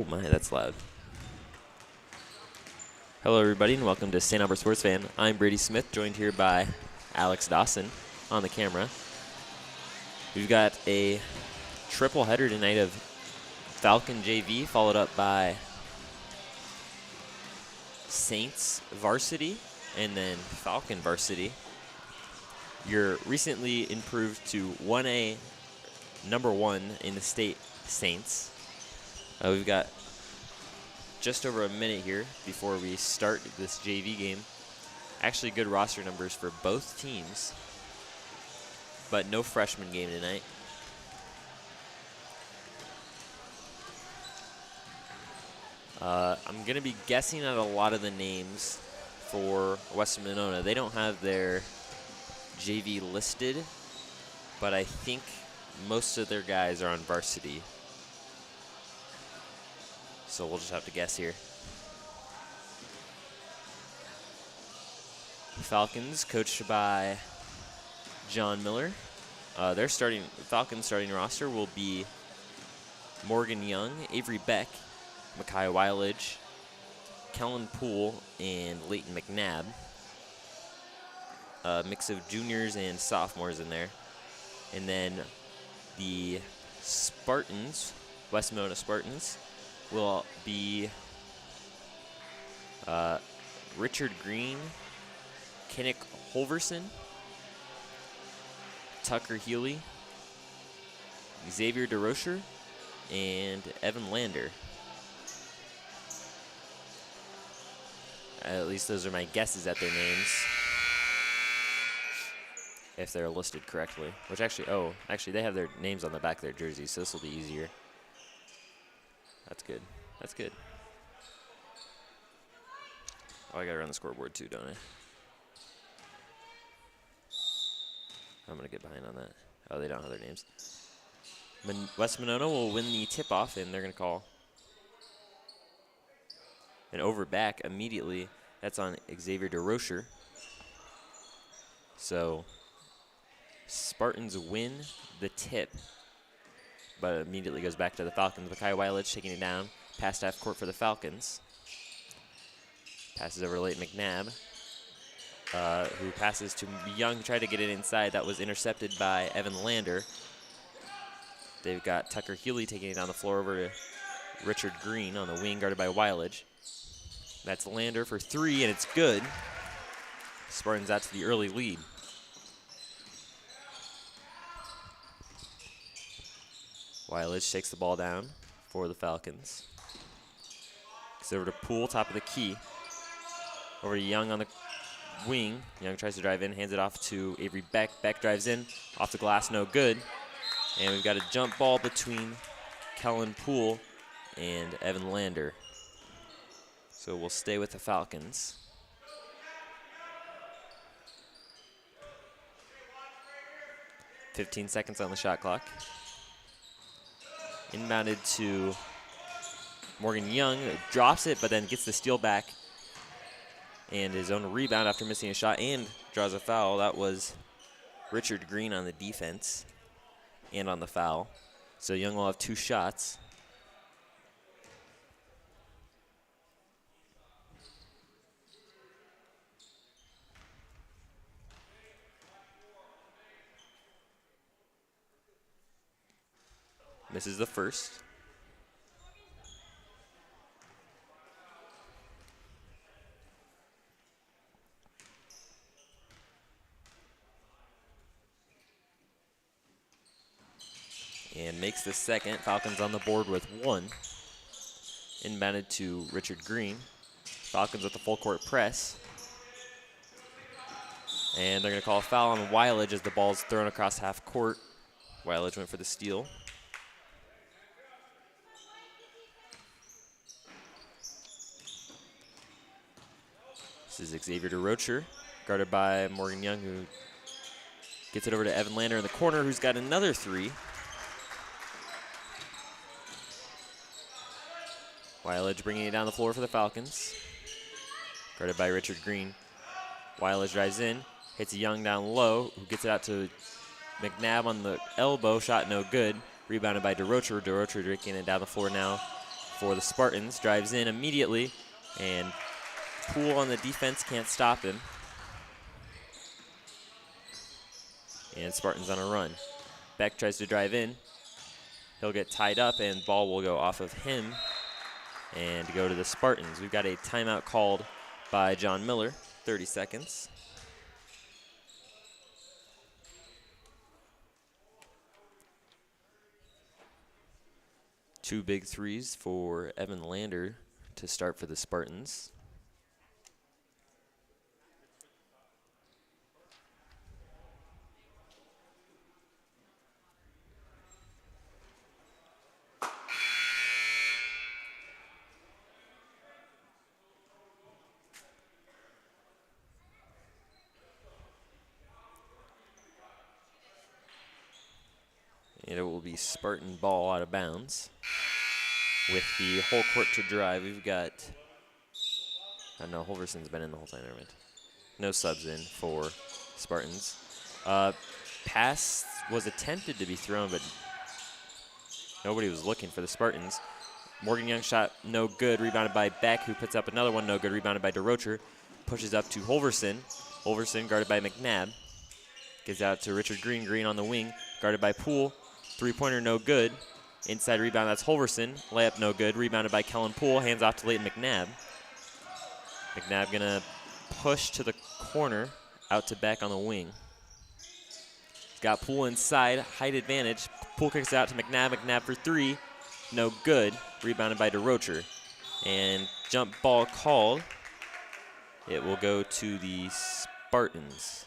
Oh my, that's loud. Hello everybody and welcome to St. Albert Sports Fan. I'm Brady Smith, joined here by Alex Dawson on the camera. We've got a triple header tonight of Falcon JV followed up by Saints varsity and then Falcon varsity. You're recently improved to 1A #1 in the state Saints. We've got just over a minute here before we start this JV game. Actually good roster numbers for both teams, but no freshman game tonight. I'm going to be guessing at a lot of the names for Western Monona. They don't have their JV listed, but I think most of their guys are on varsity. So we'll just have to guess here. Falcons, coached by John Miller. Falcons starting roster will be Morgan Young, Avery Beck, Makai Weiledge, Kellen Poole, and Leighton McNabb. A mix of juniors and sophomores in there. And then the Spartans, West Monona Spartans, will be Richard Green, Kinnick Holverson, Tucker Healy, Xavier DeRocher, and Evan Lander. At least those are my guesses at their names, if they're listed correctly. Which actually they have their names on the back of their jerseys, so this will be easier. That's good. That's good. Oh, I gotta run the scoreboard too, don't I? I'm gonna get behind on that. Oh, they don't have their names. West Monona will win the tip-off, and they're gonna call an over back immediately. That's on Xavier DeRocher. So Spartans win the tip, but it immediately goes back to the Falcons. Makai Weiledge taking it down, past half court for the Falcons. Passes over to Leighton McNabb, who passes to Young, who tried to get it inside. That was intercepted by Evan Lander. They've got Tucker Healy taking it down the floor over to Richard Green on the wing, guarded by Weiledge. That's Lander for three, and it's good. Spartans out to the early lead. Weiledge takes the ball down for the Falcons. It's over to Poole, top of the key. Over to Young on the wing. Young tries to drive in, hands it off to Avery Beck. Beck drives in, off the glass, no good. And we've got a jump ball between Kellen Poole and Evan Lander. So we'll stay with the Falcons. .15 seconds on the shot clock. Inbounded to Morgan Young, drops it, but then gets the steal back and his own rebound after missing a shot and draws a foul. That was Richard Green on the defense and on the foul. So Young will have two shots. Misses the first. And makes the second. Falcons on the board with one. Inbounded to Richard Green. Falcons with the full court press. And they're going to call a foul on Weiledge as the ball's thrown across half court. Weiledge went for the steal. This is Xavier DeRocher, guarded by Morgan Young, who gets it over to Evan Lander in the corner, who's got another three. Weiledge bringing it down the floor for the Falcons, guarded by Richard Green. Weiledge drives in, hits Young down low, who gets it out to McNabb on the elbow, shot no good. Rebounded by DeRocher. DeRocher drinking it down the floor now for the Spartans. Drives in immediately, and Poole on the defense can't stop him. And Spartans on a run. Beck tries to drive in. He'll get tied up, and ball will go off of him and go to the Spartans. We've got a timeout called by John Miller, 30 seconds. Two big threes for Evan Lander to start for the Spartans. And it will be Spartan ball out of bounds. With the whole court to drive, we've got, oh no, Holverson's been in the whole time, never mind. No subs in for Spartans. Pass was attempted to be thrown, but nobody was looking for the Spartans. Morgan Young shot no good, rebounded by Beck, who puts up another one, no good, rebounded by DeRocher. Pushes up to Holverson. Holverson guarded by McNabb. Gives out to Richard Green. Green on the wing, guarded by Poole. Three-pointer no good. Inside rebound, that's Holverson. Layup no good, rebounded by Kellen Poole. Hands off to Leighton McNabb. McNabb gonna push to the corner, out to Beck on the wing. Got Poole inside, height advantage. Poole kicks it out to McNabb. McNabb for three, no good. Rebounded by DeRocher. And jump ball called. It will go to the Spartans.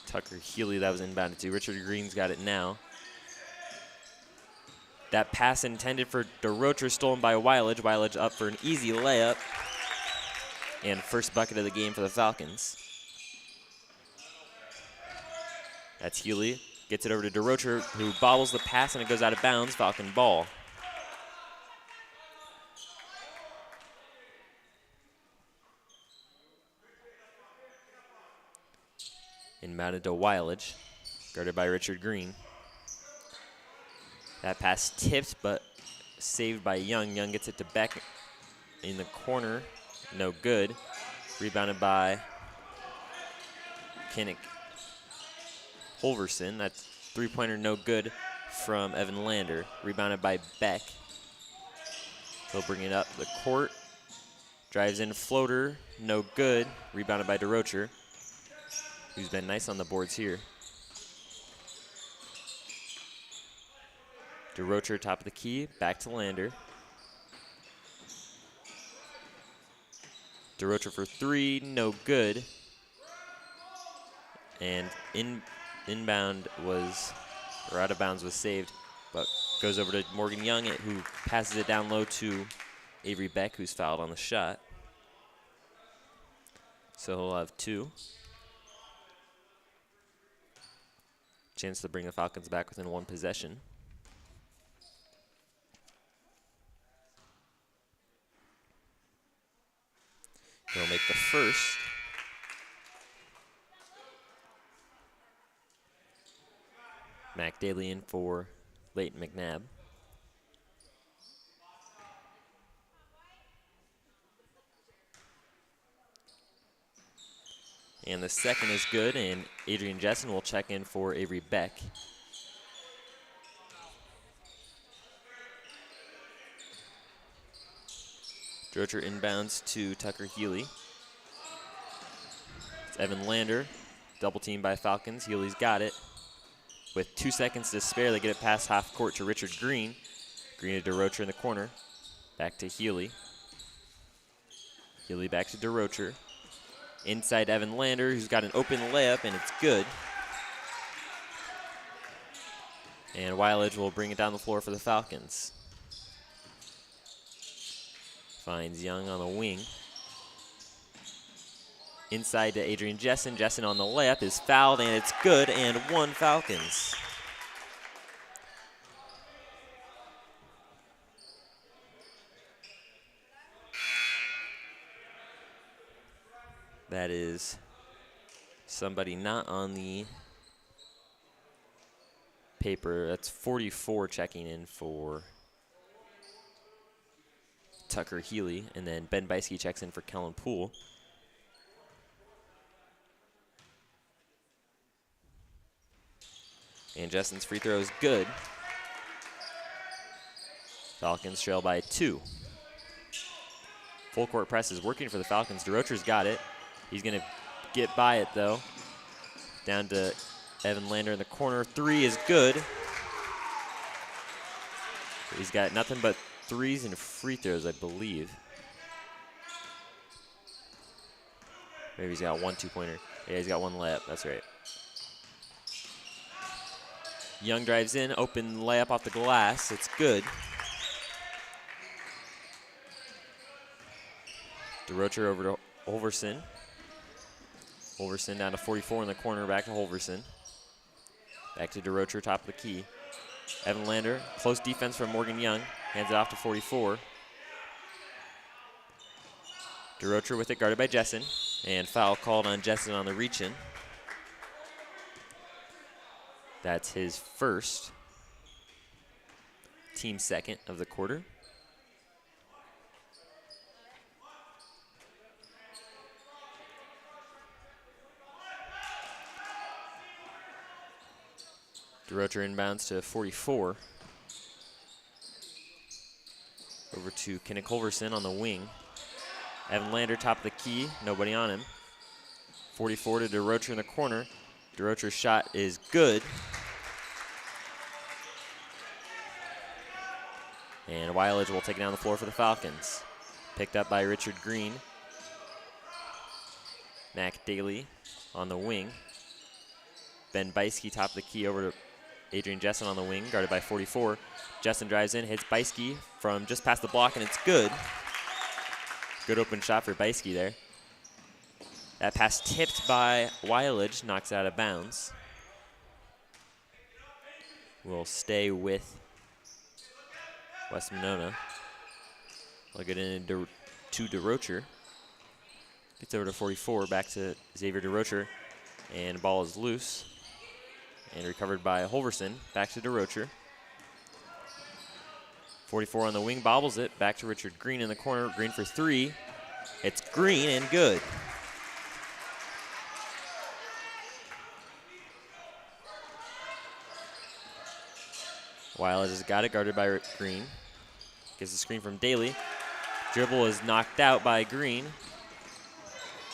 Tucker Healy, that was inbounded to. Richard Green's got it now. That pass intended for DeRocher, stolen by Weilage. Weilage up for an easy layup. And first bucket of the game for the Falcons. That's Healy. Gets it over to DeRocher, who bobbles the pass, and it goes out of bounds. Falcon ball. Inbounded to Weilage, guarded by Richard Green. That pass tipped, but saved by Young. Young gets it to Beck in the corner. No good. Rebounded by Kinnick. Holverson. That's three-pointer no good from Evan Lander. Rebounded by Beck. He'll bring it up the court. Drives in floater. No good. Rebounded by DeRocher, who's been nice on the boards here. DeRocher, top of the key, back to Lander. DeRocher for three, no good. And inbound was, or out of bounds was saved, but goes over to Morgan Young, who passes it down low to Avery Beck, who's fouled on the shot. So he'll have two. Chance to bring the Falcons back within one possession. He'll make the first. Mac Daly in for Leighton McNabb. And the second is good, and Adrian Jessen will check in for Avery Beck. DeRocher inbounds to Tucker Healy. It's Evan Lander, double teamed by Falcons. Healy's got it. With 2 seconds to spare, they get it past half court to Richard Green. Green to DeRocher in the corner. Back to Healy. Healy back to DeRocher. Inside Evan Lander, who's got an open layup, and it's good. And Weilage will bring it down the floor for the Falcons. Finds Young on the wing. Inside to Adrian Jessen. Jessen on the layup is fouled, and it's good, and one Falcons. That is somebody not on the paper. That's 44 checking in for Tucker Healy, and then Ben Beiske checks in for Kellen Poole. And Justin's free throw is good. Falcons trail by 2. Full court press is working for the Falcons. DeRocher's got it. He's going to get by it, though. Down to Evan Lander in the corner. 3 is good. He's got nothing but threes and free throws, I believe. Maybe he's got 1 2-pointer. Yeah, he's got 1 layup. That's right. Young drives in, open layup off the glass. It's good. DeRocher over to Holverson. Holverson down to 44 in the corner, back to Holverson. Back to DeRocher, top of the key. Evan Lander, close defense from Morgan Young. Hands it off to 44. DeRocher with it, guarded by Jessen. And foul called on Jessen on the reach-in. That's his first, team second of the quarter. DeRocher inbounds to 44. Over to Kinnick Holverson on the wing. Evan Lander, top of the key, nobody on him. 44 to DeRocher in the corner. DeRocher's shot is good. And Weiledge will take it down the floor for the Falcons. Picked up by Richard Green. Mac Daly on the wing. Ben Beiske, top of the key, over to Adrian Jessen on the wing, guarded by 44. Jessen drives in, hits Beiske from just past the block, and it's good. Good open shot for Beiske there. That pass tipped by Weiledge, knocks it out of bounds. We'll stay with West Monona. Plug it in to DeRocher. Gets over to 44, back to Xavier DeRocher, and the ball is loose. And recovered by Holverson, back to DeRocher. 44 on the wing, bobbles it, back to Richard Green in the corner. Green for 3. It's Green and good. Weiledge has got it, guarded by Green. Gets the screen from Daly. Dribble is knocked out by Green.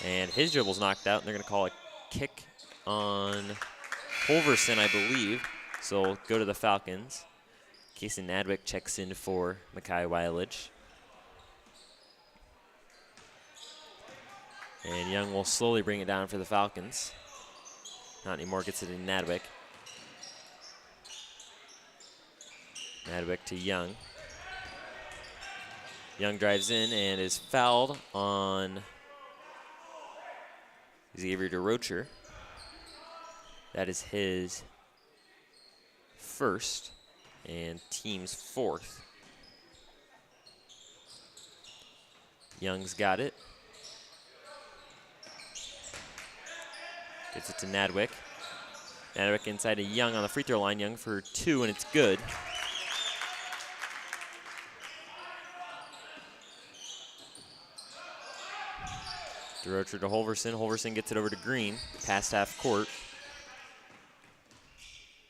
And his dribble's knocked out, and they're going to call a kick on Holverson, I believe. So we'll go to the Falcons. Casey Nadwick checks in for Mackay Weiledge. And Young will slowly bring it down for the Falcons. Not anymore, gets it to Nadwick. Nadwick to Young. Young drives in and is fouled on Xavier DeRocher. That is his first and team's 4th. Young's got it. Gets it to Nadwick. Nadwick inside to Young on the free throw line. Young for 2, and it's good. DeRocher to Holverson. Holverson gets it over to Green, past half court.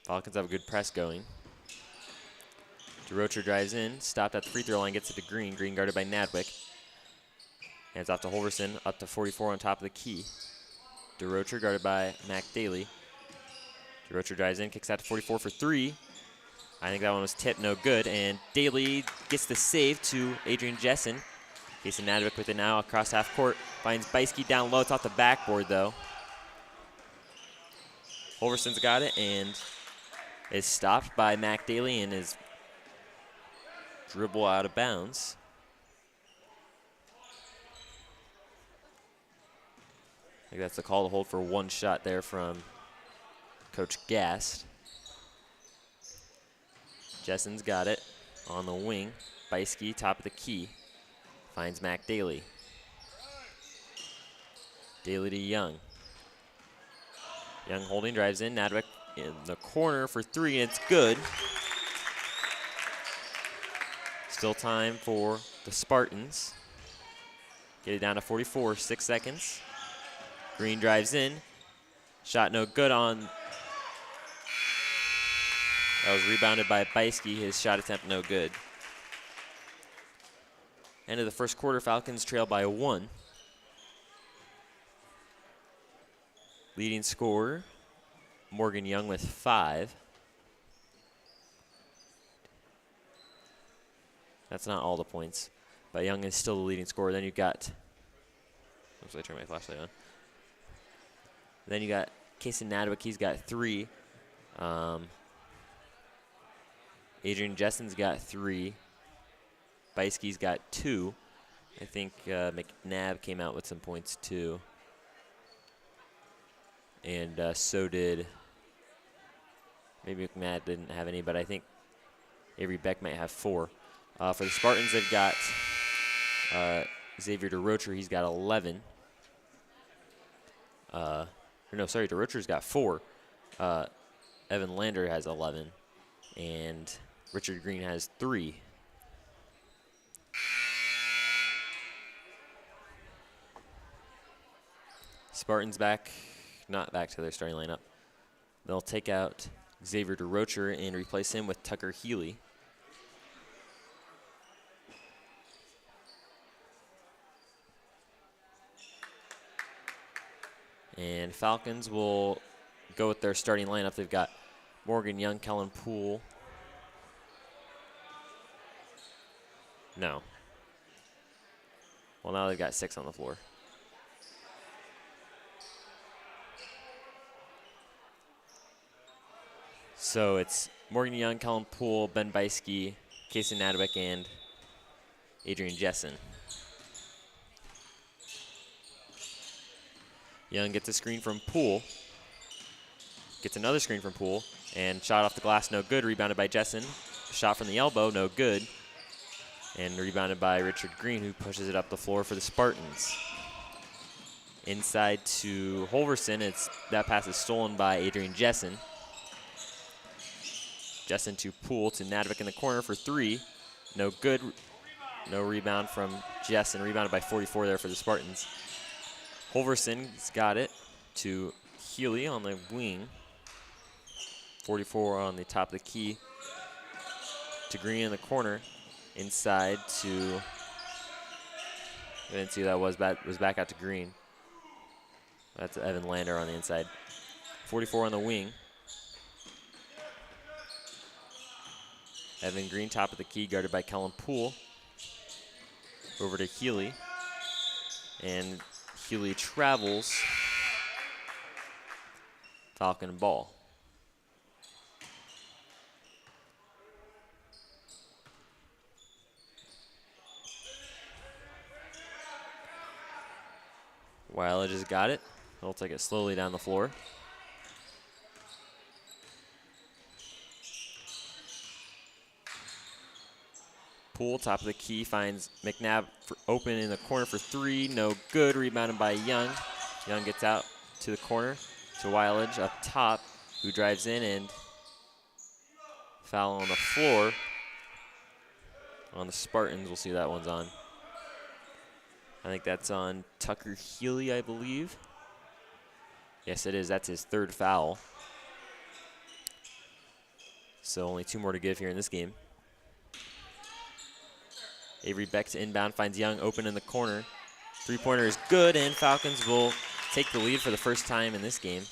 Falcons have a good press going. DeRocher drives in, stopped at the free throw line, gets it to Green. Green guarded by Nadwick. Hands off to Holverson, up to 44 on top of the key. DeRocher guarded by Mac Daly. DeRocher drives in, kicks out to 44 for 3. I think that one was tipped, no good. And Daly gets the save to Adrian Jessen. Casey Nadwick with it now across half court. Finds Beiske down low. It's off the backboard, though. Holverson's got it and is stopped by Mac Daly and is dribble out of bounds. I think that's the call to hold for 1 shot there from Coach Gast. Jessen's got it on the wing. Beiske, top of the key. Finds Mac Daly. Daly to Young. Young holding, drives in. Nadwick in the corner for three, and it's good. Still time for the Spartans. Get it down to 44, 6 seconds. Green drives in. Shot no good on. That was rebounded by Beiske. His shot attempt no good. End of the first quarter, Falcons trail by 1. Leading scorer, Morgan Young with 5. That's not all the points, but Young is still the leading scorer. Then you got, oops, I turned my flashlight on. Then you got Casey Nadwick, he's got 3. Adrian Jessen's got 3. Beiske's got 2. I think McNabb came out with some points too. And so did, maybe McNabb didn't have any, but I think Avery Beck might have 4. For the Spartans, they've got Xavier DeRocher, he's got 11. DeRocher's got 4. Evan Lander has 11. And Richard Green has 3. Spartans not back to their starting lineup. They'll take out Xavier DeRocher and replace him with Tucker Healy. And Falcons will go with their starting lineup. They've got Morgan Young, Kellen Poole. No. Well, now they've got 6 on the floor. So it's Morgan Young, Kellen Poole, Ben Beiske, Casey Nadwick, and Adrian Jessen. Young gets a screen from Poole. Gets another screen from Poole. And shot off the glass, no good. Rebounded by Jessen. Shot from the elbow, no good. And rebounded by Richard Green, who pushes it up the floor for the Spartans. Inside to Holverson. That pass is stolen by Adrian Jessen. Jessen to Poole to Nadwick in the corner for 3. No good. No rebound from Jessen. Rebounded by 44 there for the Spartans. Holverson's got it to Healy on the wing. 44 on the top of the key. To Green in the corner. Inside to, I didn't see who that was back out to Green. That's Evan Lander on the inside. 44 on the wing. Evan Green, top of the key, guarded by Kellen Poole. Over to Healy. And Healy travels. Falcon ball. Weiler just got it. He'll take it slowly down the floor. Poole, top of the key, finds McNabb open in the corner for 3. No good. Rebounded by Young. Young gets out to the corner to Weilage up top, who drives in, and foul on the floor on the Spartans. We'll see that one's on. I think that's on Tucker Healy, I believe. Yes, it is. That's his 3rd foul. So only 2 more to give here in this game. Avery Beck to inbound, finds Young open in the corner. 3-pointer is good, and Falcons will take the lead for the first time in this game.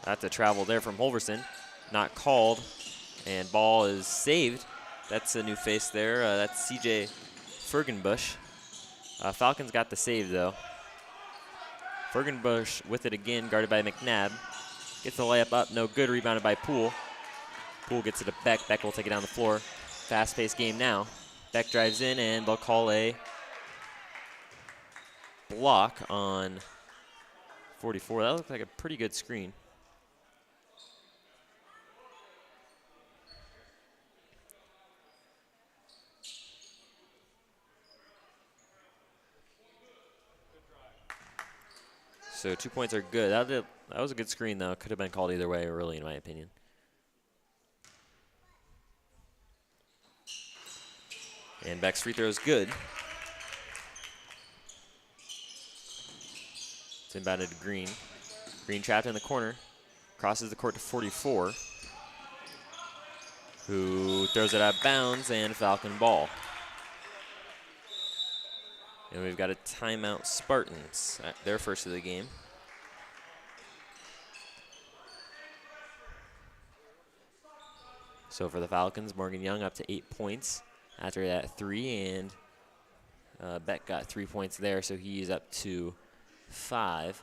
That's a travel there from Holverson. Not called, and ball is saved. That's a new face there. That's CJ Fergenbush. Falcons got the save, though. Fergenbush with it again, guarded by McNabb. Gets the layup up, no good, rebounded by Poole. Poole gets it to Beck. Beck will take it down the floor. Fast-paced game now. Beck drives in, and they'll call a block on 44. That looked like a pretty good screen. So 2 points are good. That was a good screen, though. Could have been called either way, really, in my opinion. And Beck's free throw is good. It's inbounded to Green. Green trapped in the corner. Crosses the court to 44. Who throws it out of bounds, and Falcon ball. And we've got a timeout Spartans at their first of the game. So for the Falcons, Morgan Young up to 8 points after that 3, and Beck got 3 points there, so he's up to 5.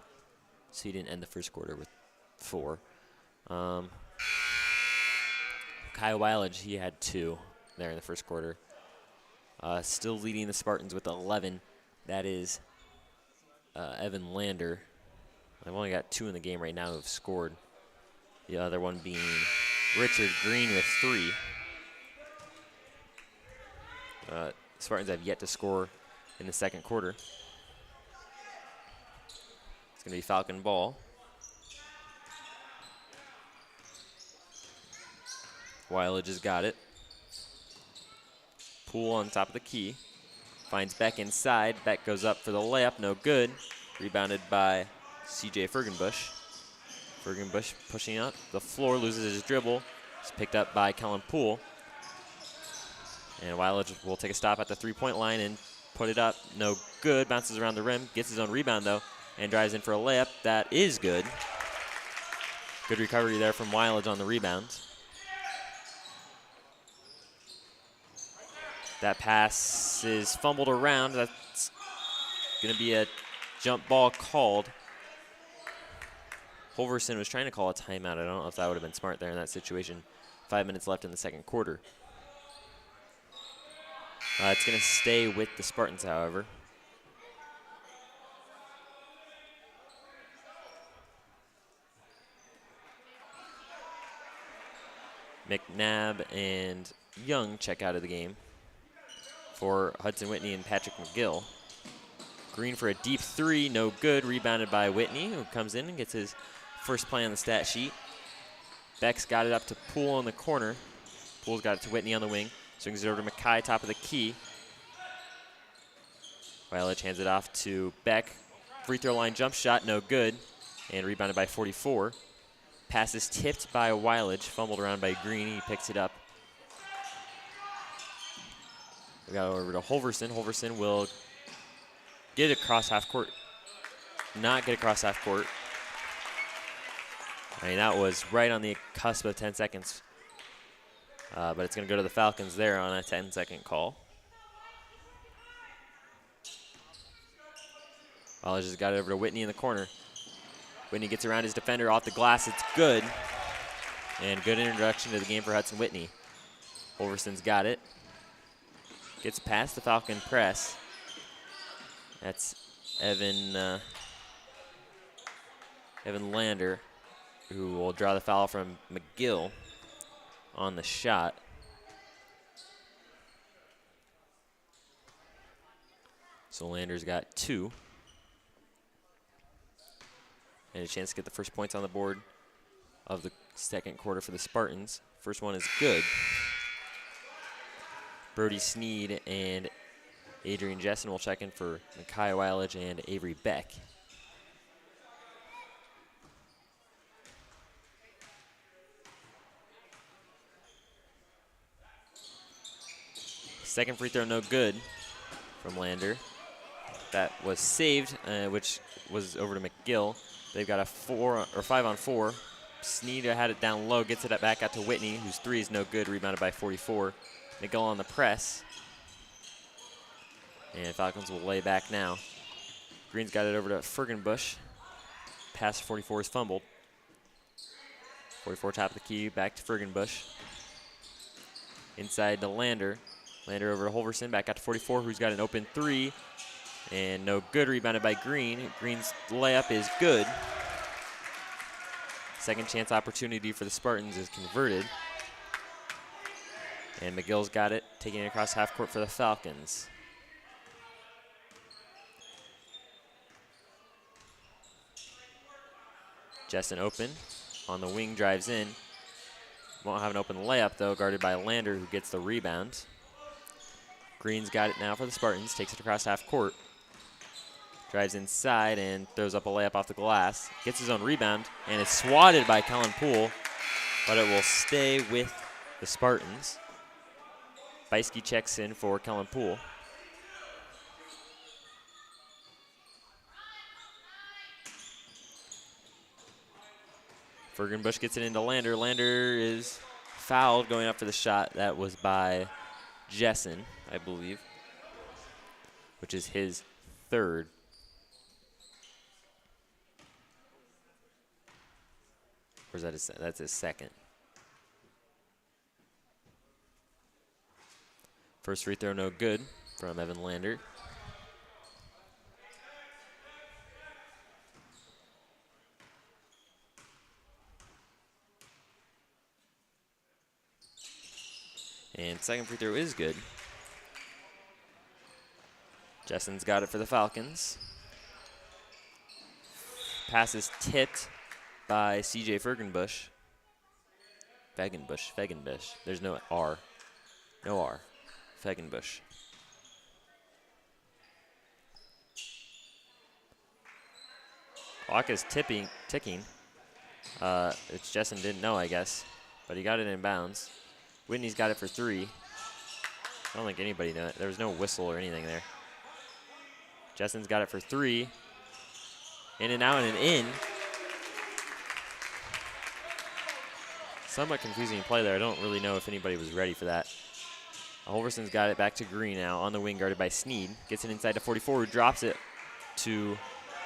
So he didn't end the first quarter with 4. Kai Weilage, he had 2 there in the first quarter. Still leading the Spartans with 11. That is Evan Lander. I've only got 2 in the game right now who have scored. The other one being Richard Green with 3. Spartans have yet to score in the second quarter. It's going to be Falcon ball. Weilage has got it. Poole on top of the key. Finds Beck inside. Beck goes up for the layup. No good. Rebounded by CJ Fergenbush. Fergenbush pushing up the floor, loses his dribble. It's picked up by Kellen Poole. And Weilage will take a stop at the three-point line and put it up. No good. Bounces around the rim. Gets his own rebound, though, and drives in for a layup. That is good. Good recovery there from Weilage on the rebound. That pass is fumbled around. That's going to be a jump ball called. Holverson was trying to call a timeout. I don't know if that would have been smart there in that situation. 5 minutes left in the second quarter. It's going to stay with the Spartans, however. McNabb and Young check out of the game for Hudson Whitney and Patrick McGill. Green for a deep 3, no good. Rebounded by Whitney, who comes in and gets his first play on the stat sheet. Beck's got it up to Poole in the corner. Poole's got it to Whitney on the wing. Swings it over to Mackay, top of the key. Weilage hands it off to Beck. Free throw line jump shot, no good. And rebounded by 44. Pass is tipped by Weilage, fumbled around by Green. He picks it up. We got over to Holverson. Holverson will get it across half court. Not get across half court. I mean, that was right on the cusp of 10 seconds. But it's going to go to the Falcons there on a 10-second call. Weilage has got it over to Whitney in the corner. Whitney gets around his defender off the glass. It's good. And good introduction to the game for Hudson Whitney. Holverson's got it. Gets past the Falcon press. That's Evan Lander, who will draw the foul from McGill on the shot. So Lander's got 2. And a chance to get the first points on the board of the second quarter for the Spartans. First one is good. Brody Sneed and Adrian Jessen will check in for Mackay Weilage and Avery Beck. Second free throw, no good from Lander. That was saved, which was over to McGill. They've got a 5-on-4. Sneed had it down low, gets it back out to Whitney, whose 3 is no good, rebounded by 44. McGill on the press. And Falcons will lay back now. Green's got it over to Fergenbush. Pass 44 is fumbled. 44 top of the key, back to Fergenbush. Inside to Lander. Lander over to Holverson, back out to 44, who's got an open 3. And no good, rebounded by Green. Green's layup is good. Second chance opportunity for the Spartans is converted. And McGill's got it, taking it across half court for the Falcons. Jessen open. On the wing, drives in. Won't have an open layup, though, guarded by Lander, who gets the rebound. Green's got it now for the Spartans. Takes it across half court. Drives inside and throws up a layup off the glass. Gets his own rebound, and it's swatted by Kellen Poole, but it will stay with the Spartans. Beiske checks in for Kellen Poole. Fergenbush gets it into Lander. Lander is fouled going up for the shot. That was by Jessen, I believe, which is his third. Or is that that's his second. First free throw no good from Evan Lander. And second free throw is good. Jessen's got it for the Falcons. Pass is tipped by CJ Fergenbush. Fegenbush. There's no R. No R. Fegenbush. Clock is ticking. It's Jessen didn't know, I guess, but he got it in bounds. Whitney's got it for three. I don't think anybody knew it. There was no whistle or anything there. Jessen's got it for three. In and out and in. Somewhat confusing play there. I don't really know if anybody was ready for that. Holverson's got it back to Green now on the wing, guarded by Sneed. Gets it inside to 44, who drops it to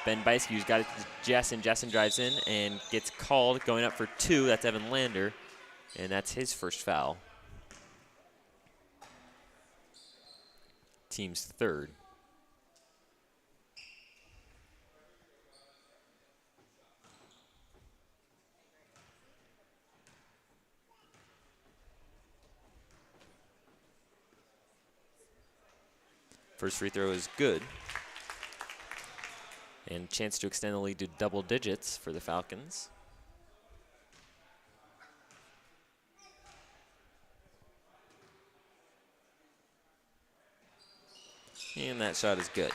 Ben Beiske, who's got it to Jessen. Jessen drives in and gets called, going up for two. That's Evan Lander, and that's his first foul. Team's third. First free throw is good. And chance to extend the lead to double digits for the Falcons. And that shot is good.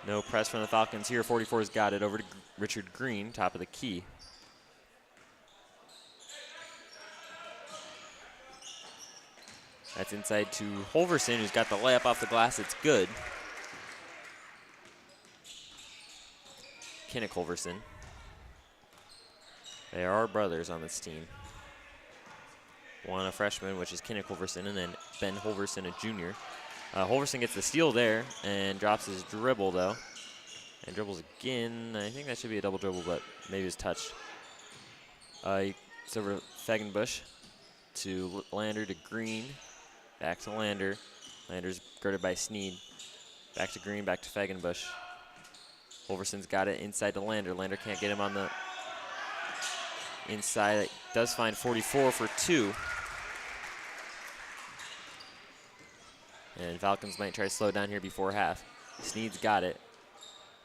No press from the Falcons here. 44's got it over to Richard Green, top of the key. That's inside to Holverson, who's got the layup off the glass. It's good. Kinnick Holverson. They are brothers on this team. One a freshman, which is Kinnick Holverson, and then Ben Holverson, a junior. Holverson gets the steal there and drops his dribble, though. And dribbles again. I think that should be a double dribble, but maybe it's touched. It's over to Fegenbush to Lander to Green. Back to Lander. Lander's guarded by Sneed. Back to Green, back to Fegenbush. Holverson's got it inside to Lander. Lander can't get him on the inside. It does find 44 for two. And Falcons might try to slow down here before half. Sneed's got it.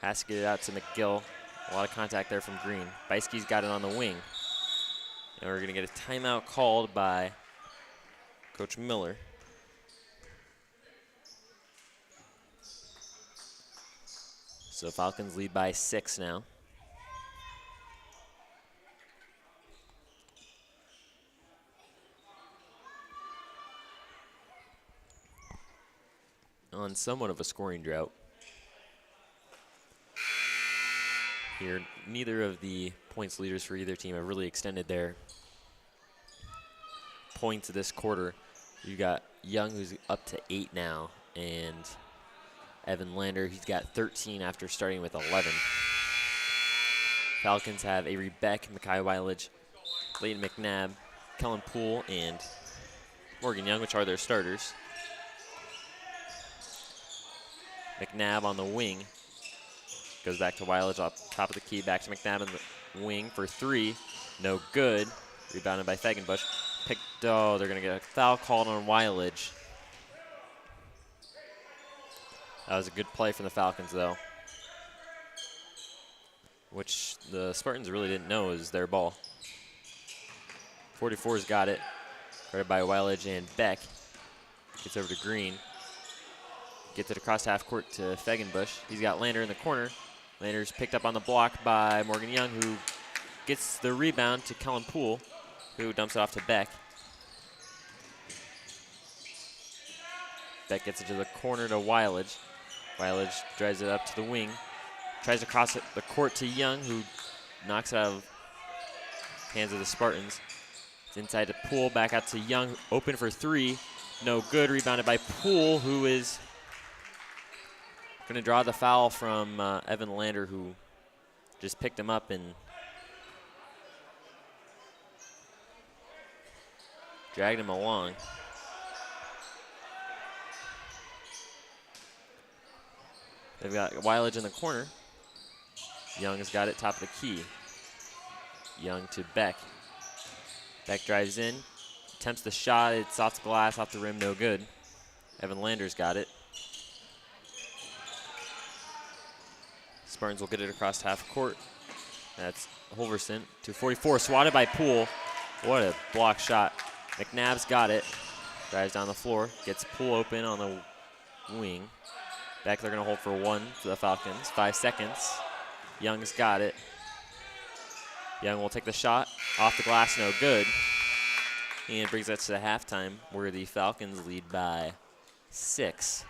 Has to get it out to McGill. A lot of contact there from Green. Beiske's got it on the wing. And we're going to get a timeout called by Coach Miller. So Falcons lead by 6 now. On somewhat of a scoring drought. Here, neither of the points leaders for either team have really extended their points this quarter. You got Young, who's up to 8 now, and Evan Lander, he's got 13 after starting with 11. Falcons have Avery Beck, Mekhi Weilich, Clayton McNabb, Kellen Poole, and Morgan Young, which are their starters. McNabb on the wing. Goes back to Weilich up top of the key, back to McNabb in the wing for three. No good. Rebounded by Fegenbush. They're going to get a foul called on Weilich. That was a good play from the Falcons, though, which the Spartans really didn't know was their ball. 44's got it. Guarded by Weiledge and Beck. Gets over to Green. Gets it across half court to Fegenbush. He's got Lander in the corner. Lander's picked up on the block by Morgan Young, who gets the rebound to Kellen Poole, who dumps it off to Beck. Beck gets it to the corner to Weiledge. Weiledge drives it up to the wing. Tries to cross the court to Young, who knocks it out of hands of the Spartans. It's inside to Poole, back out to Young, open for three. No good, rebounded by Poole, who is going to draw the foul from Evan Lander, who just picked him up and dragged him along. They've got Weiledge in the corner. Young has got it top of the key. Young to Beck. Beck drives in, attempts the shot. It's off the glass, off the rim, no good. Evan Lander's got it. Spartans will get it across half court. That's Holverson to 44, swatted by Poole. What a block shot. McNabb's got it. Drives down the floor, gets Poole open on the wing. Back they're gonna hold for one for the Falcons. 5 seconds. Young's got it. Young will take the shot. Off the glass, no good. And brings us to halftime where the Falcons lead by 6.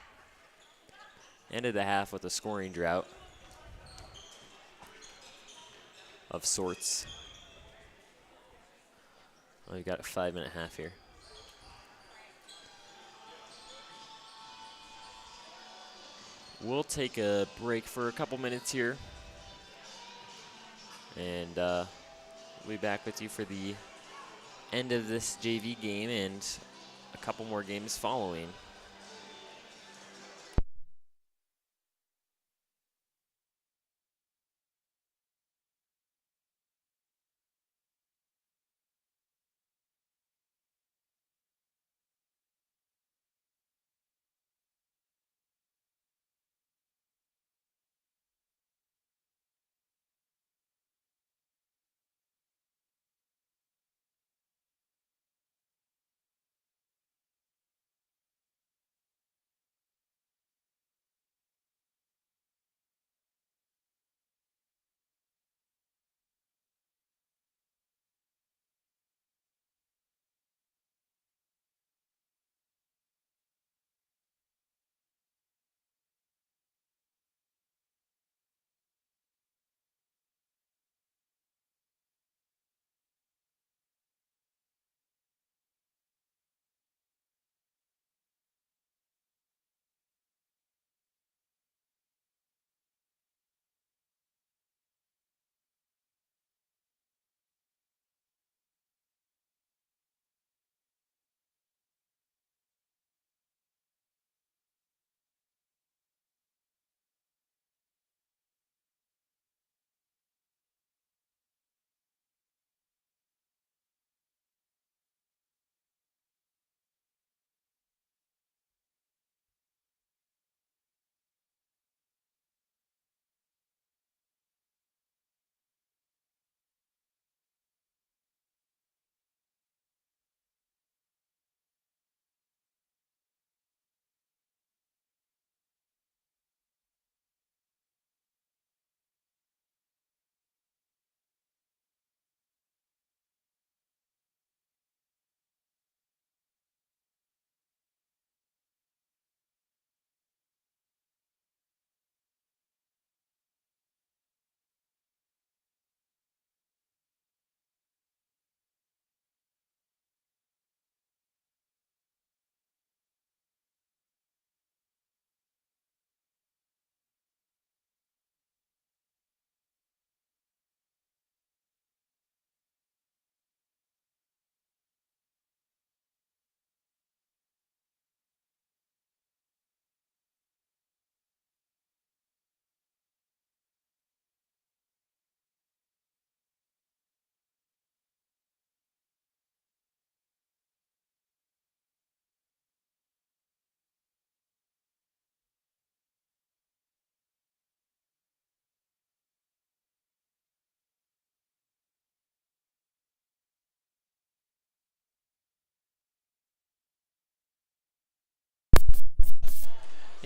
Ended the half with a scoring drought of sorts. We've got a 5-minute half here. We'll take a break for a couple minutes here. And we'll be back with you for the end of this JV game and a couple more games following.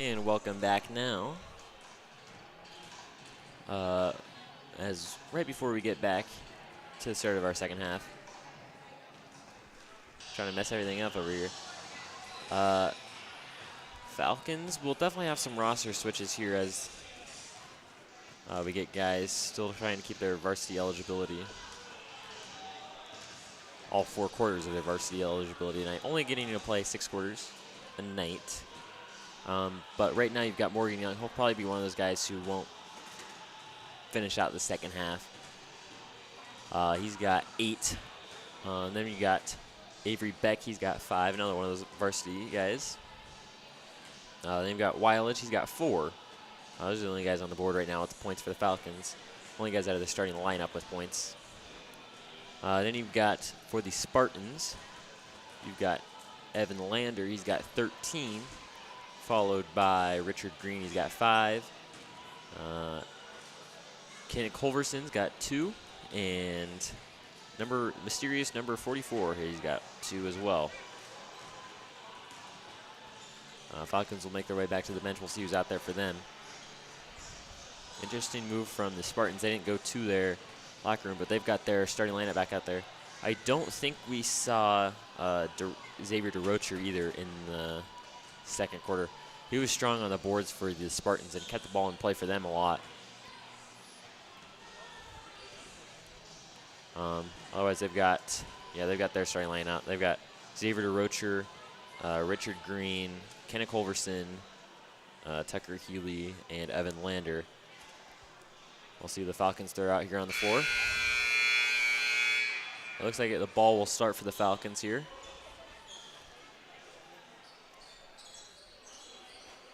And welcome back now. As right before we get back to the start of our second half. Trying to mess everything up over here. Falcons will definitely have some roster switches here as we get guys still trying to keep their varsity eligibility. All 4 quarters of their varsity eligibility tonight. Only getting to play 6 quarters a night. But right now you've got Morgan Young. He'll probably be one of those guys who won't finish out the second half. He's got 8. Then you got Avery Beck. He's got 5. Another one of those varsity guys. Then you've got Wilich. He's got 4. Those are the only guys on the board right now with the points for the Falcons. Only guys out of the starting lineup with points. Then you've got, for the Spartans, you've got Evan Lander. He's got 13. Followed by Richard Green. He's got 5. Kenneth Culverson's got 2. And mysterious number 44, he's got 2 as well. Falcons will make their way back to the bench. We'll see who's out there for them. Interesting move from the Spartans. They didn't go to their locker room, but they've got their starting lineup back out there. I don't think we saw Xavier DeRocher either in the second quarter. He was strong on the boards for the Spartans and kept the ball in play for them a lot. Otherwise, they've got their starting lineup. They've got Xavier DeRocher, Richard Green, Kenneth Culverson, Tucker Healy, and Evan Lander. We'll see the Falcons throw out here on the floor. It looks like the ball will start for the Falcons here.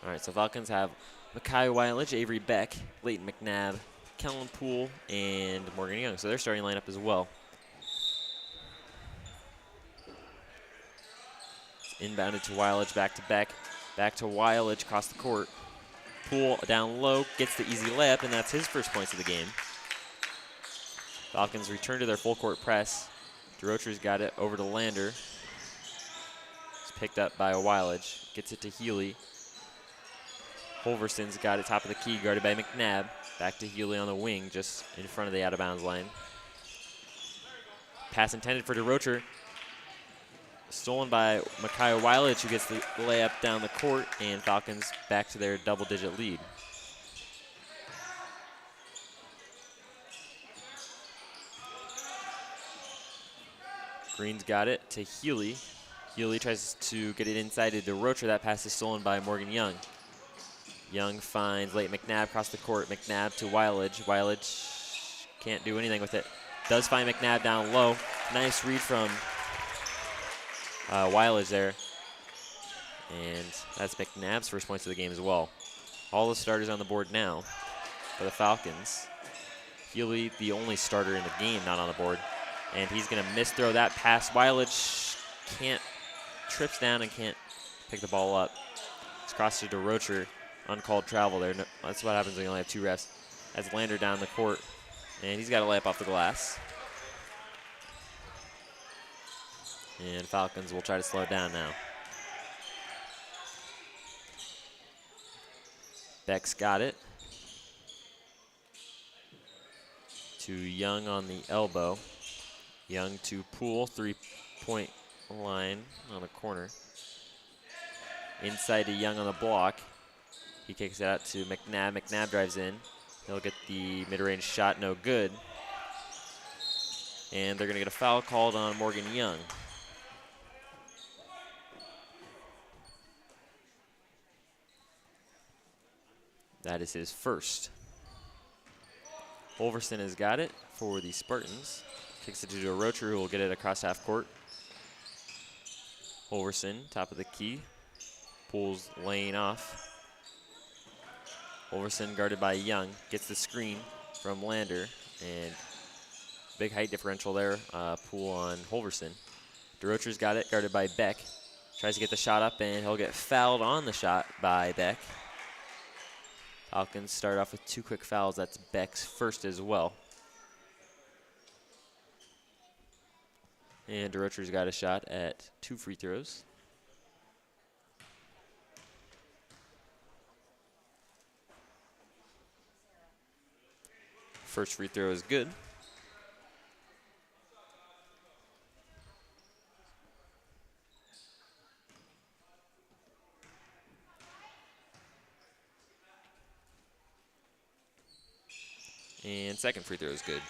All right, so Falcons have Mekhi Wilich, Avery Beck, Leighton McNabb, Kellen Poole, and Morgan Young. So they're starting lineup as well. Inbounded to Wilich, back to Beck, back to Wilich, across the court. Poole down low, gets the easy layup, and that's his first points of the game. Falcons return to their full court press. DeRocher's got it over to Lander. It's picked up by Wilich, gets it to Healy. Culverson's got it top of the key, guarded by McNabb. Back to Healy on the wing, just in front of the out-of-bounds line. Pass intended for DeRocher. Stolen by Mekhi Wilich, who gets the layup down the court, and Falcons back to their double-digit lead. Green's got it to Healy. Healy tries to get it inside to DeRocher. That pass is stolen by Morgan Young. Young finds Leighton McNabb across the court. McNabb to Wilich. Wilich can't do anything with it. Does find McNabb down low. Nice read from Wilich there. And that's McNabb's first points of the game as well. All the starters on the board now for the Falcons. Healy, the only starter in the game, not on the board. And he's going to misthrow that pass. Wilich trips down and can't pick the ball up. It's crossed to DeRocher. Uncalled travel there. No, that's what happens when you only have 2 refs. That's Lander down the court. And he's got a layup off the glass. And Falcons will try to slow it down now. Beck's got it. To Young on the elbow. Young to Poole, 3-point line on the corner. Inside to Young on the block. He kicks it out to McNabb. McNabb drives in. He'll get the mid-range shot, no good. And they're going to get a foul called on Morgan Young. That is his first. Culverson has got it for the Spartans. Kicks it to DeRocher, who will get it across half court. Culverson, top of the key. Pulls lane off. Culverson guarded by Young. Gets the screen from Lander. And big height differential there. Poole on Culverson. DeRocher's got it, guarded by Beck. Tries to get the shot up, and he'll get fouled on the shot by Beck. Falcons start off with 2 quick fouls. That's Beck's first as well. And DeRocher's got a shot at 2 free throws. First free throw is good. And second free throw is good.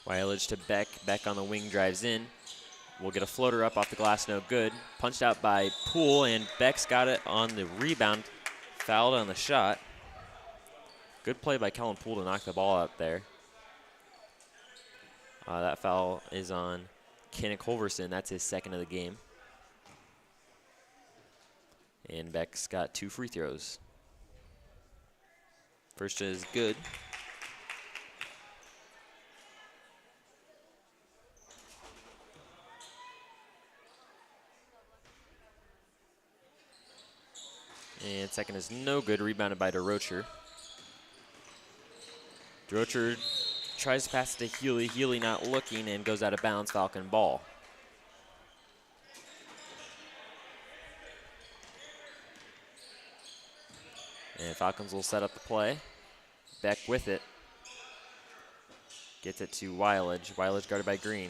Wileage to Beck. Beck on the wing drives in. We'll get a floater up off the glass, no good. Punched out by Poole, and Beck's got it on the rebound. Fouled on the shot. Good play by Kellen Poole to knock the ball out there. That foul is on Kinnick Holverson. That's his second of the game. And Beck's got 2 free throws. First is good. And second is no good, rebounded by DeRocher. DeRocher tries to pass it to Healy. Healy not looking and goes out of bounds, Falcon ball. And Falcons will set up the play. Beck with it. Gets it to Wileage. Wileage guarded by Green.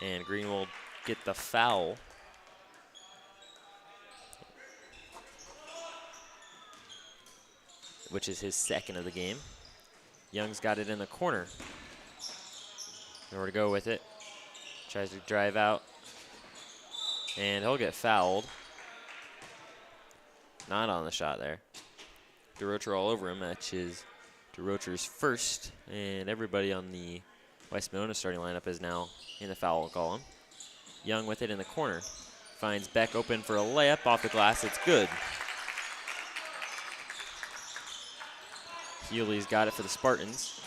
And Green will get the foul. Which is his second of the game. Young's got it in the corner. Nowhere to go with it. Tries to drive out. And he'll get fouled. Not on the shot there. DeRocher all over him. That's DeRocher's first. And everybody on the West Monona starting lineup is now in the foul column. Young with it in the corner. Finds Beck open for a layup off the glass. It's good. Healy's got it for the Spartans.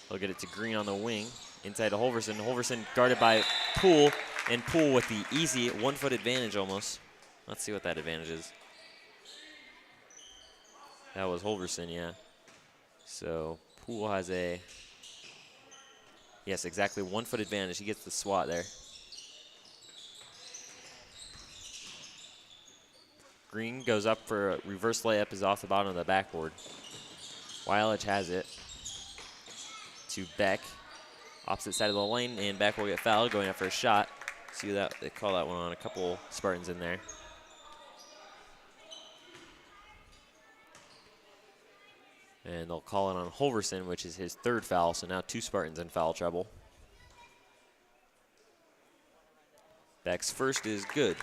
He'll get it to Green on the wing. Inside to Holverson. Holverson guarded by Poole. And Poole with the easy 1-foot advantage almost. Let's see what that advantage is. That was Holverson, yeah. So Poole has a, yes, exactly 1-foot advantage. He gets the swat there. Green goes up for a reverse layup, is off the bottom of the backboard. Wileage has it to Beck. Opposite side of the lane, and Beck will get fouled, going up for a shot. See that, they call that one on a couple Spartans in there. And they'll call it on Holverson, which is his third foul, so now 2 Spartans in foul trouble. Beck's first is good.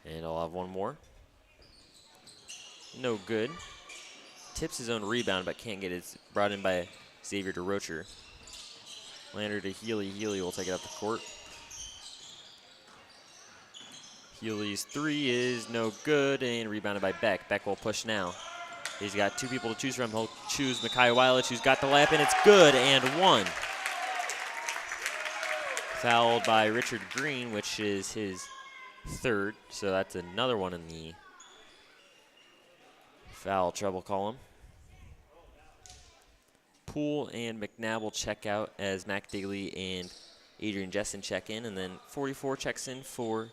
And I'll have one more. No good. Tips his own rebound, but can't get it. It's brought in by Xavier DeRocher. Lander to Healy. Healy will take it up the court. Healy's 3 is no good, and rebounded by Beck. Beck will push now. He's got 2 people to choose from. He'll choose Mekhi Wileage, who's got the layup, and it's good, and 1. Fouled by Richard Green, which is his third, so that's another one in the foul trouble column. Poole and McNabb will check out as Mac Digley and Adrian Jessen check in, and then 44 checks in for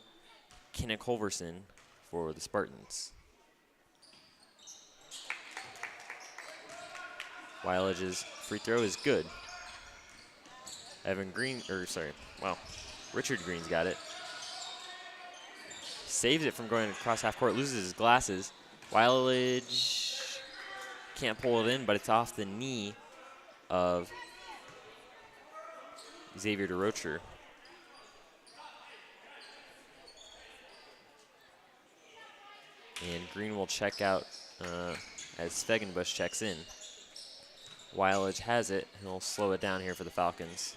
Kinnick Holverson for the Spartans. Wileage's free throw is good. Richard Green's got it. Saves it from going across half court, loses his glasses. Wileage can't pull it in, but it's off the knee of Xavier DeRocher. And Green will check out as Fegenbush checks in. Wileage has it. He'll slow it down here for the Falcons.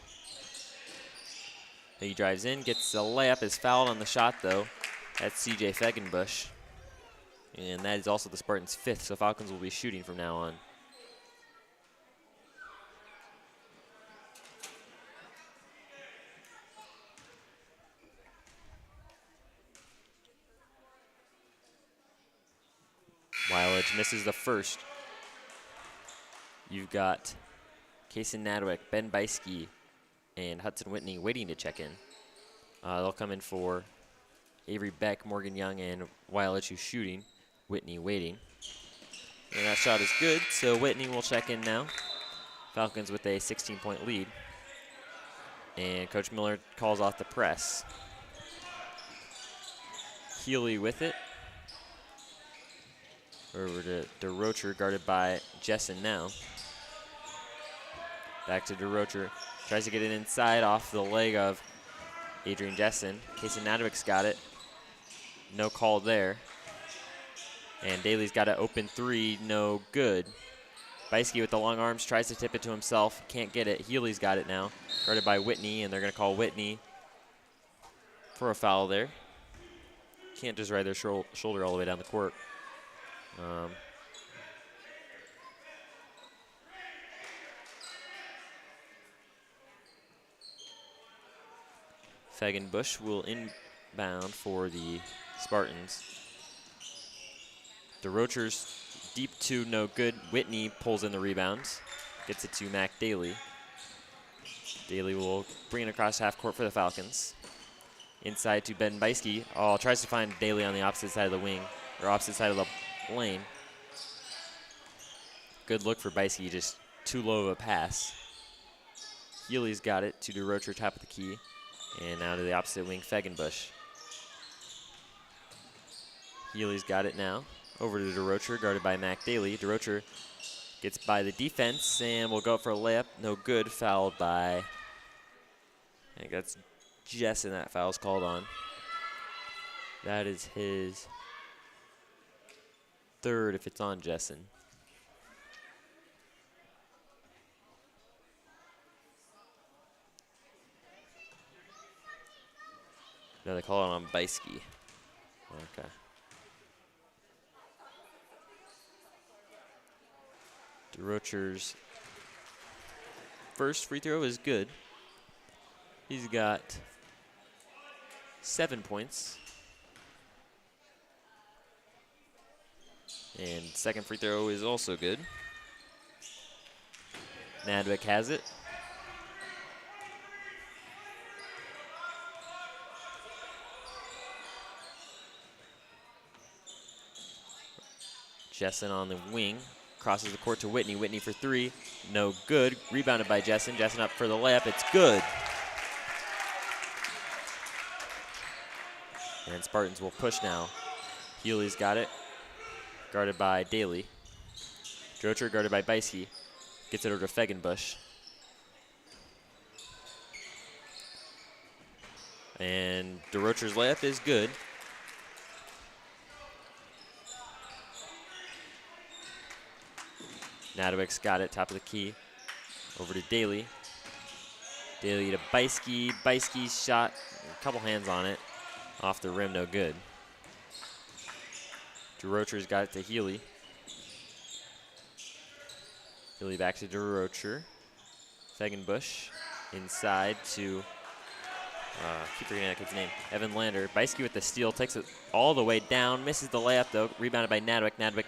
He drives in, gets a layup, is fouled on the shot though. That's CJ Fegenbush. And that is also the Spartans' 5th, so Falcons will be shooting from now on. Wileage misses the first. You've got Kason Nadwick, Ben Beiske, and Hudson Whitney waiting to check in. They'll come in for Avery Beck, Morgan Young, and Waialachu shooting. Whitney waiting. And that shot is good, so Whitney will check in now. Falcons with a 16-point lead. And Coach Miller calls off the press. Healy with it. Over to DeRocher, guarded by Jessen now. Back to DeRocher. Tries to get it inside off the leg of Adrian Jessen. Casey Nadwick's got it. No call there. And Daly's got an open three, no good. Beiske with the long arms, tries to tip it to himself, can't get it. Healy's got it now, guarded by Whitney, and they're gonna call Whitney for a foul there. Can't just ride their shoulder all the way down the court. Fagenbush will inbound for the Spartans. DeRocher's deep two, no good. Whitney pulls in the rebounds, gets it to Mac Daly. Daly will bring it across half court for the Falcons. Inside to Ben Beiske. Oh, tries to find Daly on the opposite side of the wing, or opposite side of the lane. Good look for Beiske, just too low of a pass. Healy's got it to DeRocher, top of the key. And now to the opposite wing, Fagenbush. Healy's got it now. Over to DeRocher, guarded by Mac Daly. DeRocher gets by the defense and will go for a layup. No good, fouled by, I think that's Jessen. That foul's called on. That is his third if it's on Jessen. No, they call it on Beiske. Okay. DeRocher's first free throw is good. He's got 7 points. And second free throw is also good. Nadwick has it. Jessen on the wing. Crosses the court to Whitney. Whitney for three. No good. Rebounded by Jessen. Jessen up for the layup. It's good. And Spartans will push now. Healy's got it. Guarded by Daly. DeRocher guarded by Beiske. Gets it over to Fagenbush. And DeRocher's layup is good. Nadwick's got it, top of the key. Over to Daly. Daly to Beiske. Beiske's shot, a couple hands on it. Off the rim, no good. DeRocher's got it to Healy. Healy back to DeRocher. Fagenbush inside to, keep forgetting that kid's name, Evan Lander. Beiske with the steal, takes it all the way down, misses the layup though, rebounded by Nadwick. Nadwick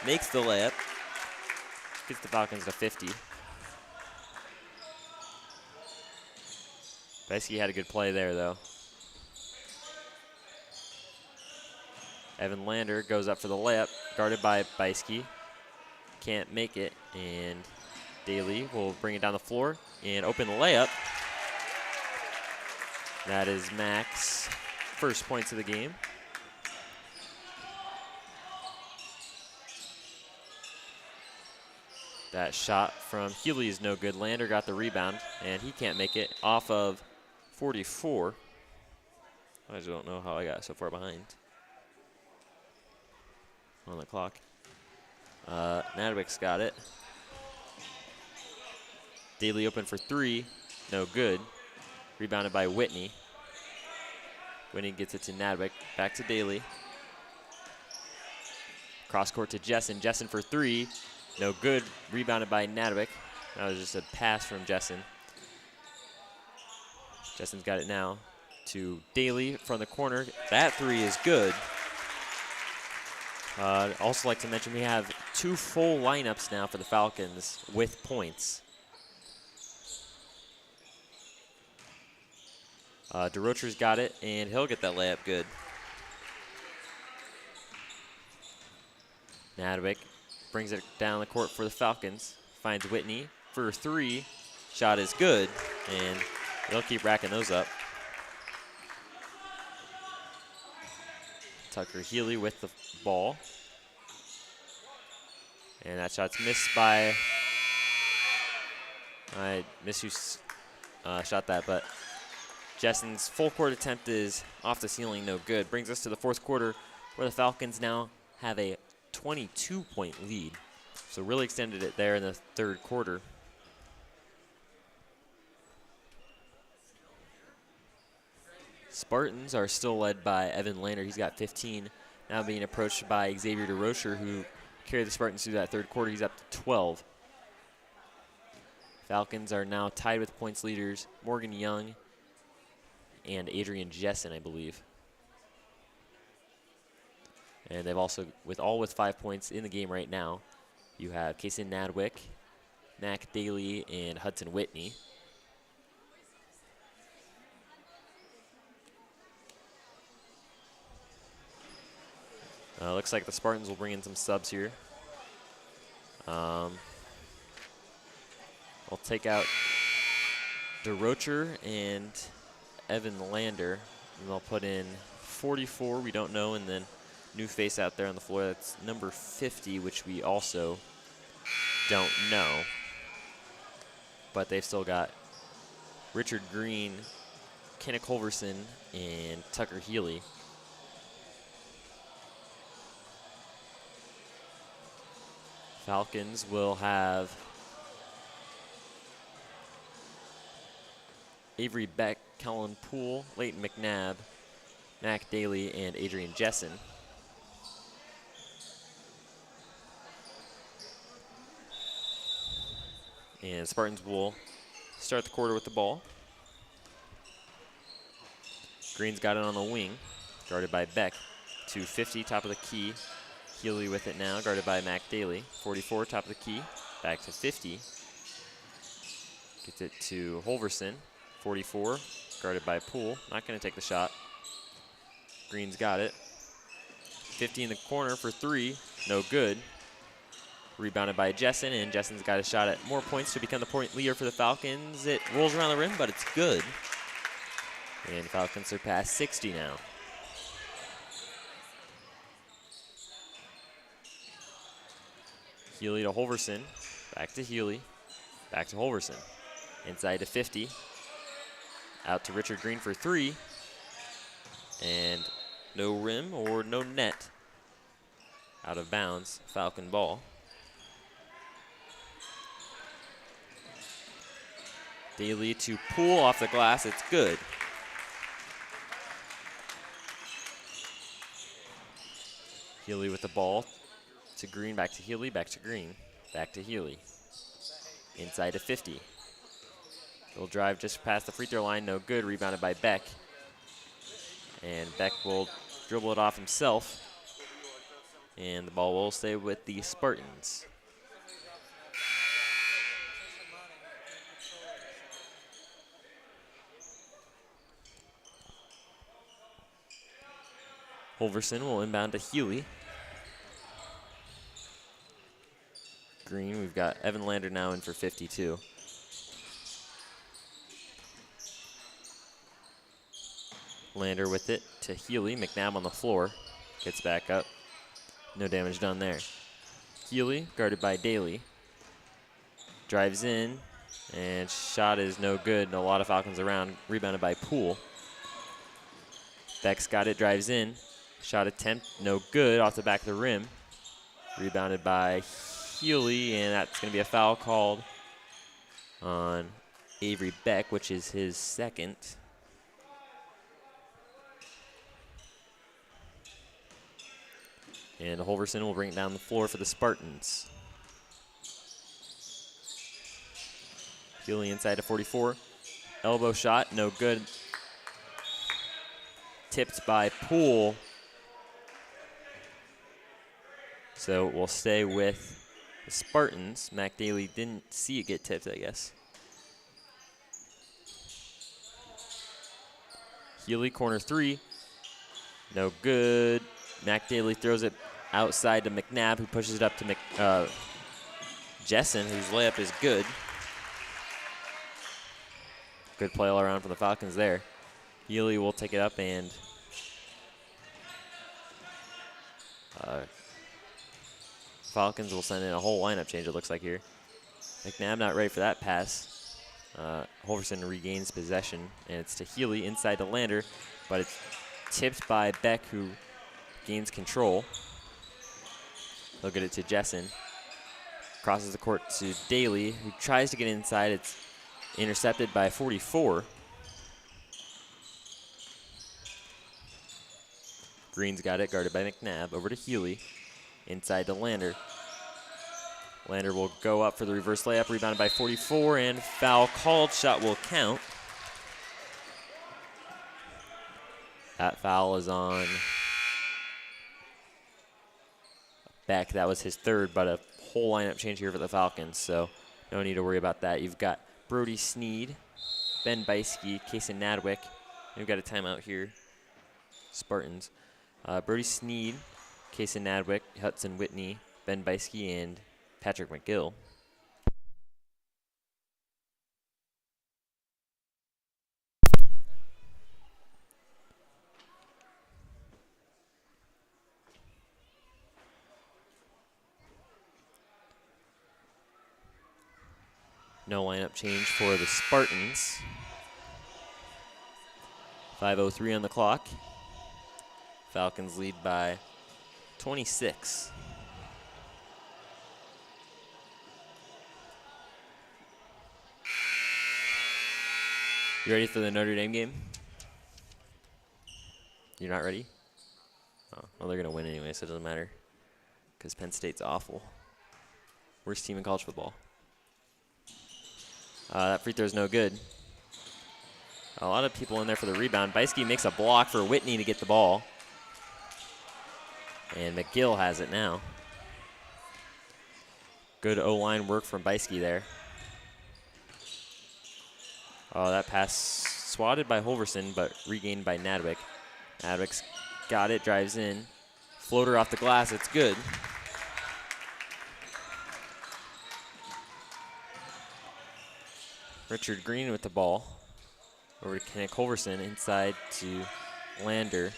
makes the layup. Gets the Falcons to 50. Beiske had a good play there, though. Evan Lander goes up for the layup, guarded by Beiske. Can't make it, and Daly will bring it down the floor and open the layup. That is Mac's first points of the game. That shot from Healy is no good. Lander got the rebound, and he can't make it off of 44. I just don't know how I got so far behind on the clock. Nadwick's got it. Daly open for three, no good. Rebounded by Whitney. Whitney gets it to Nadwick, back to Daly. Cross court to Jessen. Jessen for three. No good, rebounded by Nadwick. That was just a pass from Jessen. Jessen's got it now to Daly from the corner. That three is good. Also like to mention we have two full lineups now for the Falcons with points. DeRocher's got it, and he'll get that layup good. Nadwick brings it down the court for the Falcons. Finds Whitney for 3. Shot is good, and they'll keep racking those up. Tucker Healy with the ball. And that shot's missed by, I miss who shot that, but Jessen's full court attempt is off the ceiling, no good. Brings us to the fourth quarter, where the Falcons now have a 22-point lead. So really extended it there in the third quarter. Spartans are still led by Evan Lander. He's got 15. Now being approached by Xavier DeRocher, who carried the Spartans through that third quarter. He's up to 12. Falcons are now tied with points leaders Morgan Young and Adrian Jessen, I believe. And they've also, with 5 points in the game right now, you have Kaysen Nadwick, Mac Daly, and Hudson Whitney. Looks like the Spartans will bring in some subs here. I'll take out DeRocher and Evan Lander, and they'll put in 44, we don't know, and then new face out there on the floor, that's number 50, which we also don't know. But they've still got Richard Green, Kenneth Culverson, and Tucker Healy. Falcons will have Avery Beck, Kellen Poole, Leighton McNabb, Mac Daly, and Adrian Jessen. And Spartans will start the quarter with the ball. Green's got it on the wing, guarded by Beck. 250, top of the key. Healy with it now, guarded by Mac Daly. 44, top of the key, back to 50. Gets it to Holverson. 44, guarded by Poole. Not going to take the shot. Green's got it. 50 in the corner for 3, no good. Rebounded by Jessen, and Jessen's got a shot at more points to become the point leader for the Falcons. It rolls around the rim, but it's good. And Falcons surpass 60 now. Healy to Holverson, back to Healy, back to Holverson. Inside to 50, out to Richard Green for 3, and no rim or no net. Out of bounds, Falcon ball. Daly to Poole off the glass, it's good. Healy with the ball. To Green, back to Healy, back to Green, back to Healy. Inside to 50. He'll drive just past the free throw line, no good, rebounded by Beck. And Beck will dribble it off himself. And the ball will stay with the Spartans. Holverson will inbound to Healy. Green, we've got Evan Lander now in for 52. Lander with it to Healy. McNabb on the floor. Gets back up. No damage done there. Healy, guarded by Daly. Drives in, and shot is no good. A lot of Falcons around. Rebounded by Poole. Beck's got it, drives in. Shot attempt, no good, off the back of the rim. Rebounded by Healy, and that's going to be a foul called on Avery Beck, which is his second. And Holverson will bring it down the floor for the Spartans. Healy inside to 44. Elbow shot, no good. Tipped by Poole. So we'll stay with the Spartans. Mac Daly didn't see it get tipped, I guess. Healy, corner three. No good. Mac Daly throws it outside to McNabb, who pushes it up to Jessen, whose layup is good. Good play all around for the Falcons there. Healy will take it up, and Falcons will send in a whole lineup change, it looks like here. McNabb not ready for that pass. Holverson regains possession, and it's to Healy inside to Lander, but it's tipped by Beck, who gains control. He'll get it to Jessen. Crosses the court to Daly, who tries to get inside. It's intercepted by 44. Green's got it, guarded by McNabb. Over to Healy, inside to Lander. Lander will go up for the reverse layup, rebounded by 44, and foul called. Shot will count. That foul is on Beck. That was his third, but a whole lineup change here for the Falcons, so no need to worry about that. You've got Brody Sneed, Ben Beiske, Kason Nadwick. You've got a timeout here, Spartans. Brody Sneed, Kason Nadwick, Hudson Whitney, Ben Beiske, and Patrick McGill. No lineup change for the Spartans. 5:03 on the clock. Falcons lead by 26. You ready for the Notre Dame game? You're not ready? Oh, well, they're going to win anyway, so it doesn't matter, because Penn State's awful. Worst team in college football. That free throw is no good. A lot of people in there for the rebound. Beiske makes a block for Whitney to get the ball. And McGill has it now. Good O-line work from Beiske there. Oh, that pass swatted by Holverson, but regained by Nadwick. Nadwick's got it, drives in. Floater off the glass, it's good. Richard Green with the ball. Over to Kenneth Holverson, inside to Lander.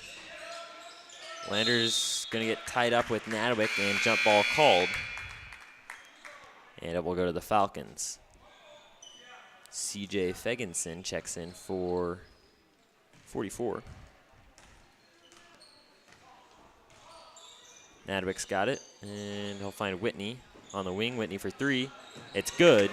Lander's going to get tied up with Nadwick, and jump ball called. And it will go to the Falcons. CJ Fegenson checks in for 44. Nadwick's got it, and he'll find Whitney on the wing. Whitney for three. It's good.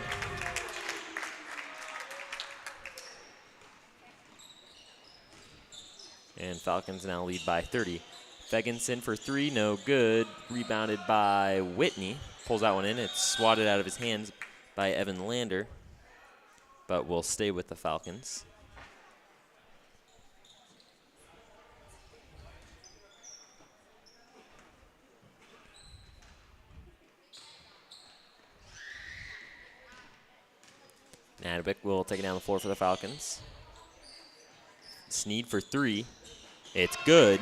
And Falcons now lead by 30. Fegenson for three, no good. Rebounded by Whitney. Pulls that one in. It's swatted out of his hands by Evan Lander, but will stay with the Falcons. Nadwick will take it down the floor for the Falcons. Sneed for three. It's good.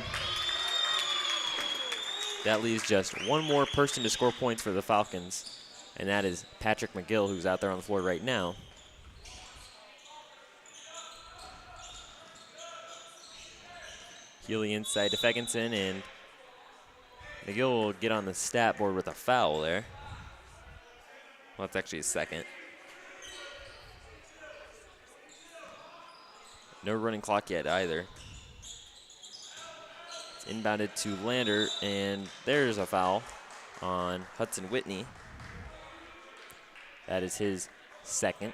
That leaves just one more person to score points for the Falcons, and that is Patrick McGill, who's out there on the floor right now. Healy inside to Fegenson, and McGill will get on the stat board with a foul there. Well, that's actually his second. No running clock yet either. It's inbounded to Lander, and there's a foul on Hudson Whitney. That is his second.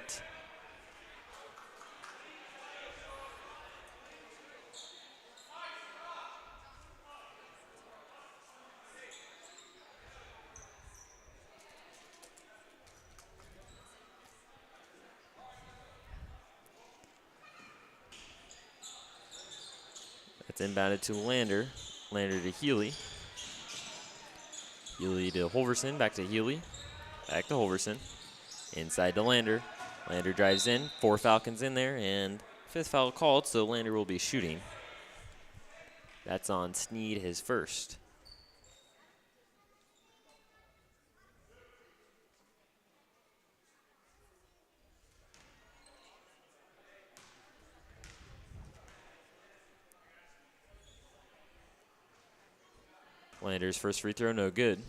It's inbounded to Lander. Lander to Healy. Healy to Holverson, back to Healy. Back to Holverson. Inside to Lander. Lander drives in. 4 Falcons in there, and 5th foul called, so Lander will be shooting. That's on Sneed, his first. Lander's first free throw, no good.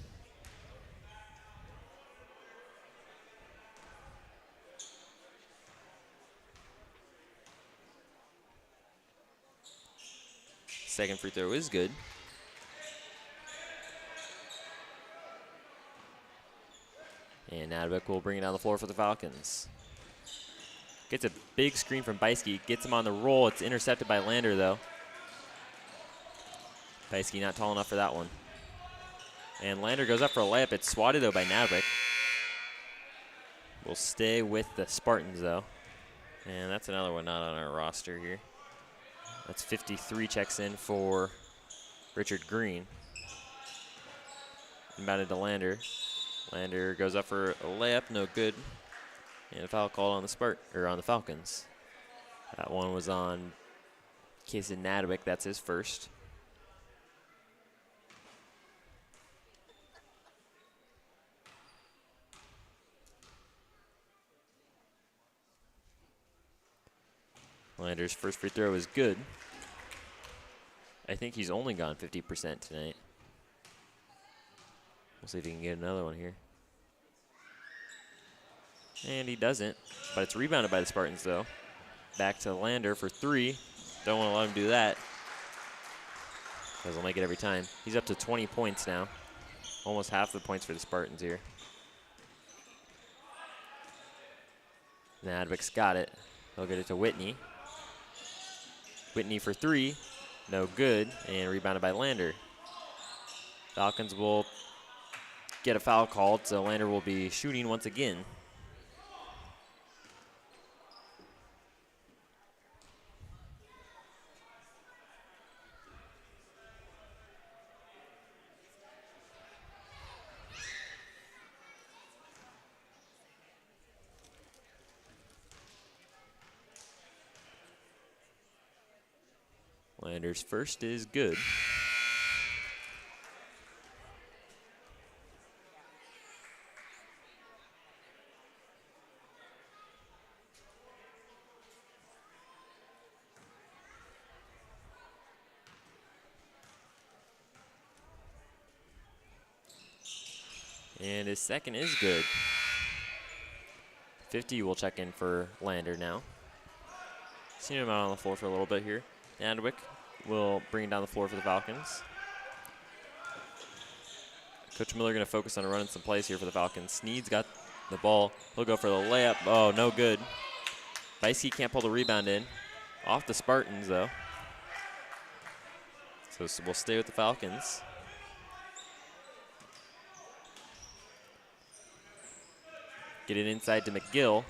Second free throw is good. And Nadwick will bring it down the floor for the Falcons. Gets a big screen from Beiske, gets him on the roll. It's intercepted by Lander, though. Beiske not tall enough for that one. And Lander goes up for a layup. It's swatted, though, by Nadwick. We'll stay with the Spartans, though. And that's another one not on our roster here. That's 53 checks in for Richard Green. Inbounded to Lander. Lander goes up for a layup, no good. And a foul called on the Falcons. That one was on Kason Nadwick. That's his first. Lander's first free throw is good. I think he's only gone 50% tonight. We'll see if he can get another one here. And he doesn't, but it's rebounded by the Spartans, though. Back to Lander for 3. Don't want to let him do that, because he'll make it every time. He's up to 20 points now. Almost half the points for the Spartans here. Nadwick's got it. He'll get it to Whitney. Whitney for 3. No good, and rebounded by Lander. Falcons will get a foul called, so Lander will be shooting once again. Lander's first is good. And his second is good. 50 will check in for Lander now. Seen him out on the floor for a little bit here. Nadwick will bring it down the floor for the Falcons. Coach Miller going to focus on running some plays here for the Falcons. Sneed's got the ball. He'll go for the layup. Oh, no good. Beiske can't pull the rebound in. Off the Spartans, though. So we'll stay with the Falcons. Get it inside to McGill.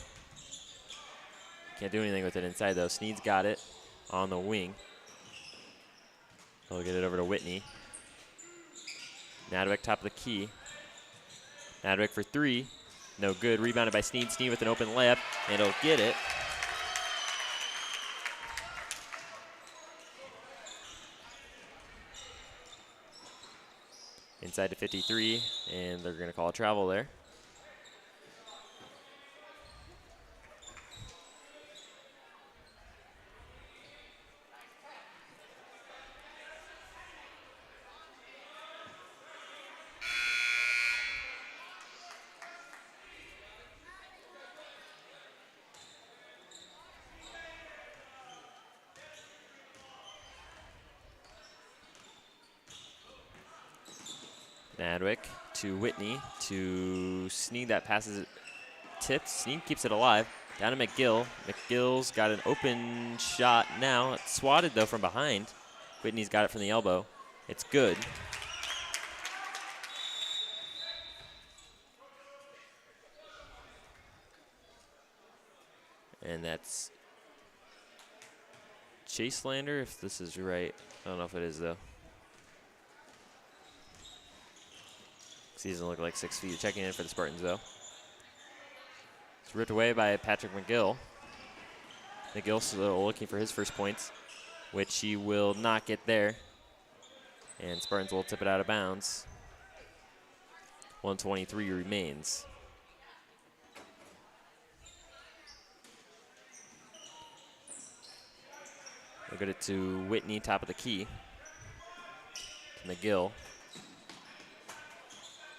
Can't do anything with it inside, though. Sneed's got it on the wing. He'll get it over to Whitney. Nadwick top of the key. Nadwick for 3. No good. Rebounded by Sneed. Sneed with an open layup, and he'll get it. Inside to 53, and they're going to call a travel there. Nadwick to Whitney to Sneed. That passes it, tipped. Sneed keeps it alive. Down to McGill. McGill's got an open shot now. It's swatted, though, from behind. Whitney's got it from the elbow. It's good. And that's Chase Lander, if this is right. I don't know if it is, though. He doesn't look like 6 feet. Checking in for the Spartans, though. It's ripped away by Patrick McGill. McGill still looking for his first points, which he will not get there. And Spartans will tip it out of bounds. 1:23 remains. We'll get it to Whitney, top of the key. To McGill.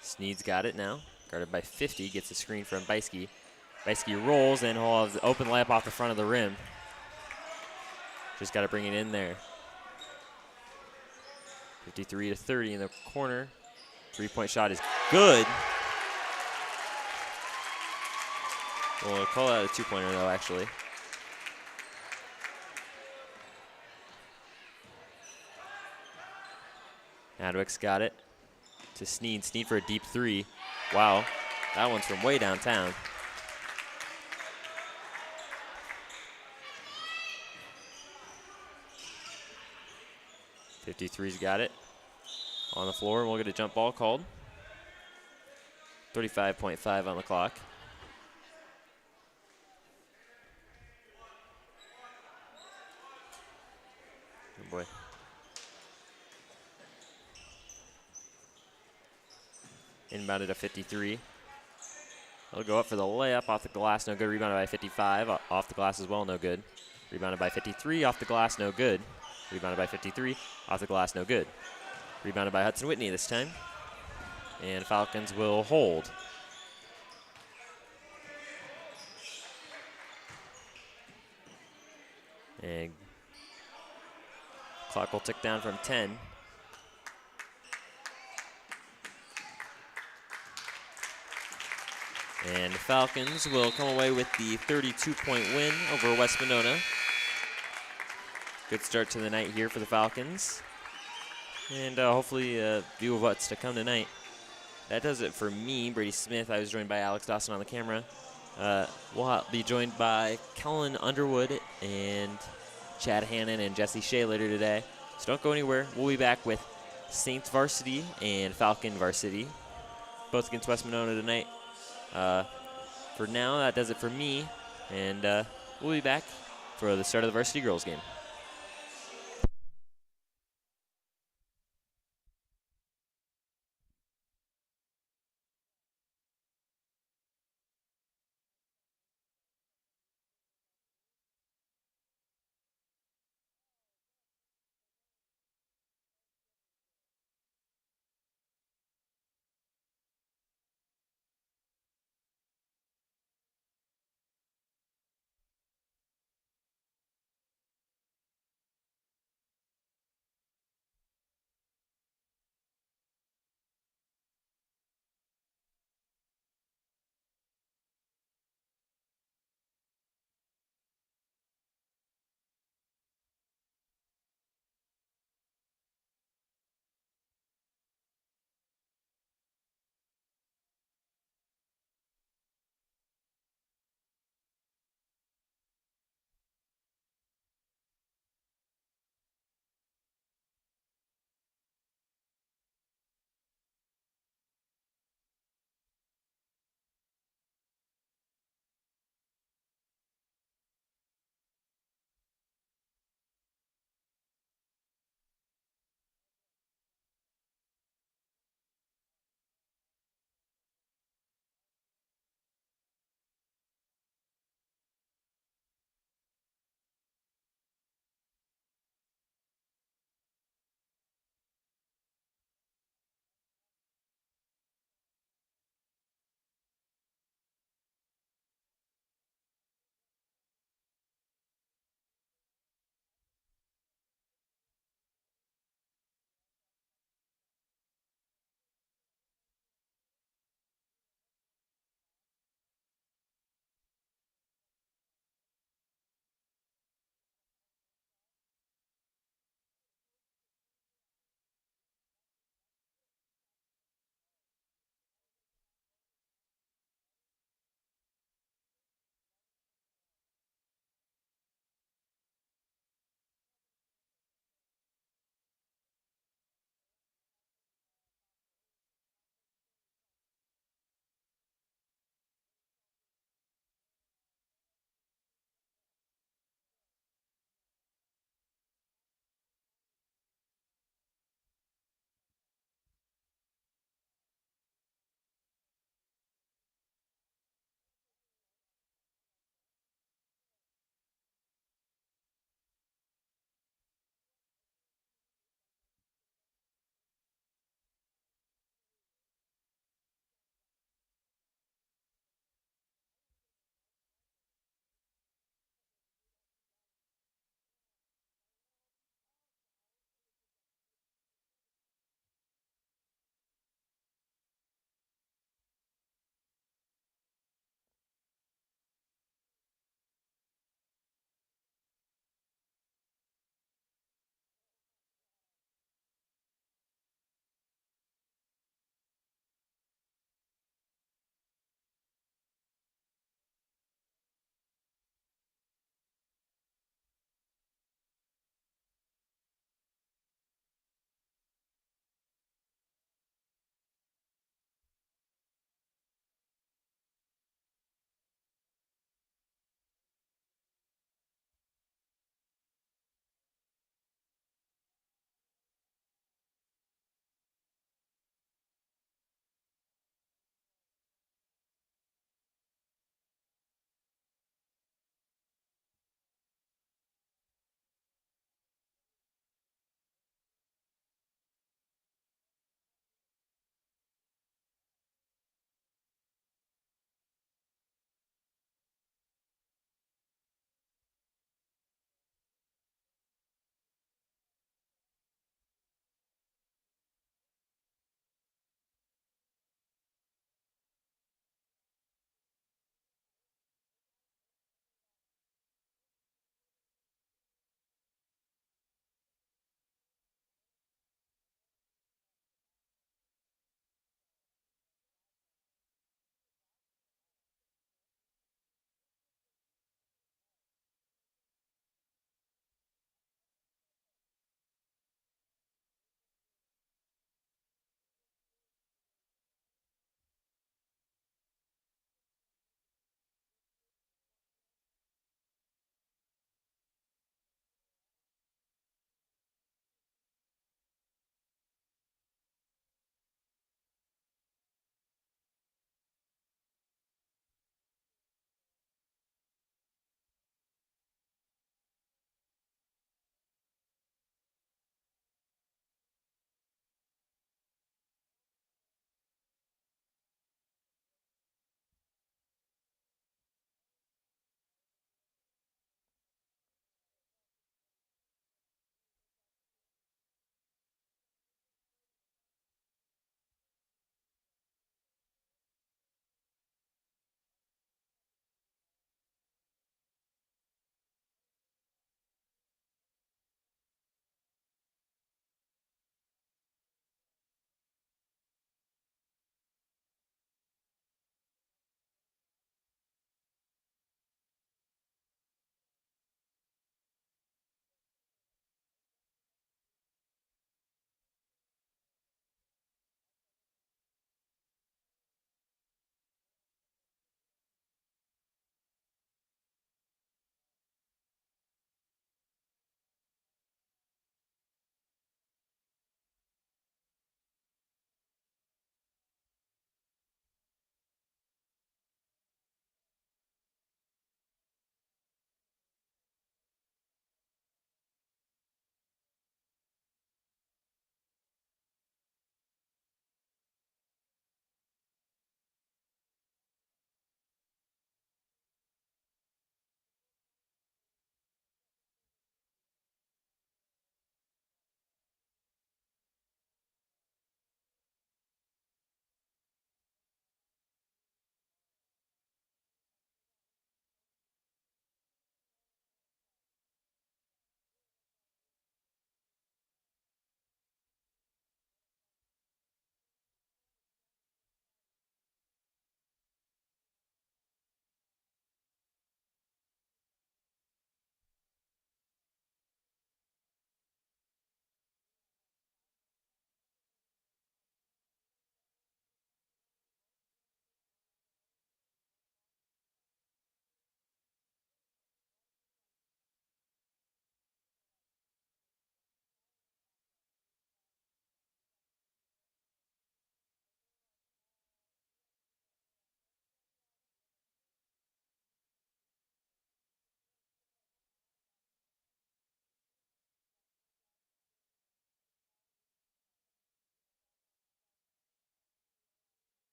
Sneed's got it now. Guarded by 50, gets a screen from Beiske. Beiske rolls, and he'll have the open layup off the front of the rim. Just got to bring it in there. 53-30 in the corner. Three-point shot is good. We'll call that a two-pointer, though, actually. Adwick's got it to Sneed. Sneed for a deep three. Wow, that one's from way downtown. .53's got it on the floor, and we'll get a jump ball called. 35.5 on the clock. Oh boy. Inbounded at 53. It'll go up for the layup, off the glass, no good. Rebounded by 55, off the glass as well, no good. Rebounded by 53, off the glass, no good. Rebounded by 53, off the glass, no good. Rebounded by Hudson Whitney this time. And Falcons will hold. And clock will tick down from 10. And the Falcons will come away with the 32-point win over West Monona. Good start to the night here for the Falcons. And hopefully a view of what's to come tonight. That does it for me, Brady Smith. I was joined by Alex Dawson on the camera. We'll be joined by Kellen Underwood and Chad Hannon and Jesse Shea later today. So don't go anywhere. We'll be back with Saints varsity and Falcon varsity, both against West Monona tonight. For now, that does it for me, and we'll be back for the start of the varsity girls game.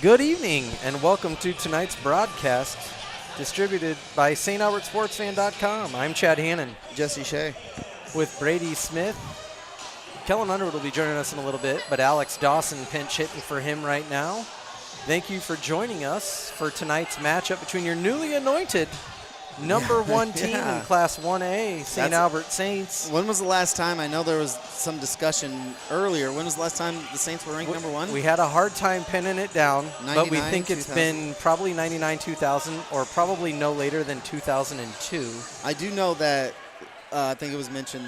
Good evening and welcome to tonight's broadcast distributed by StAlbertSportsFan.com. I'm Chad Hannon. Jesse Shea. With Brady Smith. Kellen Underwood will be joining us in a little bit, but Alex Dawson pinch hitting for him right now. Thank you for joining us for tonight's matchup between your newly anointed number one team in Class 1A, St. Albert Saints. When was the last time? I know there was some discussion earlier. When was the last time the Saints were ranked number one? We had a hard time pinning it down, but we think it's 2000. been probably 99, 2000, or probably no later than 2002. I do know that I think it was mentioned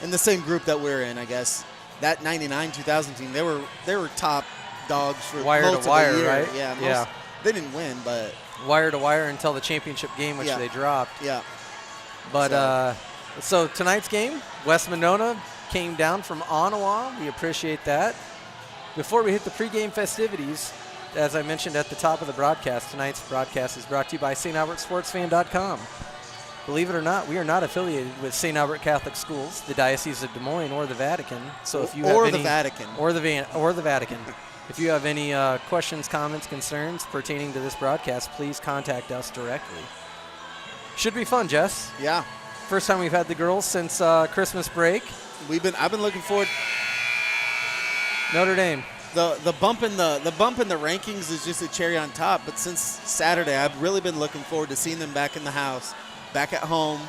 in the same group that we're in, I guess, that 99, 2000 team, they were top dogs for wire most to wire, of the year. right? Yeah. They didn't win, but wire to wire until the championship game, which they dropped. Yeah. But so tonight's game, West Monona came down from Ottawa. We appreciate that. Before we hit the pregame festivities, as I mentioned at the top of the broadcast, tonight's broadcast is brought to you by StAlbertSportsFan.com. Believe it or not, we are not affiliated with St. Albert Catholic Schools, the Diocese of Des Moines, or the Vatican. So if you have any, the Vatican. If you have any questions, comments, concerns pertaining to this broadcast, please contact us directly. Should be fun, Jess. Yeah. First time we've had the girls since Christmas break. I've been looking forward. Notre Dame. The bump in the rankings is just a cherry on top. But since Saturday, I've really been looking forward to seeing them back in the house, back at home,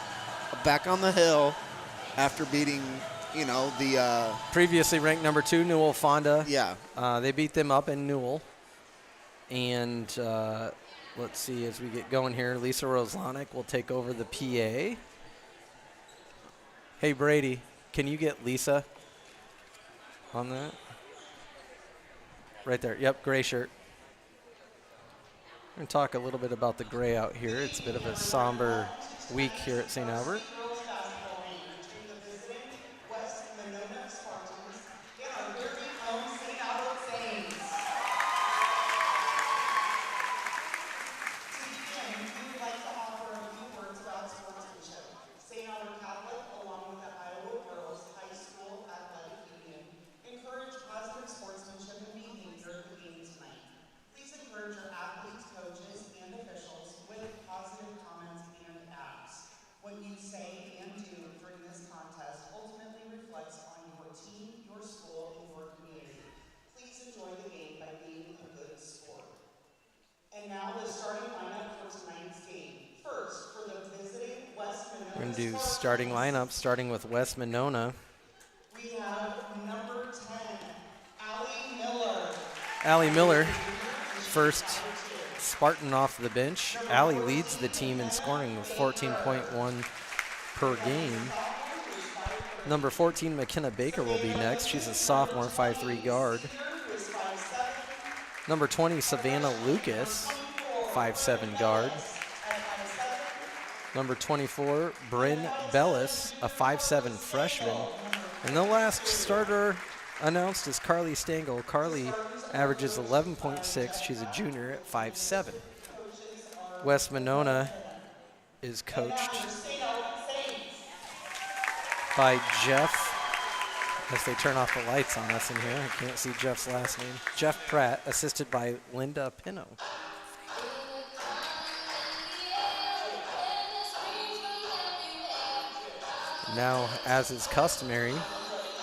back on the hill, after beating, the previously ranked number 2 Newell Fonda. Yeah. They beat them up in Newell. And let's see, as we get going here, Lisa Roslanik will take over the PA. Hey, Brady, can you get Lisa on that? Right there. Yep, gray shirt. We're going to talk a little bit about the gray out here. It's a bit of a somber week here at St. Albert. We're going to do starting lineup, starting with West Monona. We have number 10, Allie Miller. Allie Miller, first Spartan off the bench. Allie leads the team in scoring with 14.1 per game. Number 14, McKenna Baker will be next. She's a sophomore, 5'3" guard. Number 20, Savannah Lucas, 5'7" guard. Number 24, Bryn Bellis, a 5'7" freshman. And the last starter announced is Carly Stengel. Carly averages 11.6. She's a junior at 5'7". West Monona is coached by Jeff, as they turn off the lights on us in here. I can't see Jeff's last name. Jeff Pratt, assisted by Linda Pino. Now, as is customary,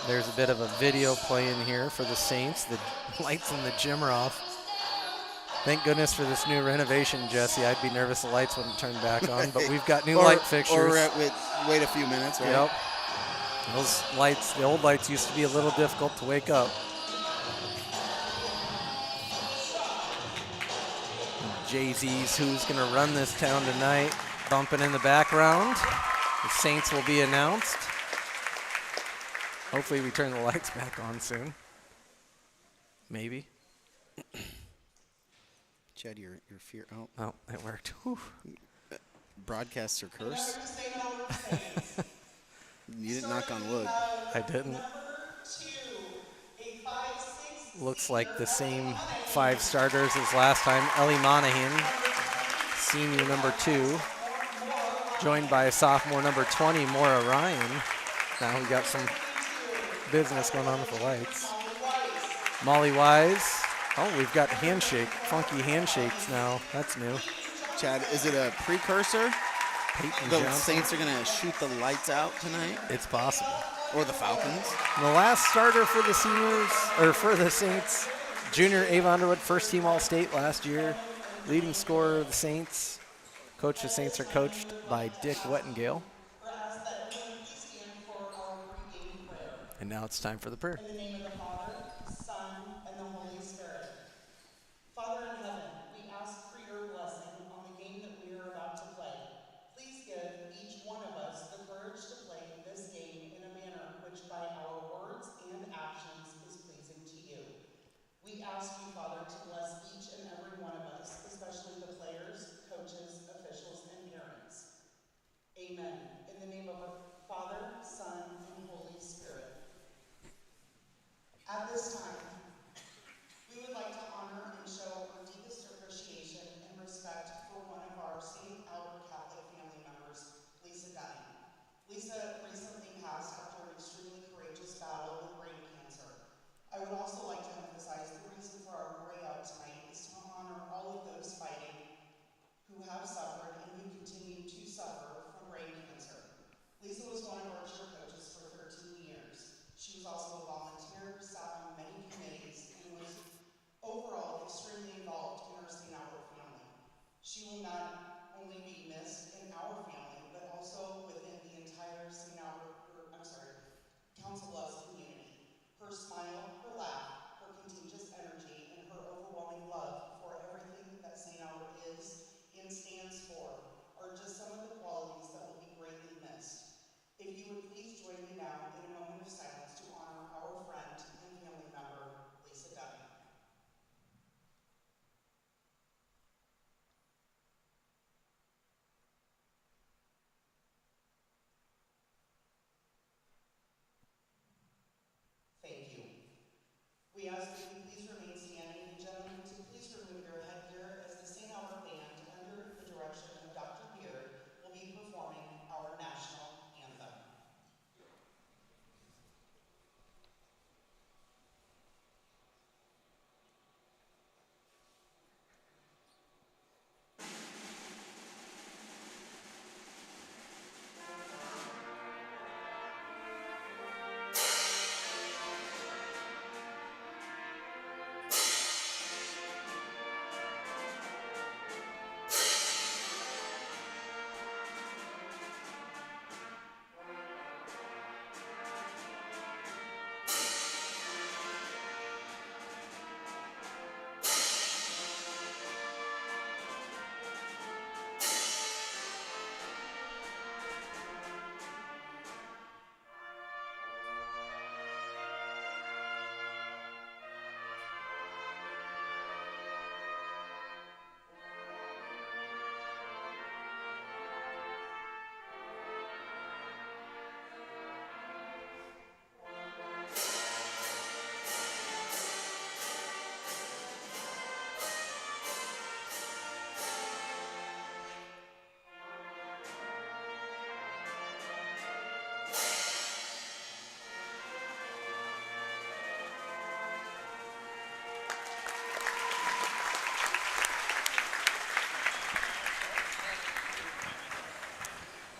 there's a bit of a video playing here for the Saints. The lights in the gym are off. Thank goodness for this new renovation, Jesse. I'd be nervous the lights wouldn't turn back on, but we've got new light fixtures. Or wait a few minutes, right? Yep. Those lights, the old lights used to be a little difficult to wake up. Jay-Z's Who's Gonna Run This Town Tonight, bumping in the background. The Saints will be announced. Hopefully we turn the lights back on soon. Maybe. Chad, your fear. Oh, it worked. Whew. Broadcasts are cursed. You didn't knock on wood. I didn't. Looks like the same 5 starters as last time. Ellie Monahan, senior number 2, joined by sophomore number 20, Maura Ryan. Now we got some business going on with the lights. Molly Wise. Oh, we've got funky handshakes now. That's new. Chad, is it a precursor? Peyton The Johnson. Saints are going to shoot the lights out tonight? It's possible. Or the Falcons? The last starter for the seniors, or for the Saints, junior Ava Underwood, first team All-State last year, leading scorer of the Saints. Coach, the Saints are coached by Dick Wettengale. Ask that everyone please stand for our pregame prayer. And now it's time for the prayer. In the name of the Father, Son, and the Holy Spirit. Father in heaven, we ask for your blessing on the game that we are about to play. Please give each one of us the courage to play this game in a manner which by our words and actions is pleasing to you. We ask you, Father, to bless each and every one of us, especially the players, coaches, officials, and parents. Amen. In the name of our Father, Son, and Holy Spirit. At this time, we would like to honor and show our deepest appreciation and respect for one of our St. Albert Catholic family members, Lisa Dunning. Lisa recently passed after an extremely courageous battle with brain cancer. I would also like to emphasize the reason for our pray out tonight is to honor all of those fighting who have suffered and who continue to suffer from brain cancer. Lisa was one of our cheer coaches for 13 years. She was also a volunteer, sat on many committees, and was overall extremely involved in our St. Albert family. She will not only be missed in our family, but also within the entire Council Bluffs community. Her smile, her laugh, her contagious energy, and her overwhelming love for everything that St. Albert is and stands for are just some of the qualities that will be greatly missed. If you would please join me now in a moment of silence to honor our friend and family member, Lisa Dunning. Thank you. We ask that you please remain standing, and gentlemen, to please remove your headgear as the St. Albert Band, under the direction of Dr. Beard, will be performing our national anthem.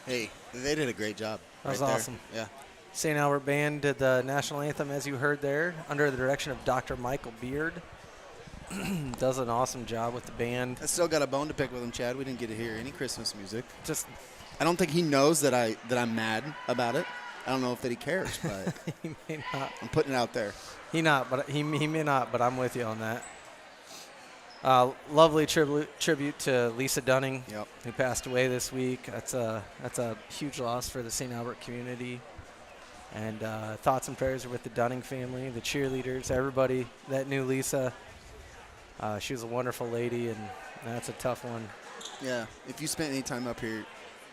Hey, they did a great job. That was right there. awesome. Yeah. St. Albert Band did the national anthem, as you heard there, under the direction of Dr. Michael Beard. Does an awesome job with the band. I still got a bone to pick with him, Chad. We didn't get to hear any Christmas music. Just I don't think he knows that I'm mad about it. I don't know if that he cares, but he may not. I'm putting it out there. He may not, but I'm with you on that. Lovely tribute to Lisa Dunning, Yep. who passed away this week. That's a huge loss for the St. Albert community. And thoughts and prayers are with the Dunning family, the cheerleaders, everybody that knew Lisa. She was a wonderful lady, and that's a tough one. Yeah. If you spent any time up here,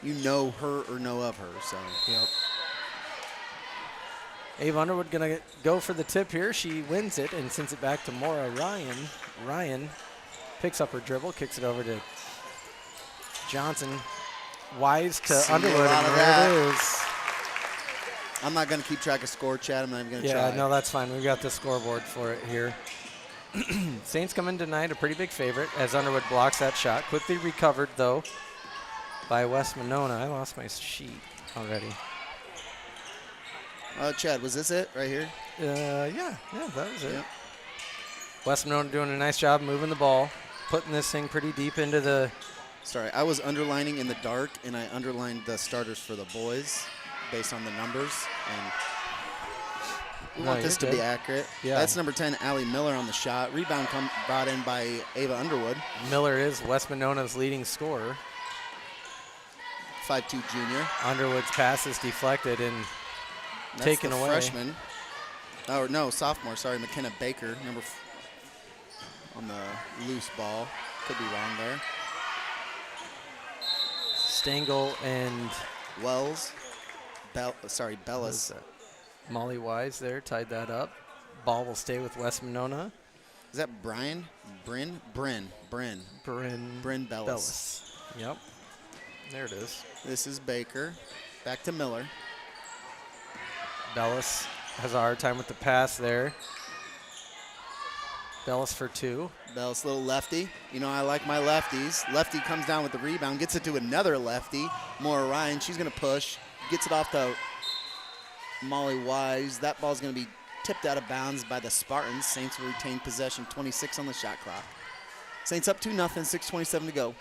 you know her or know of her. So. Yep. Ava Underwood going to go for the tip here. She wins it and sends it back to Maura Ryan. Ryan picks up her dribble, kicks it over to Johnson. Wise to See a Underwood, lot and of there that. it is. I'm not going to keep track of score, Chad. I'm not even going to try. Yeah, no, that's fine. We've got the scoreboard for it here. Saints come in tonight a pretty big favorite as Underwood blocks that shot. Quickly recovered, though, by West Monona. I lost my sheet already. Chad, was this it right here? Yeah, that was it. Yep. West Monona doing a nice job moving the ball, putting this thing pretty deep into the. Sorry, I was underlining in the dark, and I underlined the starters for the boys based on the numbers. And we want this to be accurate. Yeah. That's number 10, Allie Miller on the shot. Rebound brought in by Ava Underwood. Miller is West Monona's leading scorer. 5'2" junior. Underwood's pass is deflected and That's taken the away. freshman. Oh, no, sophomore. Sorry, McKenna Baker, on the loose ball. Could be wrong there. Stengel and Wells. Bellis. Molly Wise there tied that up. Ball will stay with West Monona. Is that Brian? Bryn Bellis. Yep. There it is. This is Baker. Back to Miller. Bellis has a hard time with the pass there. Bellis for 2. Bellis, little lefty. You know, I like my lefties. Lefty comes down with the rebound, gets it to another lefty. Maura Ryan, she's going to push. Gets it off to Molly Wise. That ball's going to be tipped out of bounds by the Spartans. Saints will retain possession, 26 on the shot clock. Saints up 2-0, 6:27 to go.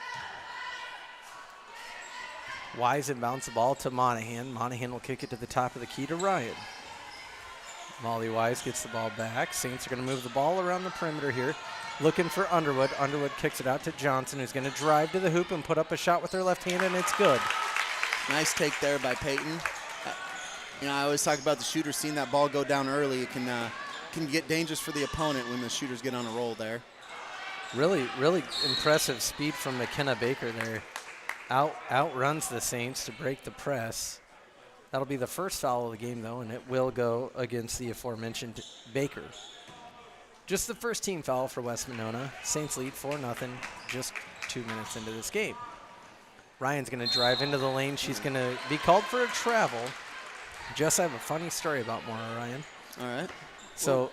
Wise inbounds the ball to Monahan. Monahan will kick it to the top of the key to Ryan. Molly Wise gets the ball back. Saints are going to move the ball around the perimeter here. Looking for Underwood. Underwood kicks it out to Johnson, who's going to drive to the hoop and put up a shot with her left hand, and it's good. Nice take there by Peyton. You know, I always talk about the shooter seeing that ball go down early. It can get dangerous for the opponent when the shooters get on a roll there. Really, really impressive speed from McKenna Baker there. Outruns the Saints to break the press. That'll be the first foul of the game, though, and it will go against the aforementioned Baker. Just the first team foul for West Monona. Saints lead 4-0 just 2 minutes into this game. Ryan's going to drive into the lane. She's going to be called for a travel. Jess, I have a funny story about Maura Ryan. All right. So,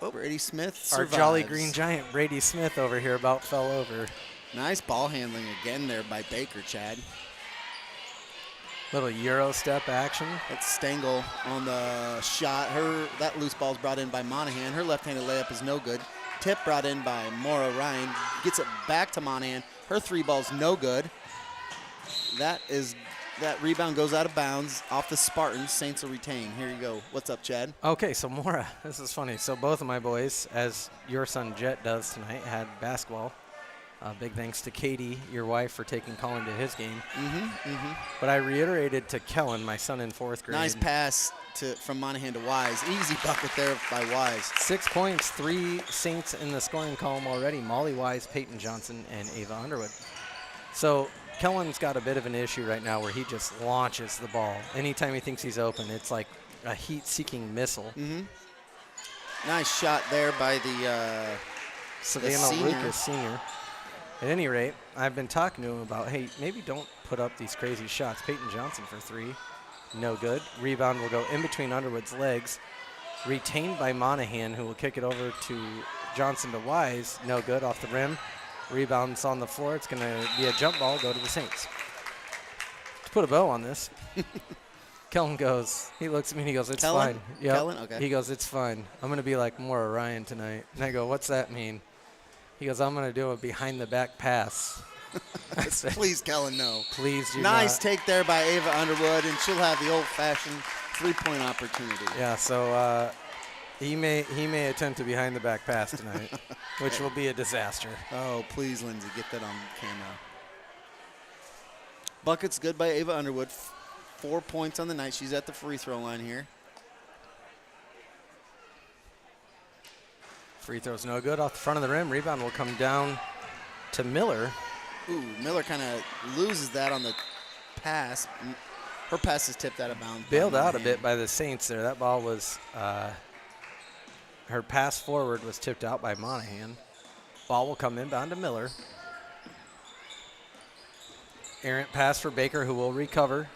Brady Smith our survives. Jolly Green Giant, Brady Smith, over here about fell over. Nice ball handling again there by Baker, Chad. Little Euro step action. That's Stengel on the shot. That loose ball's brought in by Monahan. Her left-handed layup is no good. Tip brought in by Maura Ryan. Gets it back to Monahan. Her 3 ball's no good. That rebound goes out of bounds off the Spartans. Saints will retain. Here you go. What's up, Chad? Okay, so Maura, this is funny. So both of my boys, as your son Jet does tonight, had basketball. Big thanks to Katie, your wife, for taking Colin to his game. But I reiterated to Kellen, my son in 4th grade. Nice pass from Monahan to Wise. Easy bucket there by Wise. 6 points, 3 Saints in the scoring column already. Molly Wise, Peyton Johnson, and Ava Underwood. So Kellen's got a bit of an issue right now where he just launches the ball. Anytime he thinks he's open, it's like a heat-seeking missile. Nice shot there by the Savannah Lucas Sr. At any rate, I've been talking to him about, hey, maybe don't put up these crazy shots. Peyton Johnson for 3, no good. Rebound will go in between Underwood's legs. Retained by Monahan, who will kick it over to Johnson to Wise, no good, off the rim. Rebound's on the floor. It's going to be a jump ball, go to the Saints. To put a bow on this, Kellen goes, he looks at me and he goes, it's Kellen? fine. Yep. Kellen? Okay. He goes, it's fine. I'm going to be like Maura Ryan tonight. And I go, what's that mean? He goes, I'm going to do a behind-the-back pass. I said, Please, Kellen, no. please do Nice not. take there by Ava Underwood, and she'll have the old-fashioned 3-point opportunity. Yeah, so he may attempt a behind-the-back pass tonight, which will be a disaster. Oh, please, Lindsay, get that on camera. Bucket's good by Ava Underwood. 4 points on the night. She's at the free throw line here. Free throw's no good. Off the front of the rim. Rebound will come down to Miller. Ooh, Miller kind of loses that on the pass. Her pass is tipped out of bounds. Bailed out a bit by the Saints there. That ball was, her pass forward was tipped out by Monahan. Ball will come inbound to Miller. Errant pass for Baker, who will recover.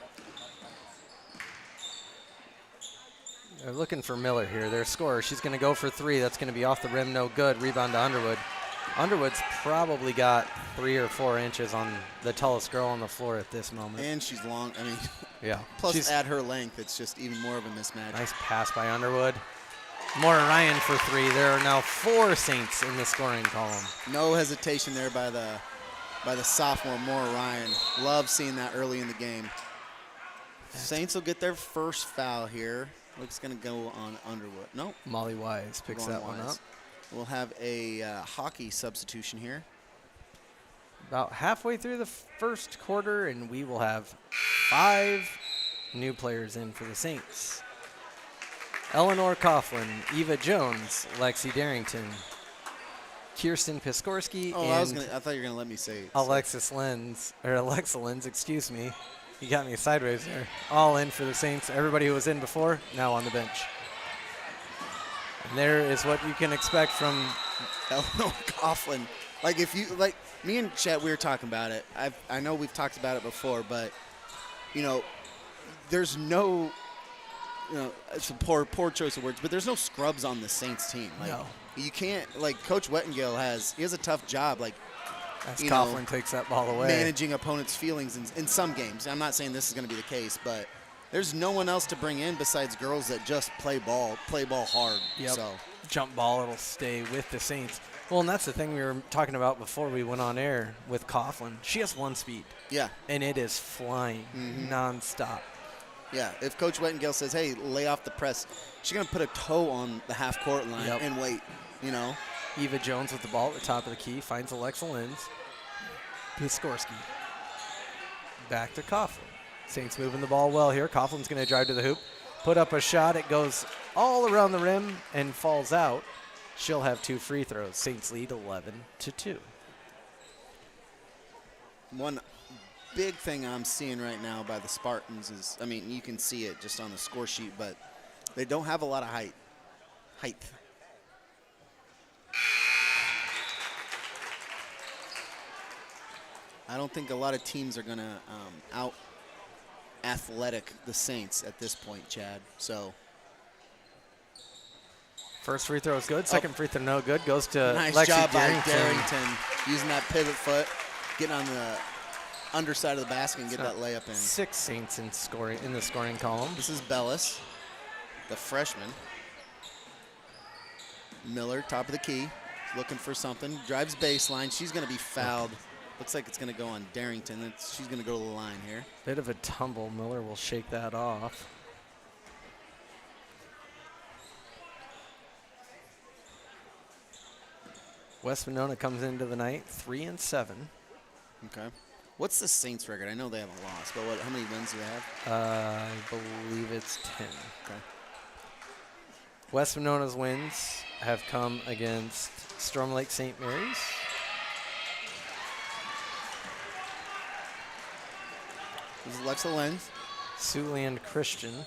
They're looking for Miller here, their scorer. She's going to go for 3. That's going to be off the rim, no good. Rebound to Underwood. Underwood's probably got 3 or 4 inches on the tallest girl on the floor at this moment. And she's long. I mean, Yeah. plus at her length, it's just even more of a mismatch. Nice pass by Underwood. Maura Ryan for 3. There are now 4 Saints in the scoring column. No hesitation there by the sophomore Maura Ryan. Love seeing that early in the game. Saints will get their first foul here. Looks going to go on Underwood. No. Molly Wise picks that one up. We'll have a hockey substitution here. About halfway through the first quarter, and we will have 5 new players in for the Saints. Eleanor Coughlin, Eva Jones, Lexi Darrington, Kirsten Piskorski, Oh, and I thought you were going to let me say it. Alexa Lenz, excuse me. You got me sideways there. All in for the Saints. Everybody who was in before, now on the bench. And there is what you can expect from Eleanor Coughlin. Like, if you, like, me and Chet, we were talking about it. I know we've talked about it before, but, you know, there's no, you know, it's a poor choice of words, but there's no scrubs on the Saints team. Like, No. You can't, like, Coach Wettengale he has a tough job, like, as you Coughlin takes that ball away. managing opponents' feelings in some games. I'm not saying this is going to be the case, but there's no one else to bring in besides girls that just play ball hard. Yep. So Jump ball, it'll stay with the Saints. Well, and that's the thing we were talking about before we went on air with Coughlin. She has 1 speed, yeah, and it is flying nonstop. yeah. If Coach Wettengale says, "Hey, lay off the press," she's going to put a toe on the half-court line and wait. You know. Eva Jones with the ball at the top of the key finds Alexa Lenz. Piskorski. Back to Coughlin. Saints moving the ball well here. Coughlin's going to drive to the hoop, put up a shot. It goes all around the rim and falls out. She'll have 2 free throws. Saints lead 11-2. One big thing I'm seeing right now by the Spartans is, I mean, you can see it just on the score sheet, but they don't have a lot of height. I don't think a lot of teams are going to out-athletic the Saints at this point, Chad. So First free throw is good. Second free throw no good. Goes to nice Lexi job by Darrington. Darrington using that pivot foot, getting on the underside of the basket and get that layup in. 6 Saints in the scoring column. This is Bellis, the freshman. Miller, top of the key, looking for something. Drives baseline. She's going to be fouled. Looks like it's going to go on Darrington. She's going to go to the line here. Bit of a tumble. Miller will shake that off. West Monona comes into the night 3-7. Okay. What's the Saints record? I know they haven't lost, but how many wins do they have? I believe it's 10. Okay. West Monona's wins have come against Storm Lake St. Mary's, This is Alexa Lenz. Siouxland Christian,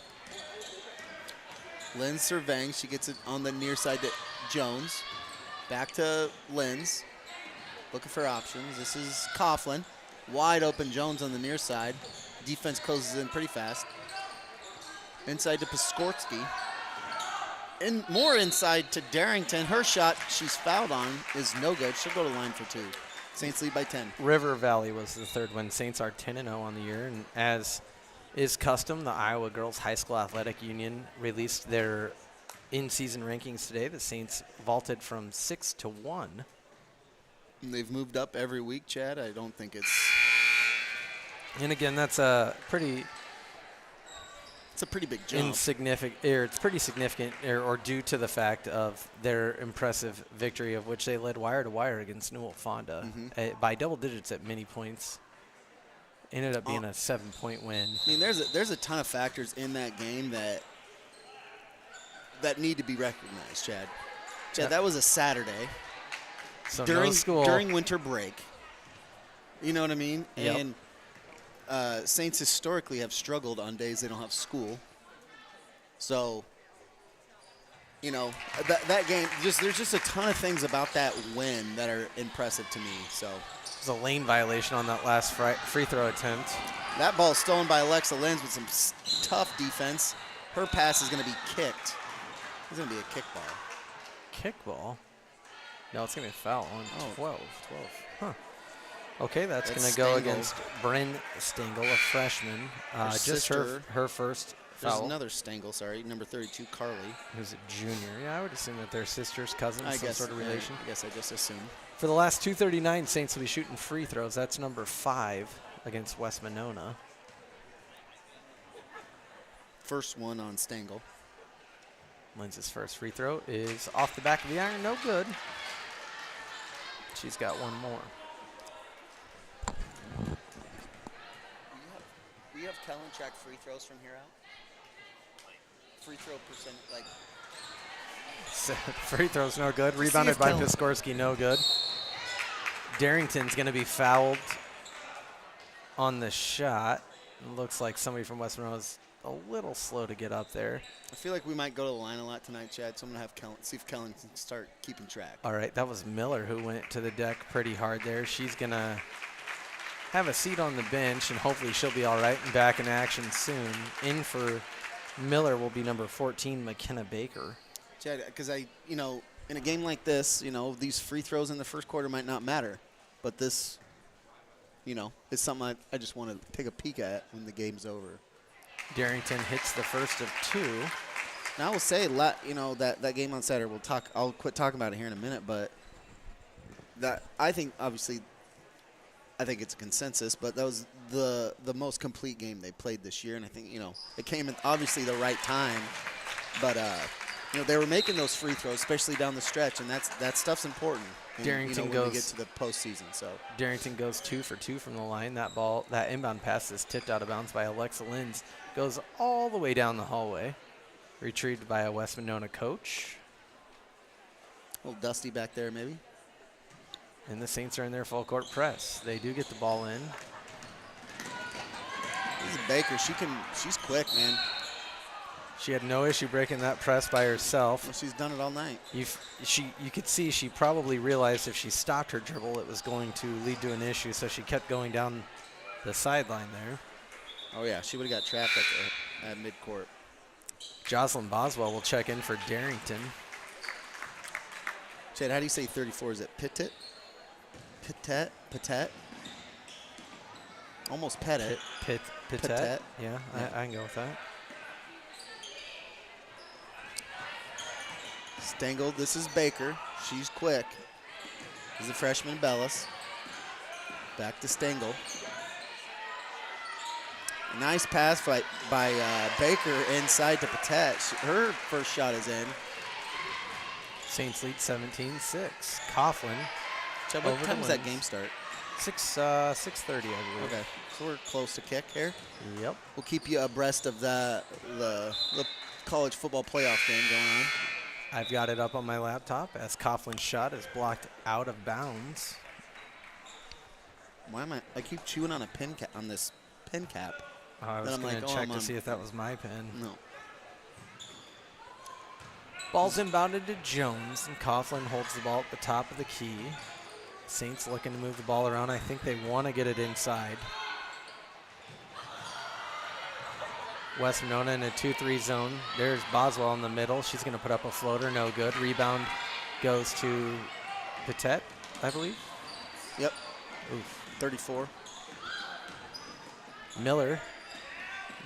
Lenz surveying. She gets it on the near side to Jones. Back to Lenz. Looking for options. This is Coughlin. Wide open Jones on the near side. Defense closes in pretty fast. Inside to Piskorski. More inside to Darrington. Her shot she's fouled on is no good. She'll go to line for 2. Saints lead by 10. River Valley was the third win. Saints are 10-0 on the year, and as is custom, the Iowa Girls High School Athletic Union released their in-season rankings today. The Saints vaulted from 6 to 1. And they've moved up every week, Chad. I don't think it's... And again, that's a pretty It's a pretty big jump. it's pretty significant, or due to the fact of their impressive victory, of which they led wire to wire against Newell Fonda by double digits at many points. Ended up being a 7-point win. I mean, there's a ton of factors in that game that need to be recognized, Chad. Chad, that was a Saturday So during no school. during winter break. You know what I mean? Yep. And Saints historically have struggled on days they don't have school. So, you know, that game, there's just a ton of things about that win that are impressive to me. So There's a lane violation on that last free throw attempt. that ball stolen by Alexa Lenz with some tough defense. her pass is going to be kicked. It's going to be a kickball. Kickball? No, it's going to be a foul on Oh, 12. 12. Huh. Okay, that's going That's to go Stengel. against Bryn Stengel, a freshman. Just sister. her first There's foul. another Stengel, sorry, number 32, Carly. Who's a junior. Yeah, I would assume that they're sisters, cousins, some sort of relation. I guess I just assumed. For the last 2:39, Saints will be shooting free throws. That's number 5 against West Monona. First one on Stengel. Linz's first free throw is off the back of the iron, no good. She's got one more. We have Kellen track free throws from here out? Free throw percent, like. Free throw's no good. Rebounded by Kellen- Piskorski, no good. Darrington's going to be fouled on the shot. It looks like somebody from West Monroe is a little slow to get up there. I feel like we might go to the line a lot tonight, Chad, so I'm going to have Kellen, see if Kellen can start keeping track. All right, that was Miller who went to the deck pretty hard there. She's going to have a seat on the bench, and hopefully she'll be all right and back in action soon. In for Miller will be number 14, McKenna Baker. Chad, because in a game like this, these free throws in the first quarter might not matter, but this, is something I just want to take a peek at when the game's over. Darrington hits the first of 2. Now I will say, that game on Saturday, I'll quit talking about it here in a minute, but that I think obviously, I think it's a consensus, but that was the most complete game they played this year, and I think it came at obviously the right time, but they were making those free throws, especially down the stretch, and that stuff's important. Darrington when we get to the postseason. So Darrington goes 2 for 2 from the line. That inbound pass is tipped out of bounds by Alexa Linz. Goes all the way down the hallway. Retrieved by a West Monona coach. a little dusty back there, maybe. And the Saints are in their full court press. They do get the ball in. This is Baker. She's quick, man. She had no issue breaking that press by herself. Well, she's done it all night. You could see she probably realized if she stopped her dribble, it was going to lead to an issue, so she kept going down the sideline there. Oh, yeah. She would have got trapped at midcourt. Jocelyn Boswell will check in for Darrington. Chad, how do you say 34? Is it Petit? Petit? Almost Petit. Pitet. Yeah, I can go with that. Stengel, this is Baker. She's quick. This is a freshman, Bellis. Back to Stengel. Nice pass by Baker inside to Patet. Her first shot is in. Saints lead 17-6. Coughlin. Chad, what time does that game start? 6:30, I believe. Okay, so we're close to kick here. Yep. We'll keep you abreast of the college football playoff game going on. I've got it up on my laptop as Coughlin's shot is blocked out of bounds. Why am I keep chewing on this pen cap? I was I'm going like, to oh, check I'm to on- see if that was my pen. No. Ball's inbounded to Jones, and Coughlin holds the ball at the top of the key. Saints looking to move the ball around. I think they want to get it inside. West Monona in a 2-3 zone. There's Boswell in the middle. She's going to put up a floater. No good. Rebound goes to Patet, I believe. Yep. Oof. 34. Miller.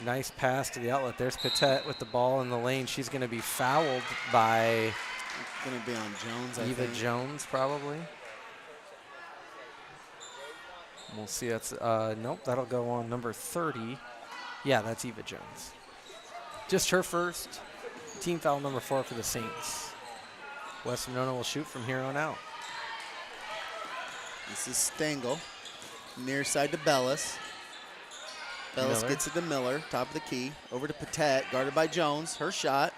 Nice pass to the outlet. There's Patet with the ball in the lane. She's going to be fouled by Going to be on Jones, I Eva think. Jones, probably. We'll see. That's nope. That'll go on number 30. Yeah, that's Eva Jones. Just her first. Team foul number 4 for the Saints. West Monona will shoot from here on out. This is Stengel. Near side to Bellis. Bellis Miller. gets it to Miller, top of the key. Over to Patet, guarded by Jones. Her shot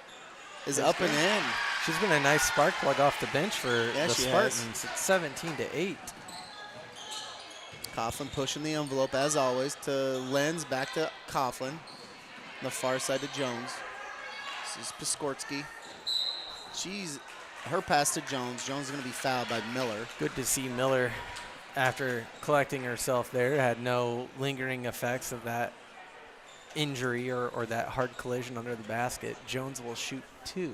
is That's up and good. in. She's been a nice spark plug off the bench for Yeah, the she Spartans. It's 17-8. Coughlin pushing the envelope, as always, to Lenz, back to Coughlin. The far side to Jones. This is Piskorski. Her pass to Jones. Jones is going to be fouled by Miller. Good to see Miller, after collecting herself there, had no lingering effects of that injury or that hard collision under the basket, Jones will shoot 2.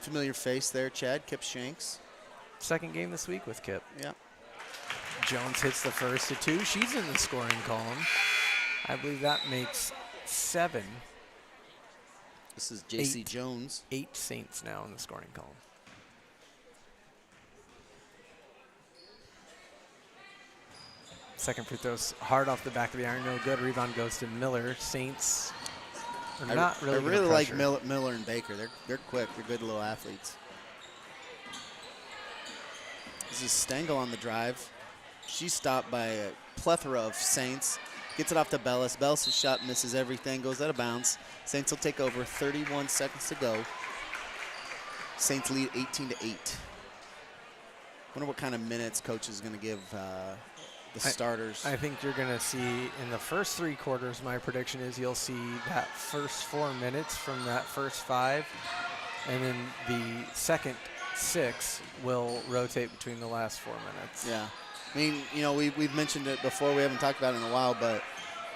Familiar face there, Chad. Kip Shanks. Second game this week with Kip. Yeah. Jones hits the first of 2. She's in the scoring column. I believe that makes 7. This is J.C. 8. Jones. 8 Saints now in the scoring column. Second free throw's hard off the back of the iron, no good. Rebound goes to Miller. Saints are not really. I really like pressure. Miller and Baker. They're quick. They're good little athletes. This is Stengel on the drive. She's stopped by a plethora of Saints. Gets it off to Bellis. Bellis' shot misses everything, goes out of bounds. Saints will take over. 31 seconds to go. Saints lead 18-8. Wonder what kind of minutes coach is going to give the starters. I think you're going to see in the first 3 quarters, my prediction is you'll see that first 4 minutes from that first 5, and then the second 6 will rotate between the last 4 minutes. Yeah. I mean, you know, we've mentioned it before. We haven't talked about it in a while, but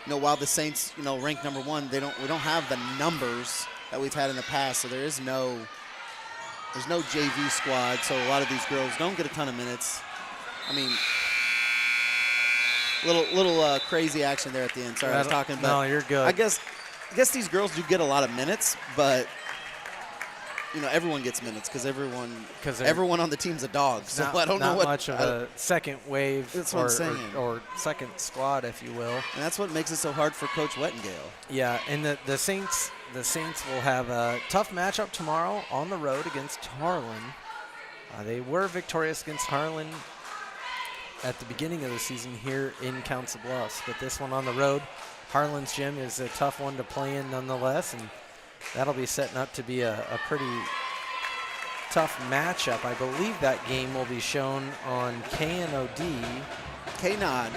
you know, while the Saints, you know, rank number 1, we don't have the numbers that we've had in the past. So there's no JV squad. So a lot of these girls don't get a ton of minutes. I mean, little crazy action there at the end. Sorry, I was talking about. No, you're good. I guess these girls do get a lot of minutes, but you know, everyone gets minutes because everyone on the team's a dog. So I don't know what much of a second wave that's what I'm saying. or second squad, if you will. And that's what makes it so hard for Coach Wettengale. Yeah, and the Saints will have a tough matchup tomorrow on the road against Harlan. They were victorious against Harlan at the beginning of the season here in Council Bluffs, but this one on the road, Harlan's gym is a tough one to play in nonetheless, and that'll be setting up to be a pretty tough matchup. I believe that game will be shown on KNOD. KNOD.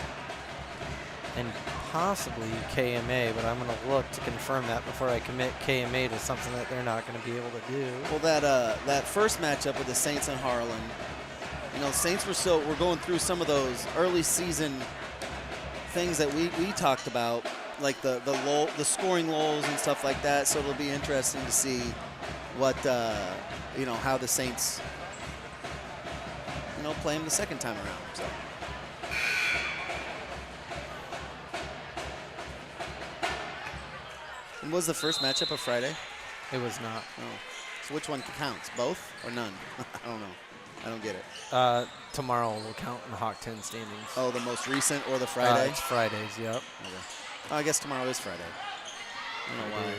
And possibly KMA, but I'm going to look to confirm that before I commit KMA to something that they're not going to be able to do. Well, that first matchup with the Saints and Harlan, you know, Saints were going through some of those early season things that we talked about, like the scoring lulls and stuff like that. So it'll be interesting to see what you know, how the Saints, you know, play them the second time around. So. And was the first matchup of Friday? It was not. Oh. So which one counts? Both or none? I don't know. I don't get it. Tomorrow will count in the Hawk 10 standings. Oh, the most recent or the Friday? It's Fridays, yep. Okay. Oh, I guess tomorrow is Friday. I don't know why.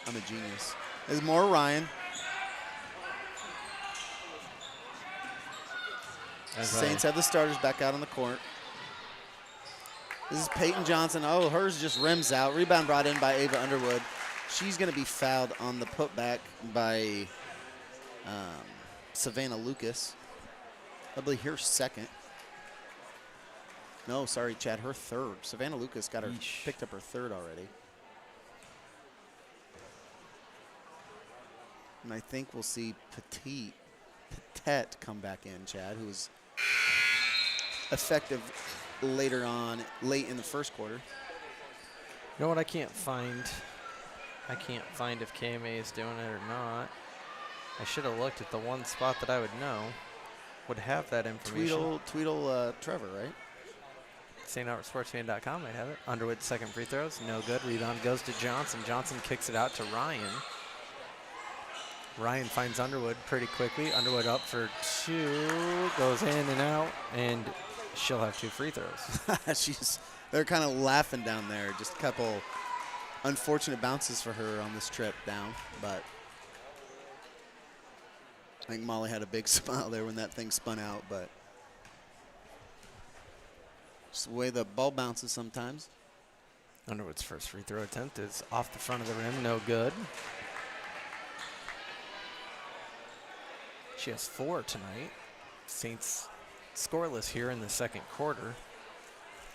I'm a genius. There's more Ryan. Saints have the starters back out on the court. This is Peyton Johnson. Oh, hers just rims out. Rebound brought in by Ava Underwood. She's going to be fouled on the putback by Savannah Lucas. I believe her second. No, sorry, Chad, her third. Savannah Lucas picked up her third already. And I think we'll see Petite come back in, Chad, who was effective late in the first quarter. You know what I can't find? I can't find if KMA is doing it or not. I should have looked at the one spot that I would know. Would have that information. Tweedle Trevor, right? StAlbertSportsFan.com might have it. Underwood second free throws, no good. Rebound goes to Johnson. Johnson kicks it out to Ryan. Ryan finds Underwood pretty quickly. Underwood up for 2, goes in and out, and she'll have 2 free throws. They're kind of laughing down there. Just a couple unfortunate bounces for her on this trip down, but I think Molly had a big smile there when that thing spun out, but just the way the ball bounces sometimes. Underwood's first free throw attempt is off the front of the rim, no good. She has 4 tonight. Saints scoreless here in the second quarter.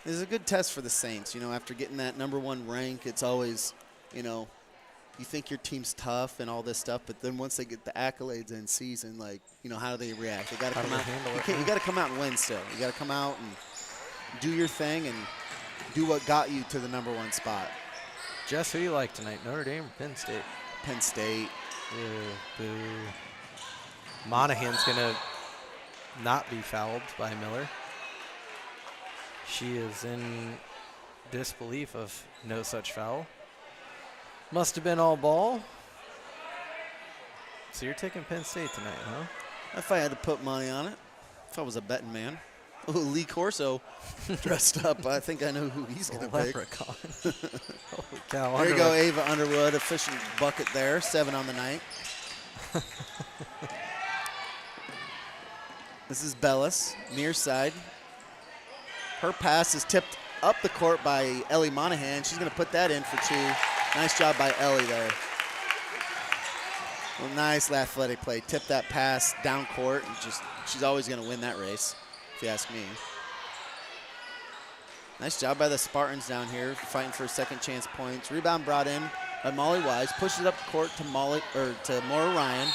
This is a good test for the Saints. You know, after getting that #1 rank, it's always, you know, you think your team's tough and all this stuff, but then once they get the accolades in season, like, you know, how do they react? They got to come out. You got to come out and win still. You got to come out and do your thing and do what got you to the #1 spot. Jess, who do you like tonight? Notre Dame or Penn State? Penn State. Ew, boo. Monahan's going to not be fouled by Miller. She is in disbelief of no such foul. Must have been all ball. So you're taking Penn State tonight, huh? If I had to put money on it, if I was a betting man. Oh, Lee Corso dressed up. I think I know who he's going to pick. Leprechaun. Holy cow. There you go, Underwood. Ava Underwood, efficient bucket there, 7 on the night. This is Bellis, near side. Her pass is tipped up the court by Ellie Monahan. She's going to put that in for 2. Nice job by Ellie there. Well, nice athletic play. Tip that pass down court. And she's always going to win that race, if you ask me. Nice job by the Spartans down here, fighting for second chance points. Rebound brought in by Molly Wise. Pushes it up the court to Maura Ryan.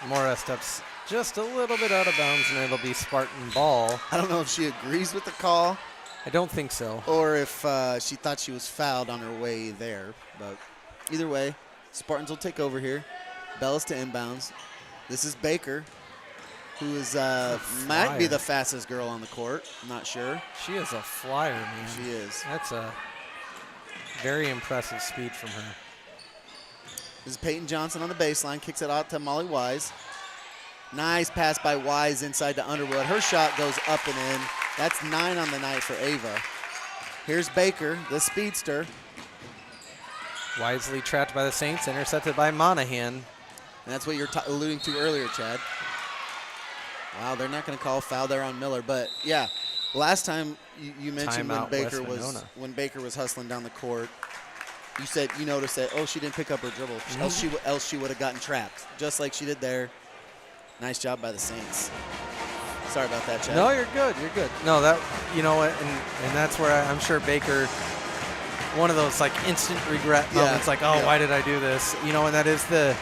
Mora steps just a little bit out of bounds, and it'll be Spartan ball. I don't know if she agrees with the call I don't think so. or if she thought she was fouled on her way there. But either way, Spartans will take over here. Bellis to inbounds. This is Baker, who is might be the fastest girl on the court. I'm not sure. She is a flyer, man. She is. That's a very impressive speed from her. This is Peyton Johnson on the baseline. Kicks it out to Molly Wise. Nice pass by Wise inside to Underwood. Her shot goes up and in. That's 9 on the night for Ava. Here's Baker, the speedster. Wisely trapped by the Saints, intercepted by Monahan. And that's what you're alluding to earlier, Chad. Wow, they're not going to call a foul there on Miller. But, yeah, last time you mentioned Timeout, when Baker was hustling down the court, you said you noticed that, she didn't pick up her dribble. Else she would have gotten trapped, just like she did there. Nice job by the Saints. Sorry about that, Chad. No, you're good. You're good. No, that and that's where I'm sure Baker, one of those like instant regret moments, why did I do this? And that is the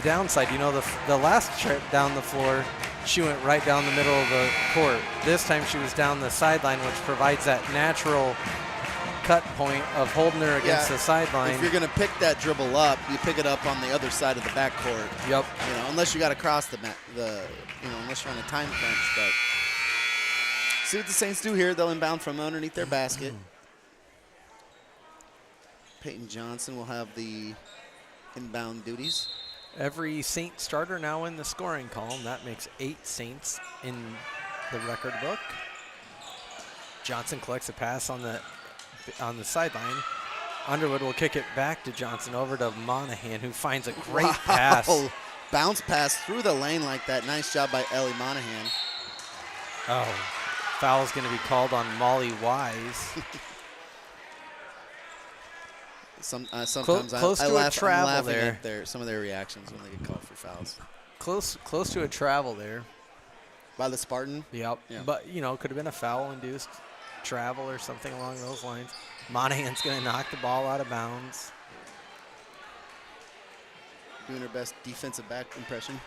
downside. The last trip down the floor, she went right down the middle of the court. This time she was down the sideline, which provides that natural cut point of holding her against the sideline. If you're going to pick that dribble up, you pick it up on the other side of the backcourt. Yep. Unless you got to cross unless you're on a time crunch. But see what the Saints do here. They'll inbound from underneath their basket. Peyton Johnson will have the inbound duties. Every Saint starter now in the scoring column. That makes 8 Saints in the record book. Johnson collects a pass on the sideline. Underwood will kick it back to Johnson over to Monahan, who finds a great pass. Bounce pass through the lane like that. Nice job by Ellie Monahan. Oh, foul's going to be called on Molly Wise. Sometimes close I to laugh, a travel I'm laughing there. at some of their reactions when they get called for fouls. Close to a travel there. By the Spartan? Yep. Yeah. But, could have been a foul-induced travel or something along those lines. Monahan's going to knock the ball out of bounds. Doing her best defensive back impression.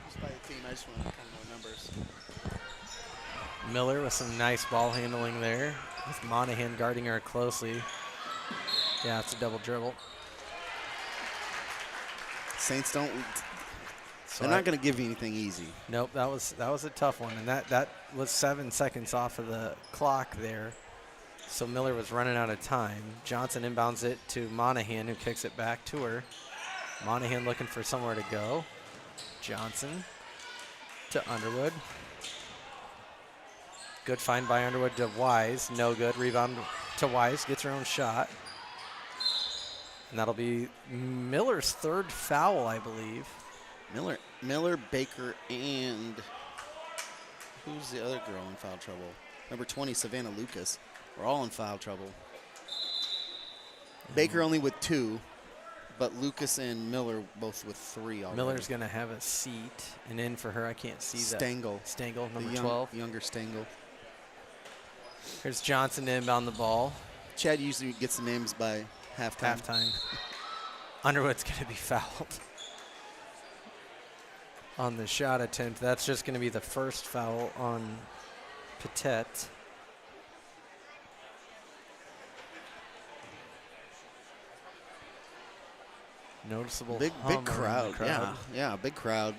Just by the team, I just want to kind of know numbers. Miller with some nice ball handling there, with Monahan guarding her closely. Yeah, it's a double dribble. Saints don't. So They're not going to give you anything easy. Nope, that was a tough one, and that was 7 seconds off of the clock there. So Miller was running out of time. Johnson inbounds it to Monahan, who kicks it back to her. Monahan looking for somewhere to go. Johnson to Underwood. Good find by Underwood to Wise. No good. Rebound to Wise. Gets her own shot. And that'll be Miller's 3rd foul, I believe. Miller, Baker, and who's the other girl in foul trouble? Number 20, Savannah Lucas. We're all in foul trouble. Baker only with 2, but Lucas and Miller both with 3 already. Miller's going to have a seat, and in for her, I can't see that. Stengel, number 12. Younger Stengel. Here's Johnson to inbound the ball. Chad usually gets the names by halftime. Underwood's going to be fouled on the shot attempt. That's just going to be the first foul on Patet. Noticeable Big hum around the crowd. crowd. Yeah, big crowd.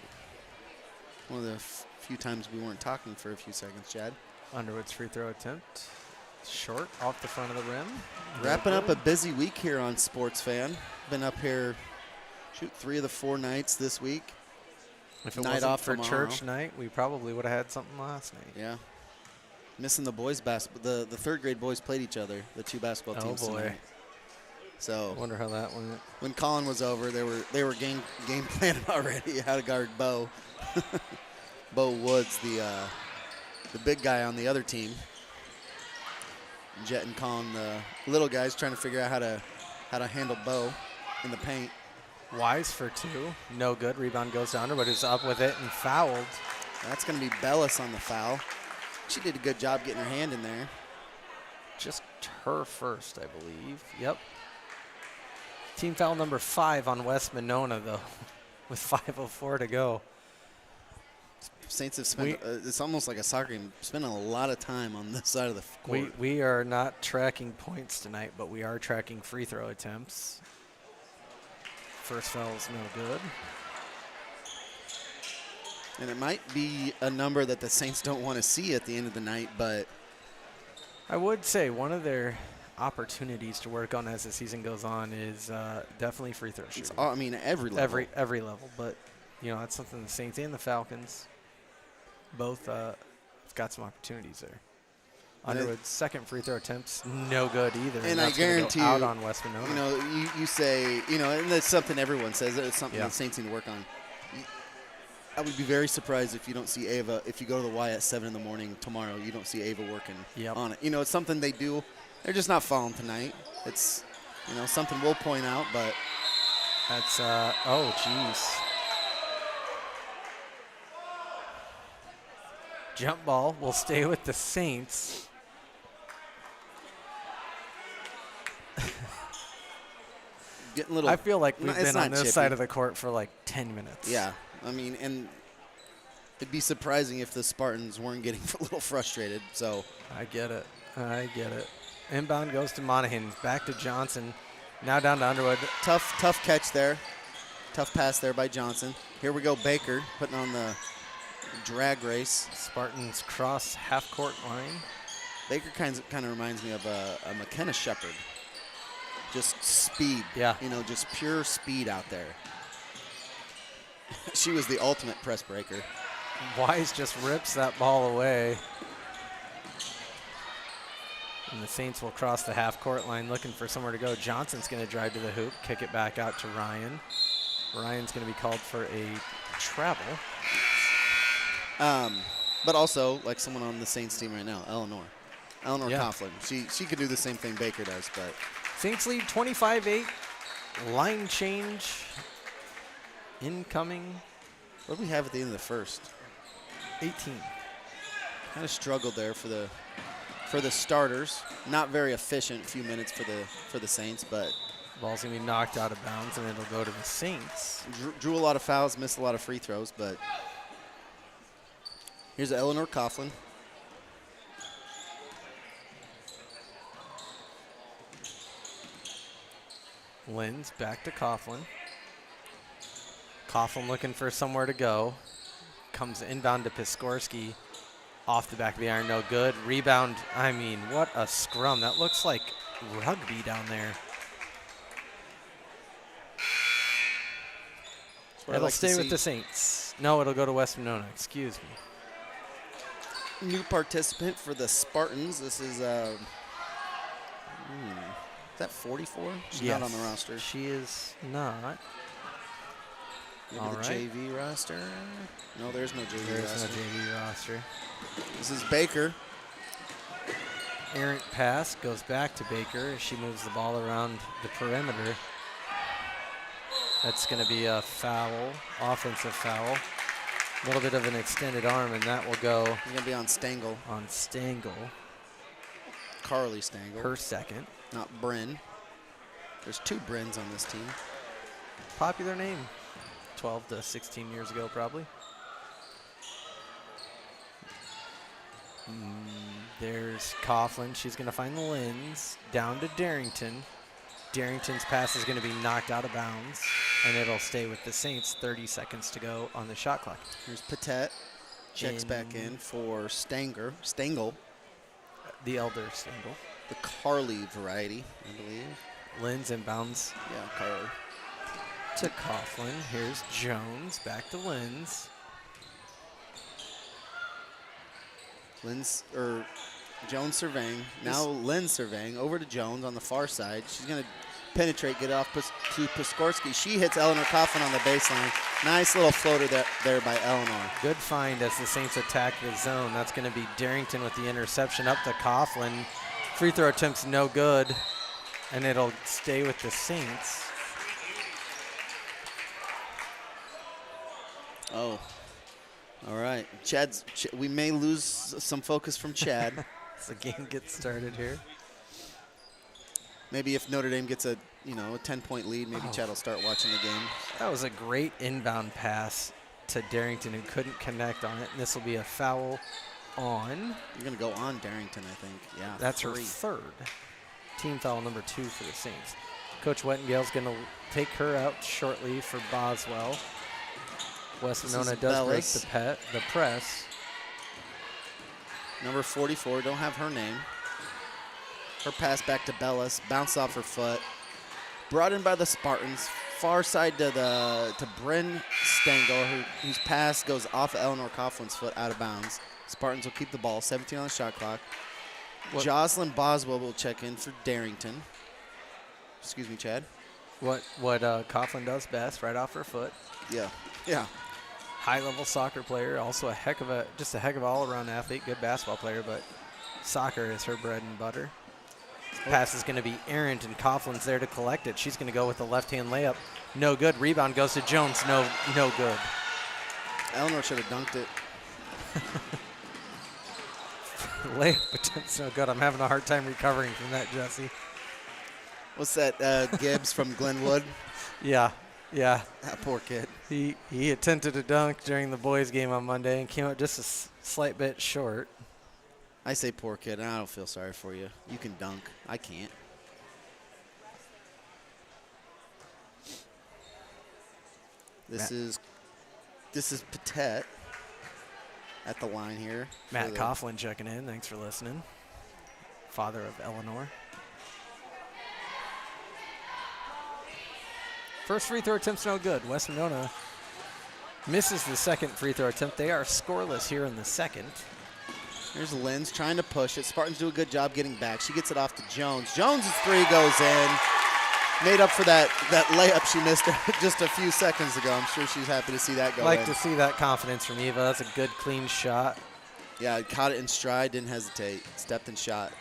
One of the few times we weren't talking for a few seconds, Chad. Underwood's free throw attempt. Short off the front of the rim. Wrapping up a busy week here on Sports Fan. Been up here, 3 of the 4 nights this week. If it Night wasn't off for tomorrow. church night, we probably would have had something last night. Yeah. Missing the boys basketball. The third grade boys played each other, the 2 basketball teams boy. tonight. So I wonder how that went. when Colin was over, they were game planning already how to guard Bo. Bo Woods, the big guy on the other team. Jet and Colin, the little guys, trying to figure out how to handle Bo in the paint. Wise for 2. No good. Rebound goes to Underwood, who's up with it and fouled. That's going to be Bellis on the foul. She did a good job getting her hand in there. Just her first, I believe. Yep. Team foul number 5 on West Monona, though, with 5:04 to go. Saints have spent, it's almost like a soccer game, spending a lot of time on this side of the court. We are not tracking points tonight, but we are tracking free throw attempts. First foul is no good. And it might be a number that the Saints don't want to see at the end of the night, but I would say one of their opportunities to work on as the season goes on is definitely free throw shooting. I mean, every level. Every level, but that's something the Saints and the Falcons both have got some opportunities there. Underwood's second free throw attempts, no good either. And I guarantee you, out you, on West Monona. You say, and that's something everyone says. It's something Yeah. the Saints need to work on. I would be very surprised if you don't see Ava, if you go to the Y at 7 in the morning tomorrow, you don't see Ava working on it. It's something they do. They're just not falling tonight. It's, something we'll point out, but. That's, oh, jeez. Jump ball will stay with the Saints. Getting a little. I feel like we've been on this chippy. side of the court for like 10 minutes. Yeah. I mean, and it'd be surprising if the Spartans weren't getting a little frustrated. So I get it. Inbound goes to Monahan. Back to Johnson. Now down to Underwood. Tough catch there. Tough pass there by Johnson. Here we go, Baker putting on the drag race. Spartans cross half-court line. Baker kind of reminds me of a McKenna Shepherd. Just speed. Yeah. Just pure speed out there. She was the ultimate press breaker. Wise just rips that ball away. And the Saints will cross the half-court line looking for somewhere to go. Johnson's going to drive to the hoop, kick it back out to Ryan. Ryan's going to be called for a travel. But also, like someone on the Saints team right now, Eleanor Coughlin. She could do the same thing Baker does, but. Saints lead 25-8. Line change incoming. What do we have at the end of the first? 18. Kind of struggled there for the starters. Not very efficient few minutes for the Saints, but. Ball's going to be knocked out of bounds, and it'll go to the Saints. Drew a lot of fouls, missed a lot of free throws, but. Here's Eleanor Coughlin. Lynn's back to Coughlin. Coughlin looking for somewhere to go. Comes inbound to Piskorski. Off the back of the iron, no good. Rebound, I mean, what a scrum. That looks like rugby down there. It'll stay with the Saints. No, it'll go to West Monona, excuse me. New participant for the Spartans. This is that 44? She's not on the roster. She is not. Maybe All the right. JV roster? No, there's no JV There's roster. no JV roster. This is Baker. Errant pass goes back to Baker. She moves the ball around the perimeter. That's going to be a foul, offensive foul. A little bit of an extended arm, and that will go He's going to be on Stengel. on Stengel, Carly Stengel. her second. Not Bryn. There's 2 Bryns on this team. Popular name. 12 to 16 years ago, probably. There's Coughlin. She's going to find the Lynn's. Down to Darrington. Darrington's pass is going to be knocked out of bounds, and it'll stay with the Saints. 30 seconds to go on the shot clock. Here's Patet. Checks back in for Stengel. The elder Stengel. The Carly variety, I believe. Lynn's inbounds Yeah, Carly. to Coughlin. Here's Jones. Back to Lynn's. Jones surveying. Now Lynn surveying. Over to Jones on the far side. She's going to penetrate, get it off to Piskorski. She hits Eleanor Coughlin on the baseline. Nice little floater there by Eleanor. Good find as the Saints attack the zone. That's going to be Darrington with the interception up to Coughlin. Free throw attempt's no good, and it'll stay with the Saints. Oh, all right. We may lose some focus from Chad. As the game gets started here. Maybe if Notre Dame gets a 10-point lead, maybe Chad will start watching the game. That was a great inbound pass to Darrington, who couldn't connect on it, and this will be a foul on. You're going to go on Darrington, I think. Yeah. That's her third. Team foul number 2 for the Saints. Coach Wettengale's going to take her out shortly for Boswell. West Monona does break the press. Number 44, don't have her name. Her pass back to Bellis, bounced off her foot. Brought in by the Spartans. Far side to Bryn Stengel, whose pass goes off of Eleanor Coughlin's foot out of bounds. Spartans will keep the ball, 17 on the shot clock. Jocelyn Boswell will check in for Darrington. Excuse me, Chad. What Coughlin does best, right off her foot. Yeah. High-level soccer player, also a heck of a all-around athlete, good basketball player, but soccer is her bread and butter. Pass is going to be errant, and Coughlin's there to collect it. She's going to go with the left-hand layup. No good. Rebound goes to Jones. No good. Eleanor should have dunked it. Layup attempt's no good. I'm having a hard time recovering from that, Jesse. What's that, Gibbs from Glenwood? Yeah. That poor kid. He attempted a dunk during the boys' game on Monday and came up just a slight bit short. I say poor kid, and I don't feel sorry for you. You can dunk. I can't. This is Patet at the line here. Matt Coughlin checking in. Thanks for listening. Father of Eleanor. First free throw attempt's no good. West Monona misses the second free throw attempt. They are scoreless here in the second. Here's Lynn's trying to push it. Spartans do a good job getting back. She gets it off to Jones. Jones' three goes in. Made up for that layup she missed just a few seconds ago. I'm sure she's happy to see that go in. Like to see that confidence from Eva. That's a good, clean shot. Yeah, caught it in stride, didn't hesitate. Stepped and shot.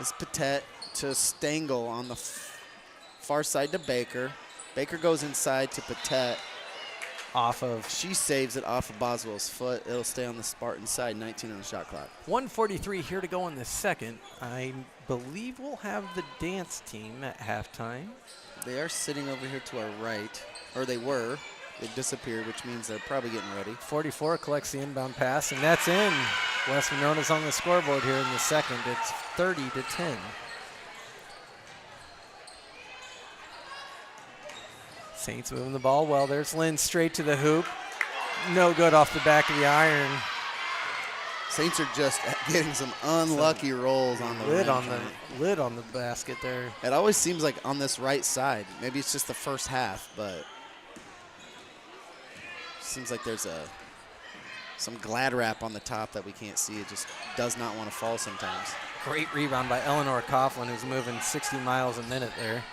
It's Patet to Stengel on the far side to Baker. Baker goes inside to Patet. She saves it off of Boswell's foot. It'll stay on the Spartan side, 19 on the shot clock. 1:43 here to go in the second. I believe we'll have the dance team at halftime. They are sitting over here to our right, or they were. They've disappeared, which means they're probably getting ready. 44 collects the inbound pass, and that's in. West Monona's on the scoreboard here in the second. It's 30-10. Saints moving the ball well. There's Lynn straight to the hoop. No good off the back of the iron. Saints are just getting some unlucky rolls on the lid on the basket there. It always seems like on this right side. Maybe it's just the first half, but seems like there's some glad wrap on the top that we can't see. It just does not want to fall sometimes. Great rebound by Eleanor Coughlin, who's moving 60 miles a minute there.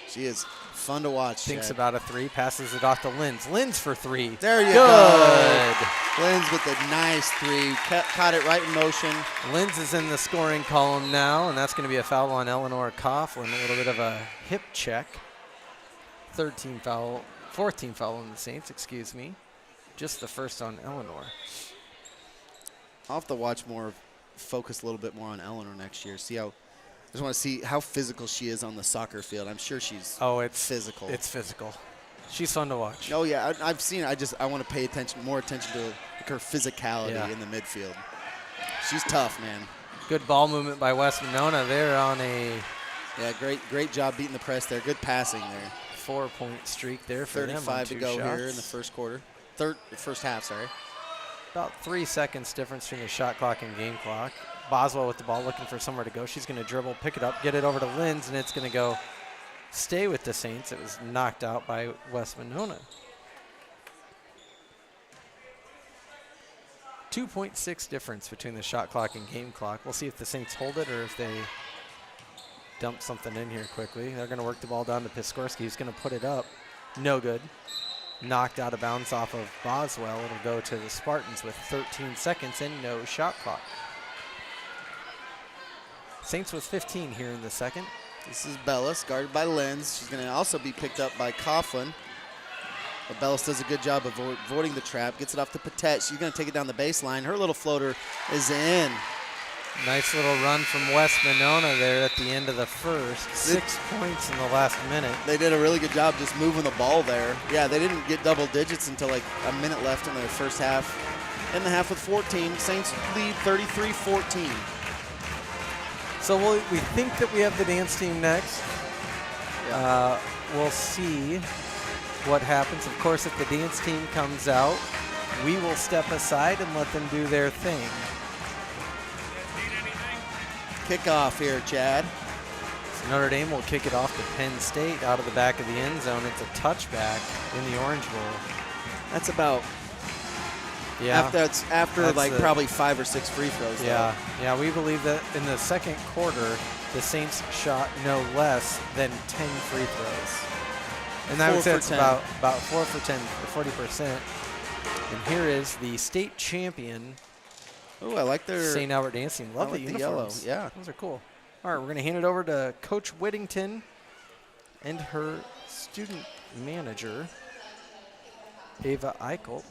She is fun to watch. Thinks Chad. about a three, passes it off to Lynn's. Lynn's for three. There you go. Lynn's with a nice three. Caught it right in motion. Lynn's is in the scoring column now, and that's going to be a foul on Eleanor Coughlin. A little bit of a hip check. Fourth team foul on the Saints, excuse me. Just the first on Eleanor. I'll have to watch more, focus a little bit more on Eleanor next year. I just want to see how physical she is on the soccer field. I'm sure she's physical. It's physical. She's fun to watch. Oh, yeah, I've seen it. I want to pay more attention to her physicality in the midfield. She's tough, man. Good ball movement by West Monona. They're on a Yeah, great job beating the press there. Good passing there. 4-point streak there for them on 35 to 2 go shots. here in the first half, sorry. About 3 seconds difference between the shot clock and game clock. Boswell with the ball looking for somewhere to go. She's going to dribble, pick it up, get it over to Linz, and it's going to go stay with the Saints. It was knocked out by West Monona. 2.6 difference between the shot clock and game clock. We'll see if the Saints hold it or if they dump something in here quickly. They're going to work the ball down to Piskorski, who's going to put it up. No good. Knocked out of bounds off of Boswell. It'll go to the Spartans with 13 seconds and no shot clock. Saints with 15 here in the second. This is Bellis, guarded by Lenz. She's going to also be picked up by Coughlin. But Bellis does a good job of avoiding the trap. Gets it off to Patet. She's going to take it down the baseline. Her little floater is in. Nice little run from West Monona there at the end of the first. 6 points in the last minute. They did a really good job just moving the ball there. Yeah, they didn't get double digits until like a minute left in the first half. In the half with 14. Saints lead 33-14. So we think that we have the dance team next. We'll see what happens. Of course, if the dance team comes out, we will step aside and let them do their thing. Kickoff here, Chad. So Notre Dame will kick it off to Penn State out of the back of the end zone. It's a touchback in the Orange Bowl. That's about after like probably 5 or 6 free throws. Yeah, yeah. We believe that in the second quarter, the Saints shot no less than 10 free throws, and I would say it's about 4 for 10, 40%. And here is the state champion. Oh, I like their St. Albert dance team. Love the yellow. uniforms. Yeah, those are cool. All right, we're going to hand it over to Coach Whittington and her student manager, Ava Eichel.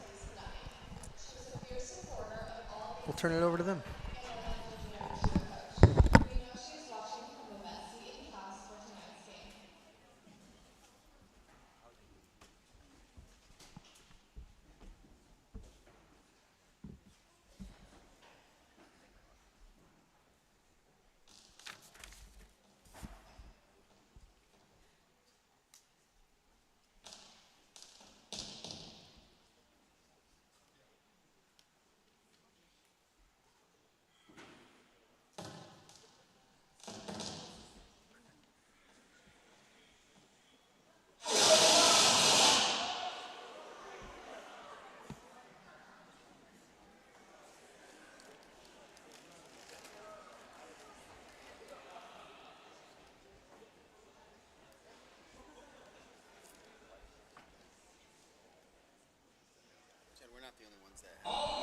We'll turn it over to them. we're not the only ones that have.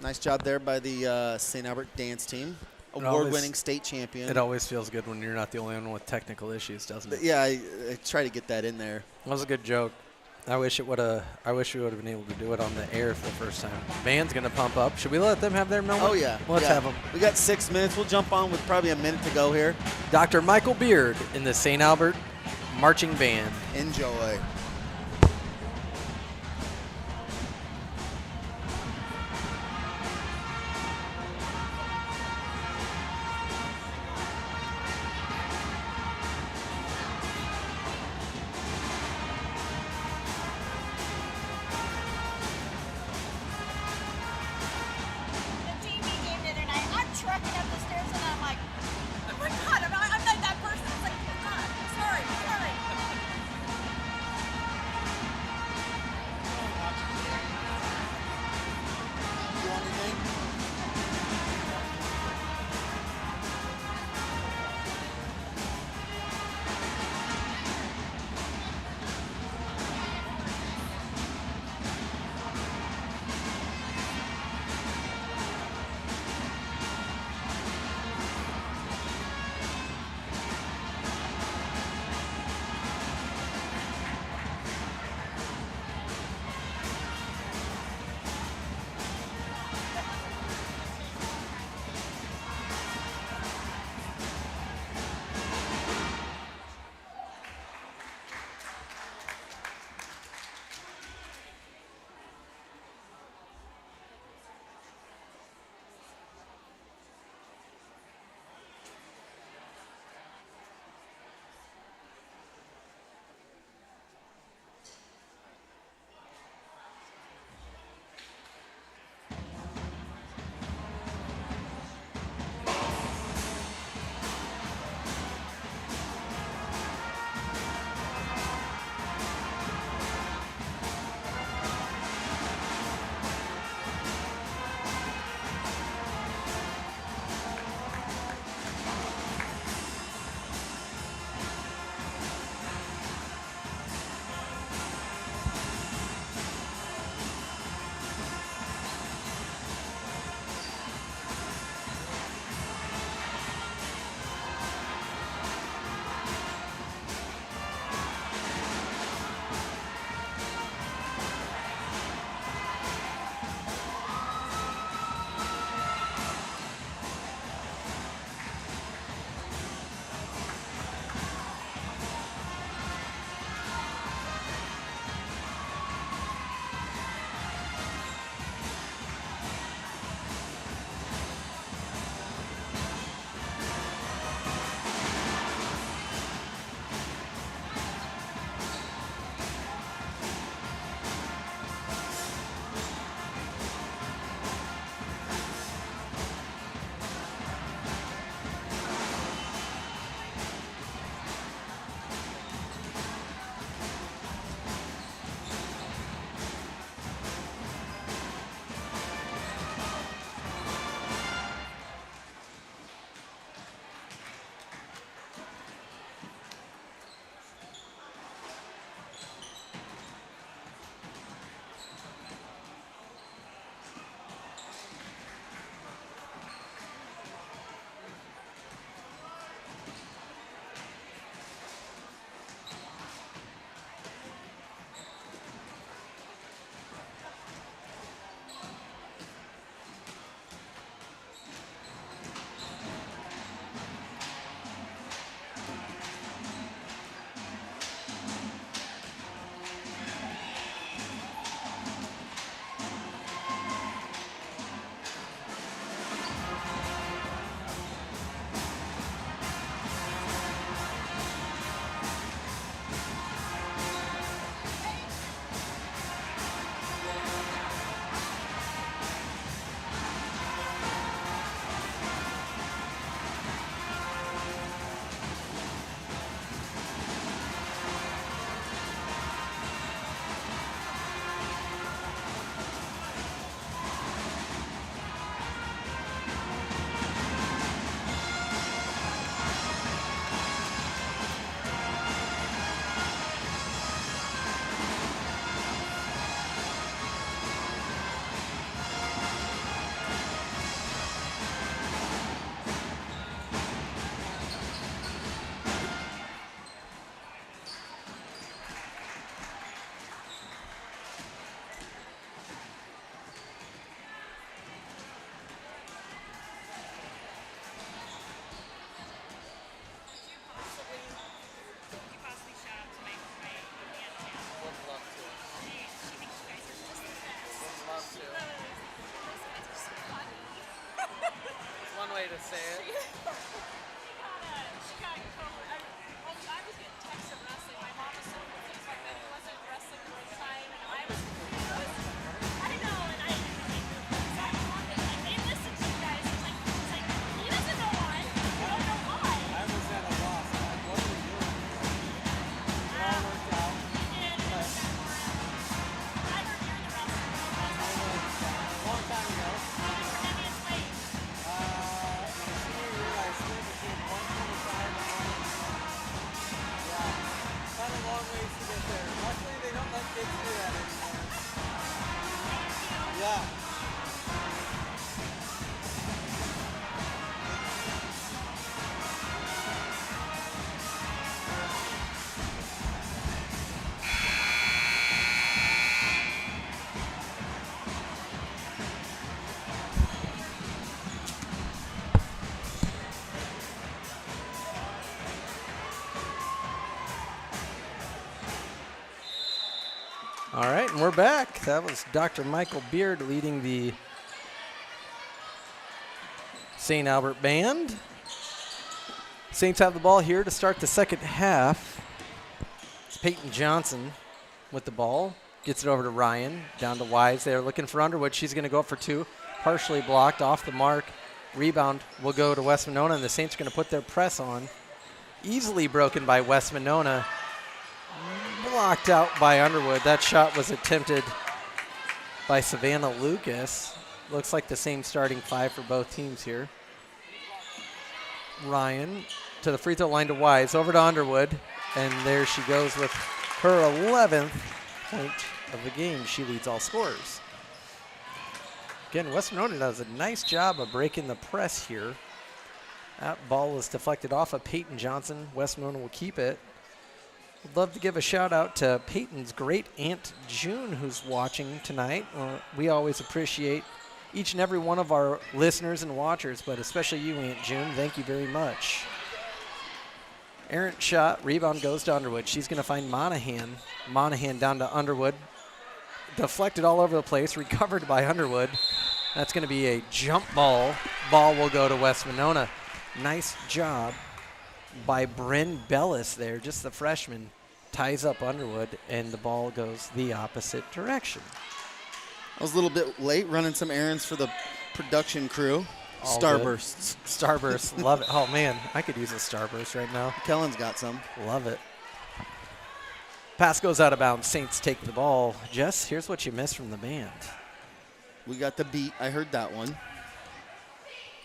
Nice job there by the St. Albert dance team. award-winning state champion. It always feels good when you're not the only one with technical issues, doesn't it? Yeah, I try to get that in there. That was a good joke. I wish we would have been able to do it on the air for the first time. Band's gonna pump up. Should we let them have their moment? Oh yeah. Let's yeah. have them. We got 6 minutes. We'll jump on with probably a minute to go here. Dr. Michael Beard in the St. Albert Marching Band. Enjoy. The TV game the other night, I'm trucking up the stairs and I'm like, oh my God, I'm not that person. It's like, oh God, sorry. to say it. She got I was getting texts of wrestling. My mom was so confused back then. It wasn't wrestling at the time, and I was confused. I know, and I love it. Like, they listen to you guys. It's like, he doesn't know why. You don't know why. I was at a loss. Like, what are we doing? It all worked out. And it was that more. I reviewed the wrestling. A long time ago. What was your heaviest weight? My senior year, I split between 125 and 100. Yeah. Kind of long ways to get there. Luckily, they don't let kids do that anymore. Yeah. All right, and we're back. That was Dr. Michael Beard leading the St. Albert Band. Saints have the ball here to start the second half. It's Peyton Johnson with the ball. Gets it over to Ryan. Down to Wise there, looking for Underwood. She's going to go up for two. Partially blocked, off the mark. Rebound will go to West Monona, and the Saints are going to put their press on. Easily broken by West Monona. Blocked out by Underwood. That shot was attempted by Savannah Lucas. Looks like the same starting five for both teams here. Ryan to the free throw line to Wise. Over to Underwood. And there she goes with her 11th point of the game. She leads all scorers. Again, West Monona does a nice job of breaking the press here. That ball was deflected off of Peyton Johnson. West Monona will keep it. I'd love to give a shout out to Peyton's great Aunt June who's watching tonight. We always appreciate each and every one of our listeners and watchers, but especially you, Aunt June. Thank you very much. Errant shot. Rebound goes to Underwood. She's going to find Monahan. Monahan down to Underwood. Deflected all over the place. Recovered by Underwood. That's going to be a jump ball. Ball will go to West Monona. Nice job by Bryn Bellis there, just the freshman, ties up Underwood, and the ball goes the opposite direction. I was a little bit late running some errands for the production crew. All Starbursts. good. Starburst, love it. Oh, man, I could use a Starburst right now. Kellen's got some. Love it. Pass goes out of bounds. Saints take the ball. Jess, here's what you missed from the band. We got the beat. I heard that one.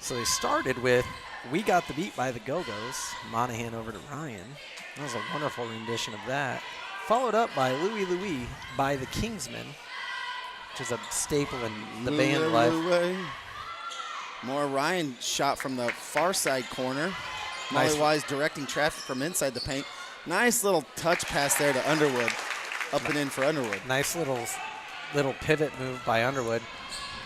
So they started with "We Got the Beat" by the Go-Go's. Monahan over to Ryan. That was a wonderful rendition of that. Followed up by "Louie Louie" by the Kingsmen, which is a staple in the band life. More Ryan shot from the far side corner. Nice. Molly Wise directing traffic from inside the paint. Nice little touch pass there to Underwood. Up and in for Underwood. Nice little pivot move by Underwood.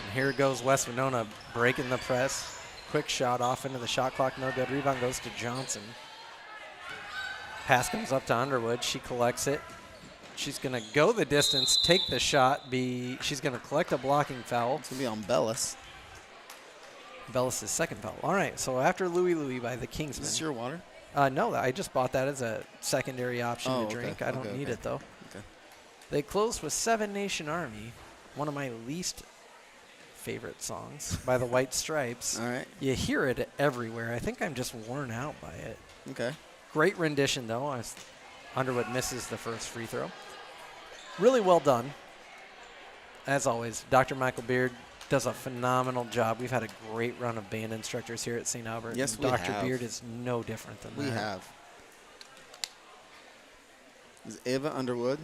And here goes West Monona breaking the press. Quick shot off into the shot clock, no good. Rebound goes to Johnson. Pass comes up to Underwood. She collects it. She's going to go the distance, take the shot. She's going to collect a blocking foul. It's going to be on Bellis. Bellis' second foul. All right, so after "Louie Louie" by the Kingsmen. Is this your water? No, I just bought that as a secondary option to drink. I don't need it, though. Okay. They closed with "Seven Nation Army," one of my least favorite songs by the White Stripes. All right. You hear it everywhere. I think I'm just worn out by it. Okay. Great rendition, though, as Underwood misses the first free throw. Really well done. As always, Dr. Michael Beard does a phenomenal job. We've had a great run of band instructors here at St. Albert. Yes, we Dr. have. Beard is no different than that. We have. This is Ava Underwood.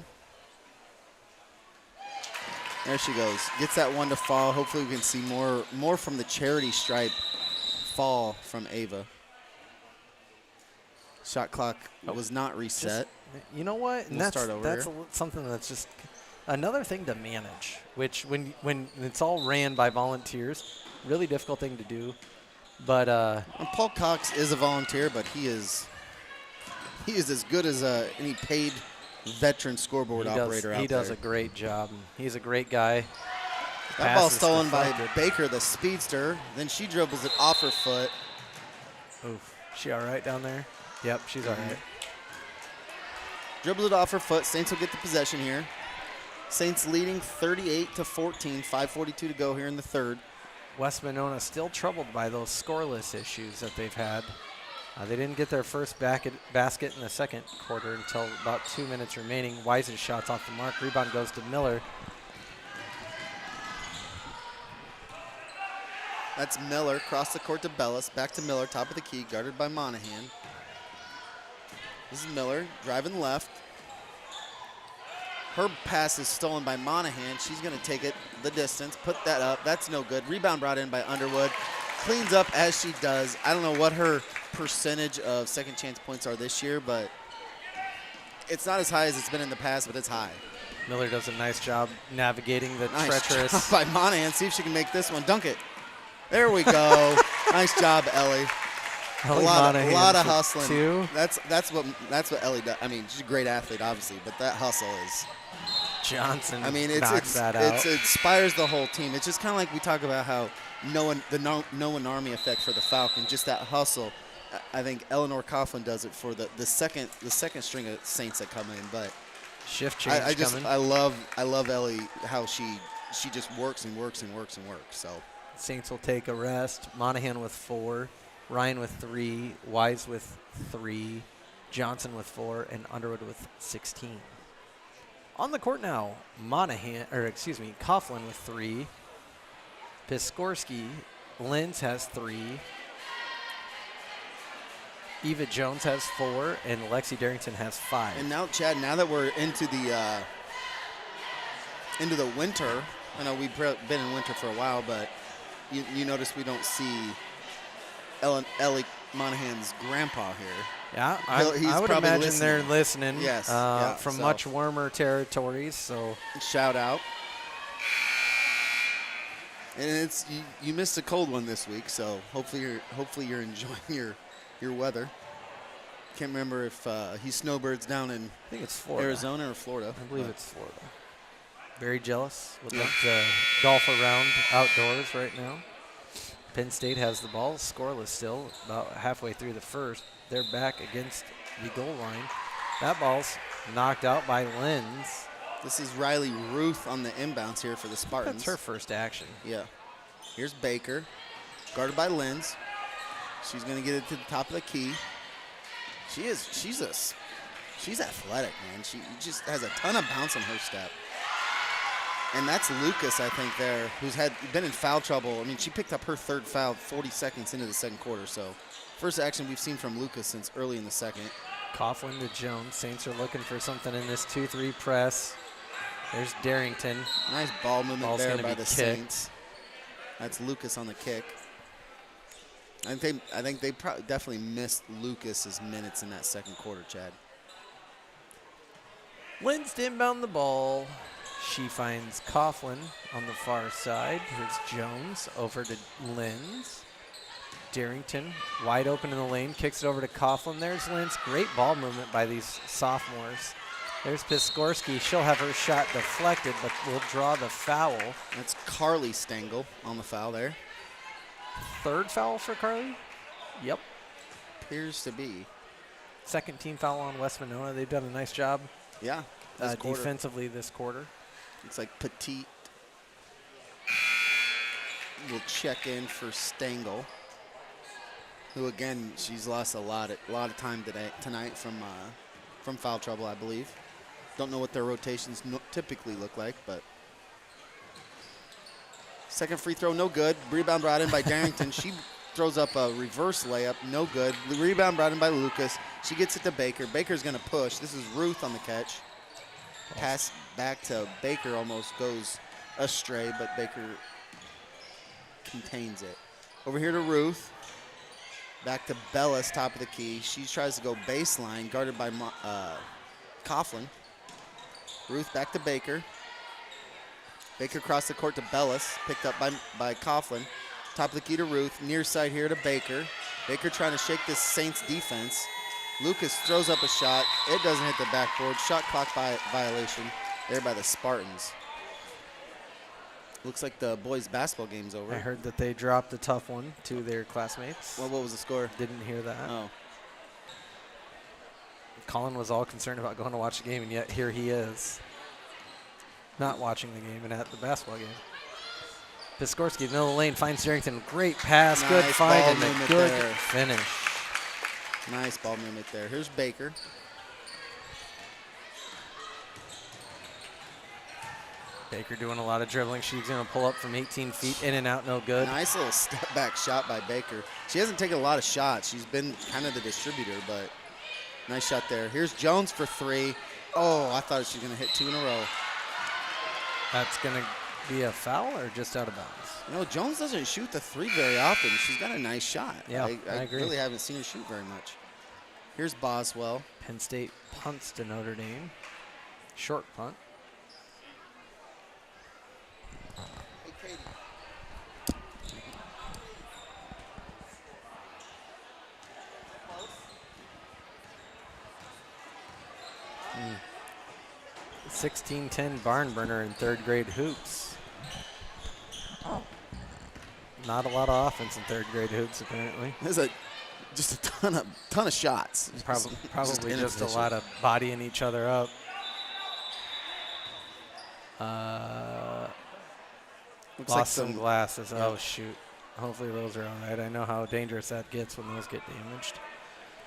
There she goes. Gets that one to fall. Hopefully we can see more from the charity stripe fall from Ava. Shot clock was not reset. You know what? And We'll start over that's here. something that's just another thing to manage, which when it's all ran by volunteers, really difficult thing to do. But And Paul Cox is a volunteer, but he is as good as any paid veteran scoreboard operator out there. he does a great job. He's a great guy. That Pass ball is stolen by deflected. Baker, the speedster. Then she dribbles it off her foot. Oof. She all right down there? Yep, she's all right. Dribbled it off her foot. Saints will get the possession here. Saints leading 38-14. 5:42 to go here in the third. West Monona still troubled by those scoreless issues that they've had. They didn't get their first basket in the second quarter until about 2 minutes remaining. Wise's shot's off the mark. Rebound goes to Miller. That's Miller. Across the court to Bellis. Back to Miller. Top of the key. Guarded by Monahan. This is Miller driving left. Her pass is stolen by Monahan. She's going to take it the distance. Put that up. That's no good. Rebound brought in by Underwood. Cleans up as she does. I don't know what her percentage of second chance points are this year, but it's not as high as it's been in the past, but it's high. Miller does a nice job navigating the Nice treacherous. job by Monahan. See if she can make this one. Dunk it. There we go. Nice job, Ellie. A lot of hustling. Two. That's what Ellie does. I mean, she's a great athlete, obviously, but that hustle is. Johnson I mean, knocks that out. it inspires the whole team. It's just kind of like we talk about how no one Army effect for the Falcon, just that hustle. I think Eleanor Coughlin does it for the second string of Saints that come in. But Shift change coming. I love Ellie, how she just works and works and works and works. So Saints will take a rest. Monahan with 4, Ryan with 3, Wise with 3, Johnson with 4, and Underwood with 16. On the court now, Coughlin with 3. Piskorski, Linz has 3. Eva Jones has 4, and Lexi Darrington has 5. And now, Chad, now that we're into the winter, I know we've been in winter for a while, but you notice we don't see Ellie Monahan's grandpa here. Yeah, He's I would probably imagine listening. they're listening. Yes, from so much warmer territories. So shout out. And you missed a cold one this week, so hopefully you're enjoying your weather. Can't remember if he snowbirds down in I think it's Florida. Arizona or Florida. I believe it's Florida. Very jealous. Would love to golf around outdoors right now. Penn State has the ball, scoreless still, about halfway through the first. They're back against the goal line. That ball's knocked out by Linz. This is Riley Ruth on the inbounds here for the Spartans. That's her first action. Yeah. Here's Baker, guarded by Linz. She's going to get it to the top of the key. She's athletic, man. She just has a ton of bounce on her step. And that's Lucas, I think, there, who's been in foul trouble. I mean, she picked up her third foul 40 seconds into the second quarter. So first action we've seen from Lucas since early in the second. Coughlin to Jones. Saints are looking for something in this 2-3 press. There's Darrington. Nice ball movement Ball's there gonna by be the kicked. Saints. That's Lucas on the kick. I think they definitely missed Lucas's minutes in that second quarter, Chad. Linz to inbound the ball. She finds Coughlin on the far side. Here's Jones over to Linz. Darrington wide open in the lane, kicks it over to Coughlin. There's Linz. Great ball movement by these sophomores. There's Piskorski. She'll have her shot deflected, but will draw the foul. That's Carly Stengel on the foul there. Third foul for Carly? Yep. Appears to be. Second team foul on West Monona. They've done a nice job Yeah. This quarter. defensively this quarter. Looks like Petit will check in for Stengel, who again she's lost a lot of time tonight from foul trouble, I believe. Don't know what their rotations typically look like, but second free throw, no good. Rebound brought in by Darrington. She throws up a reverse layup, no good. Rebound brought in by Lucas. She gets it to Baker. Baker's going to push. This is Ruth on the catch. Pass back to Baker almost goes astray, but Baker contains it. Over here to Ruth. Back to Bellis, top of the key. She tries to go baseline, guarded by Coughlin. Ruth back to Baker. Baker across the court to Bellis, picked up by Coughlin. Top of the key to Ruth. Near side here to Baker. Baker trying to shake this Saints defense. Lucas throws up a shot. It doesn't hit the backboard. Shot clock violation there by the Spartans. Looks like the boys' basketball game's over. I heard that they dropped a tough one to their classmates. Well, what was the score? Didn't hear that. Oh. Colin was all concerned about going to watch the game, and yet here he is, not watching the game and at the basketball game. Piskorski, middle of the lane, finds Darrington. Great pass, good Nice find, ball and a movement good there. finish. Nice ball movement there. Here's Baker. Baker doing a lot of dribbling. She's going to pull up from 18 feet, in and out, no good. Nice little step back shot by Baker. She hasn't taken a lot of shots. She's been kind of the distributor, but nice shot there. Here's Jones for 3. Oh, I thought she was going to hit 2 in a row. That's going to be a foul or just out of bounds? You know, Jones doesn't shoot the 3 very often. She's got a nice shot. Yeah, I agree. Really haven't seen her shoot very much. Here's Boswell. Penn State punts to Notre Dame. Short punt. Hey, Katie. 16-10 barn burner in 3rd grade hoops. Not a lot of offense in 3rd grade hoops, apparently. There's just a ton of shots. Probably just a inefficient. lot of bodying each other up. Looks Lost like some glasses. Oh, shoot. Hopefully those are all right. I know how dangerous that gets when those get damaged.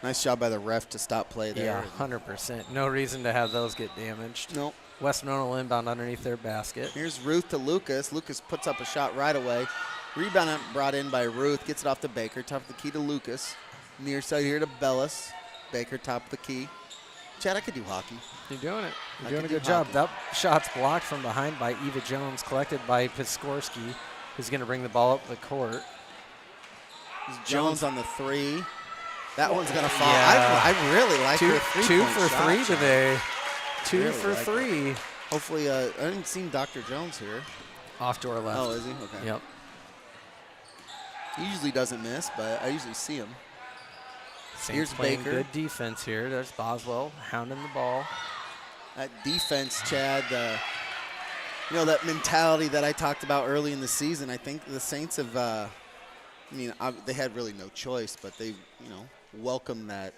Nice job by the ref to stop play there. Yeah, 100%. No reason to have those get damaged. Nope. West Monona will inbound underneath their basket. Here's Ruth to Lucas. Lucas puts up a shot right away. Rebound brought in by Ruth. Gets it off to Baker. Top of the key to Lucas. Near side here to Bellis. Baker top of the key. Chad, I could do hockey. You're doing it. You're I doing a can do good job. hockey. That shot's blocked from behind by Eva Jones, collected by Piskorski, who's going to bring the ball up the court. Jones on the 3. That one's going to fall. Yeah. I really like her Two three-point for shot. 3 today. Two Really for like 3. Hopefully, I haven't seen Dr. Jones here. Off to our left. Oh, is he? Okay. Yep. He usually doesn't miss, but I usually see him. Saints Here's playing Baker. good defense here. There's Boswell hounding the ball. That defense, Chad, you know, that mentality that I talked about early in the season, I think the Saints have, they had really no choice, but they, welcomed that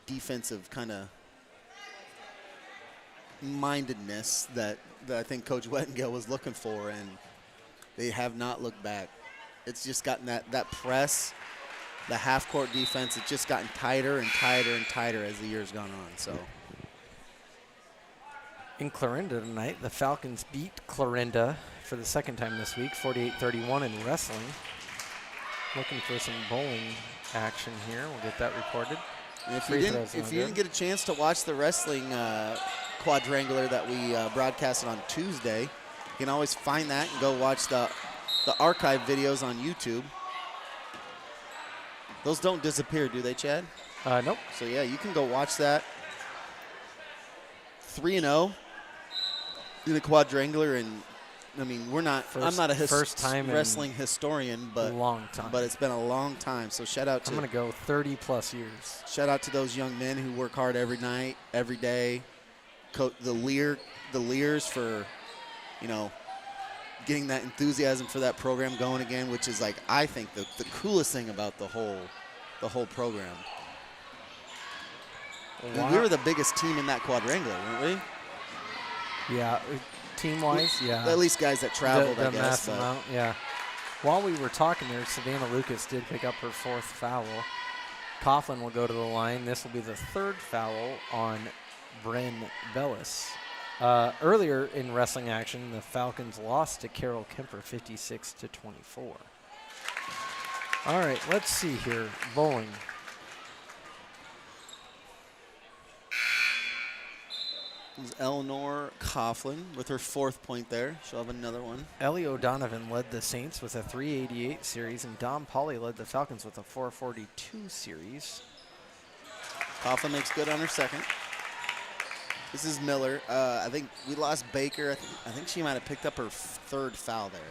defensive kind of mindedness that I think Coach Wettengale was looking for, and they have not looked back. It's just gotten that press, the half-court defense, it's just gotten tighter and tighter and tighter as the year's gone on. So. In Clarinda tonight, the Falcons beat Clarinda for the second time this week, 48-31 in wrestling. Looking for some bowling action here. We'll get that reported. And if Free you throws didn't no get a chance to watch the wrestling quadrangular that we broadcasted on Tuesday, you can always find that and go watch the archive videos on YouTube. Those don't disappear, do they, Chad? Nope. So, yeah, you can go watch that. 3-0 in the quadrangular, and I'm not a first time wrestling historian, but long time. But it's been a long time. So shout out to I'm going to go 30 plus years. Shout out to those young men who work hard every night, every day. The Lears for, getting that enthusiasm for that program going again, which is I think the coolest thing about the whole program. Wow. We were the biggest team in that quadrangular, weren't we? Yeah, team-wise, yeah. At least guys that traveled, the I guess. mass amount, yeah. While we were talking there, Savannah Lucas did pick up her 4th foul. Coughlin will go to the line. This will be the 3rd foul on Bren Bellis. Earlier in wrestling action, the Falcons lost to Carroll Kemper 56-24. All right, let's see here. Bowling. Eleanor Coughlin with her 4th point there. She'll have another one. Ellie O'Donovan led the Saints with a 388 series, and Dom Pauly led the Falcons with a 442 series. Coughlin makes good on her 2nd. This is Miller. I think we lost Baker. I think she might have picked up her 3rd foul there.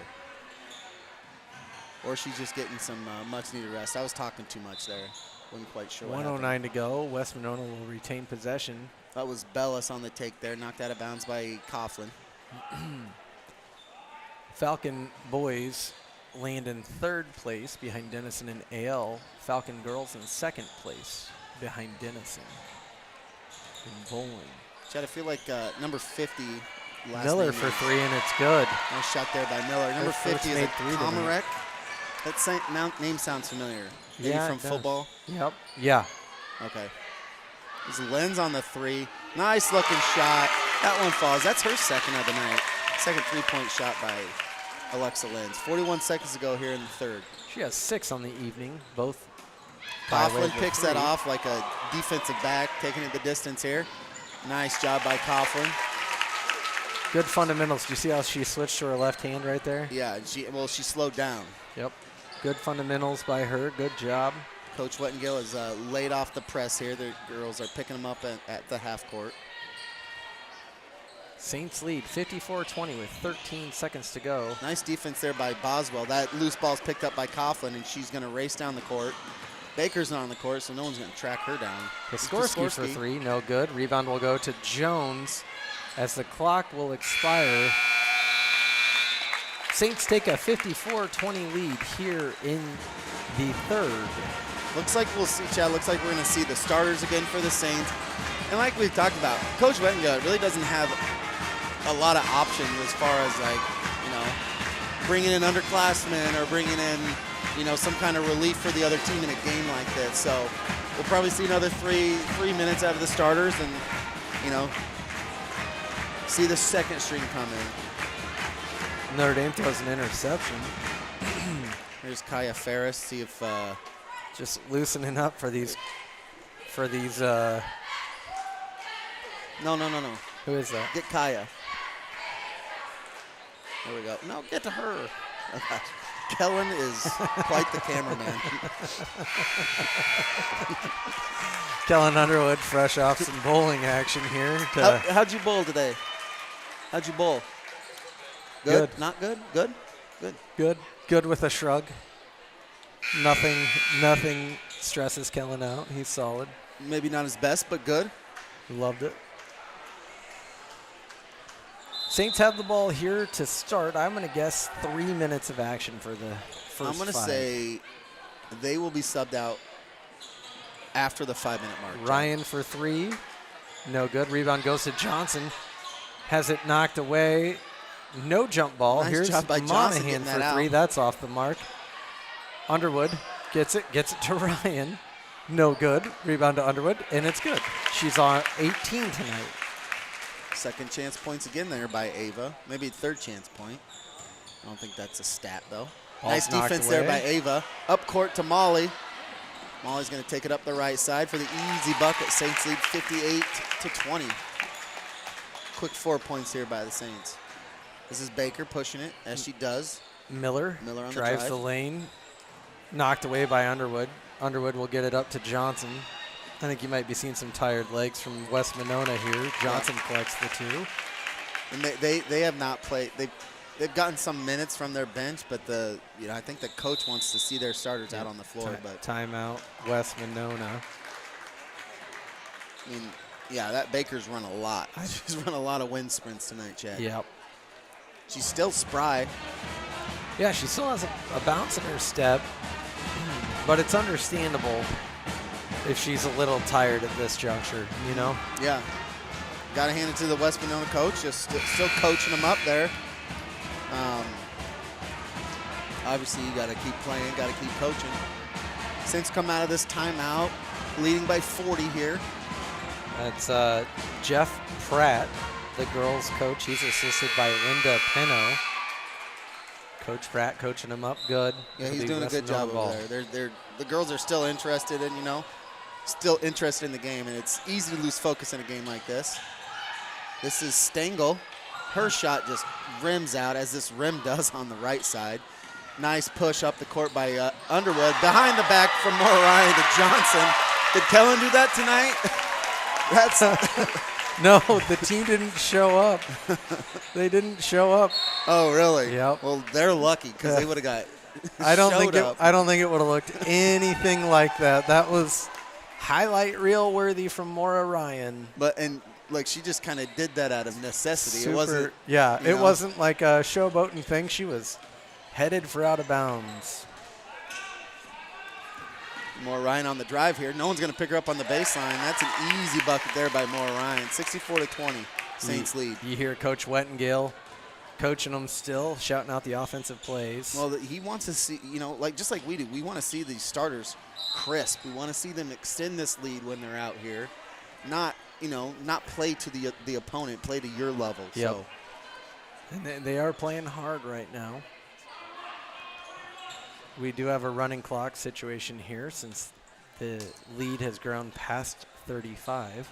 Or she's just getting some much-needed rest. I was talking too much there. Wasn't quite sure what 109 to go. West Monona will retain possession. That was Bellis on the take there. Knocked out of bounds by Coughlin. Falcon boys land in 3rd place behind Denison and AL. Falcon girls in 2nd place behind Denison in bowling. Chad, I feel like number 50. Last Miller name for is- 3, and it's good. Nice shot there by Miller. Number That's 50 is made a 3 tonight. Komarek. That name sounds familiar. Maybe Yeah, from it does. football. Yep. Yeah. Okay. There's Lenz on the 3. Nice looking shot. That one falls. That's her second of the night. Second 3-point shot by Alexa Lenz. 41 seconds to go here in the 3rd. She has 6 on the evening, both. by way Coughlin of the picks that 3. off like a defensive back, taking it the distance here. Nice job by Coughlin. Good fundamentals. Do you see how she switched to her left hand right there? Yeah, she slowed down. Yep. Good fundamentals by her. Good job. Coach Wettengill has laid off the press here. The girls are picking them up at the half court. Saints lead 54-20 with 13 seconds to go. Nice defense there by Boswell. That loose ball's picked up by Coughlin, and she's going to race down the court. Baker's not on the court, so no one's going to track her down. Piskorski for 3, no good. Rebound will go to Jones as the clock will expire. Saints take a 54-20 lead here in the 3rd. Looks like we'll see, Chad, looks like we're going to see the starters again for the Saints. And like we've talked about, Coach Wettengill really doesn't have a lot of options as far as, like, you know, bringing in underclassmen or bringing in, you know, some kind of relief for the other team in a game like this. So we'll probably see another three minutes out of the starters and, you know, see the second string come in. Notre Dame throws an interception. Here's Kaya Ferris. See if Just loosening up for these. no. Who is that? Get Kaya. There we go. No, get to her. Kellen is quite the cameraman. Kellen Underwood, fresh off some bowling action here. How'd you bowl today? How'd you bowl? Good? Good. Not good? Good? Good. Good with a shrug. Nothing stresses Kellen out. He's solid. Maybe not his best, but good. Loved it. Saints have the ball here to start. I'm going to guess 3 minutes of action for the first I'm going to 5. say they will be subbed out after the 5-minute mark. John. Ryan for 3. No good. Rebound goes to Johnson. Has it knocked away. No jump ball. Nice Here's job by Johnson Monahan getting for that 3. out. That's off the mark. Underwood gets it to Ryan. No good. Rebound to Underwood, and it's good. She's on 18 tonight. Second chance points again there by Ava. Maybe third chance point. I don't think that's a stat, though. Ball's Nice knocked defense there by away. Ava. Up court to Molly. Molly's going to take it up the right side for the easy bucket. Saints lead 58-20. Quick 4 points here by the Saints. This is Baker pushing it, as she does. Miller on the drives drive. the lane. Knocked away by Underwood. Underwood will get it up to Johnson. I think you might be seeing some tired legs from West Monona here. Johnson collects the 2. And they have not played. They've gotten some minutes from their bench, but I think the coach wants to see their starters out on the floor. But Timeout, West Monona. I mean, yeah, that Baker's run a lot. She's run a lot of wind sprints tonight, Chad. Yep. She's still spry. Yeah, she still has a bounce in her step, but it's understandable if she's a little tired at this juncture, you know? Yeah. Got to hand it to the West Monona coach, just still coaching them up there. Obviously, you got to keep playing, got to keep coaching. Saints come out of this timeout, leading by 40 here. That's Jeff Pratt, the girls' coach. He's assisted by Linda Peno. Coach Pratt coaching him up good. Yeah, for he's the doing a West good job Monona over there. The girls are still interested in, still interested in the game, and it's easy to lose focus in a game like this. This is Stengel. Her shot just rims out, as this rim does on the right side. Nice push up the court by Underwood. Behind the back from Moriah to Johnson. Did Kellen do that tonight? That's No, the team didn't show up. They didn't show up. Oh, really? Yep. Well, they're lucky because they would have got I don't think showed up. I don't think it would have looked anything like that. That was highlight reel worthy from Maura Ryan. But and like she just kind of did that out of necessity. Super, It wasn't. Yeah, you it know. wasn't like a showboating thing. She was headed for out of bounds. Maura Ryan on the drive here. No one's going to pick her up on the baseline. That's an easy bucket there by Maura Ryan. 64-20, Saints lead. You hear Coach Wettengale coaching them still, shouting out the offensive plays. Well, he wants to see, like just like we do, we want to see these starters crisp. We want to see them extend this lead when they're out here, not play to the opponent, play to your level. Yep. So. And they are playing hard right now. We do have a running clock situation here since the lead has grown past 35.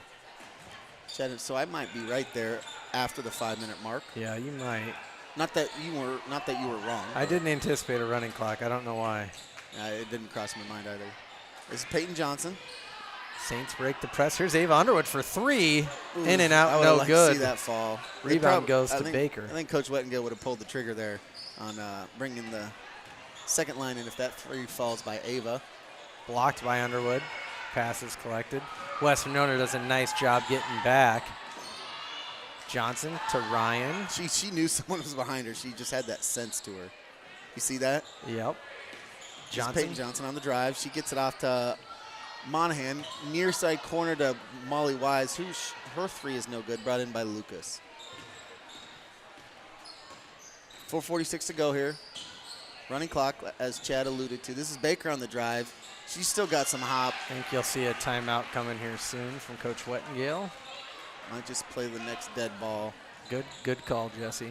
So I might be right there after the 5-minute mark. Yeah, you might. Not that you were wrong. I didn't anticipate a running clock. I don't know why. It didn't cross my mind either. This is Peyton Johnson. Saints break the press. Here's Ava Underwood for three. Ooh, in and out, I would no like good. To see that fall. Rebound goes to Baker. I think Coach Wettengale would have pulled the trigger there on bringing the second line in if that free falls by Ava. Blocked by Underwood. Pass is collected. West Monona does a nice job getting back. Johnson to Ryan. She knew someone was behind her. She just had that sense to her. You see that? Yep. Johnson. Peyton Johnson on the drive. She gets it off to Monahan. Near side corner to Molly Wise, her three is no good, brought in by Lucas. 4:46 to go here. Running clock, as Chad alluded to. This is Baker on the drive. She's still got some hop. I think you'll see a timeout coming here soon from Coach Wettengale. Might just play the next dead ball. Good call, Jesse.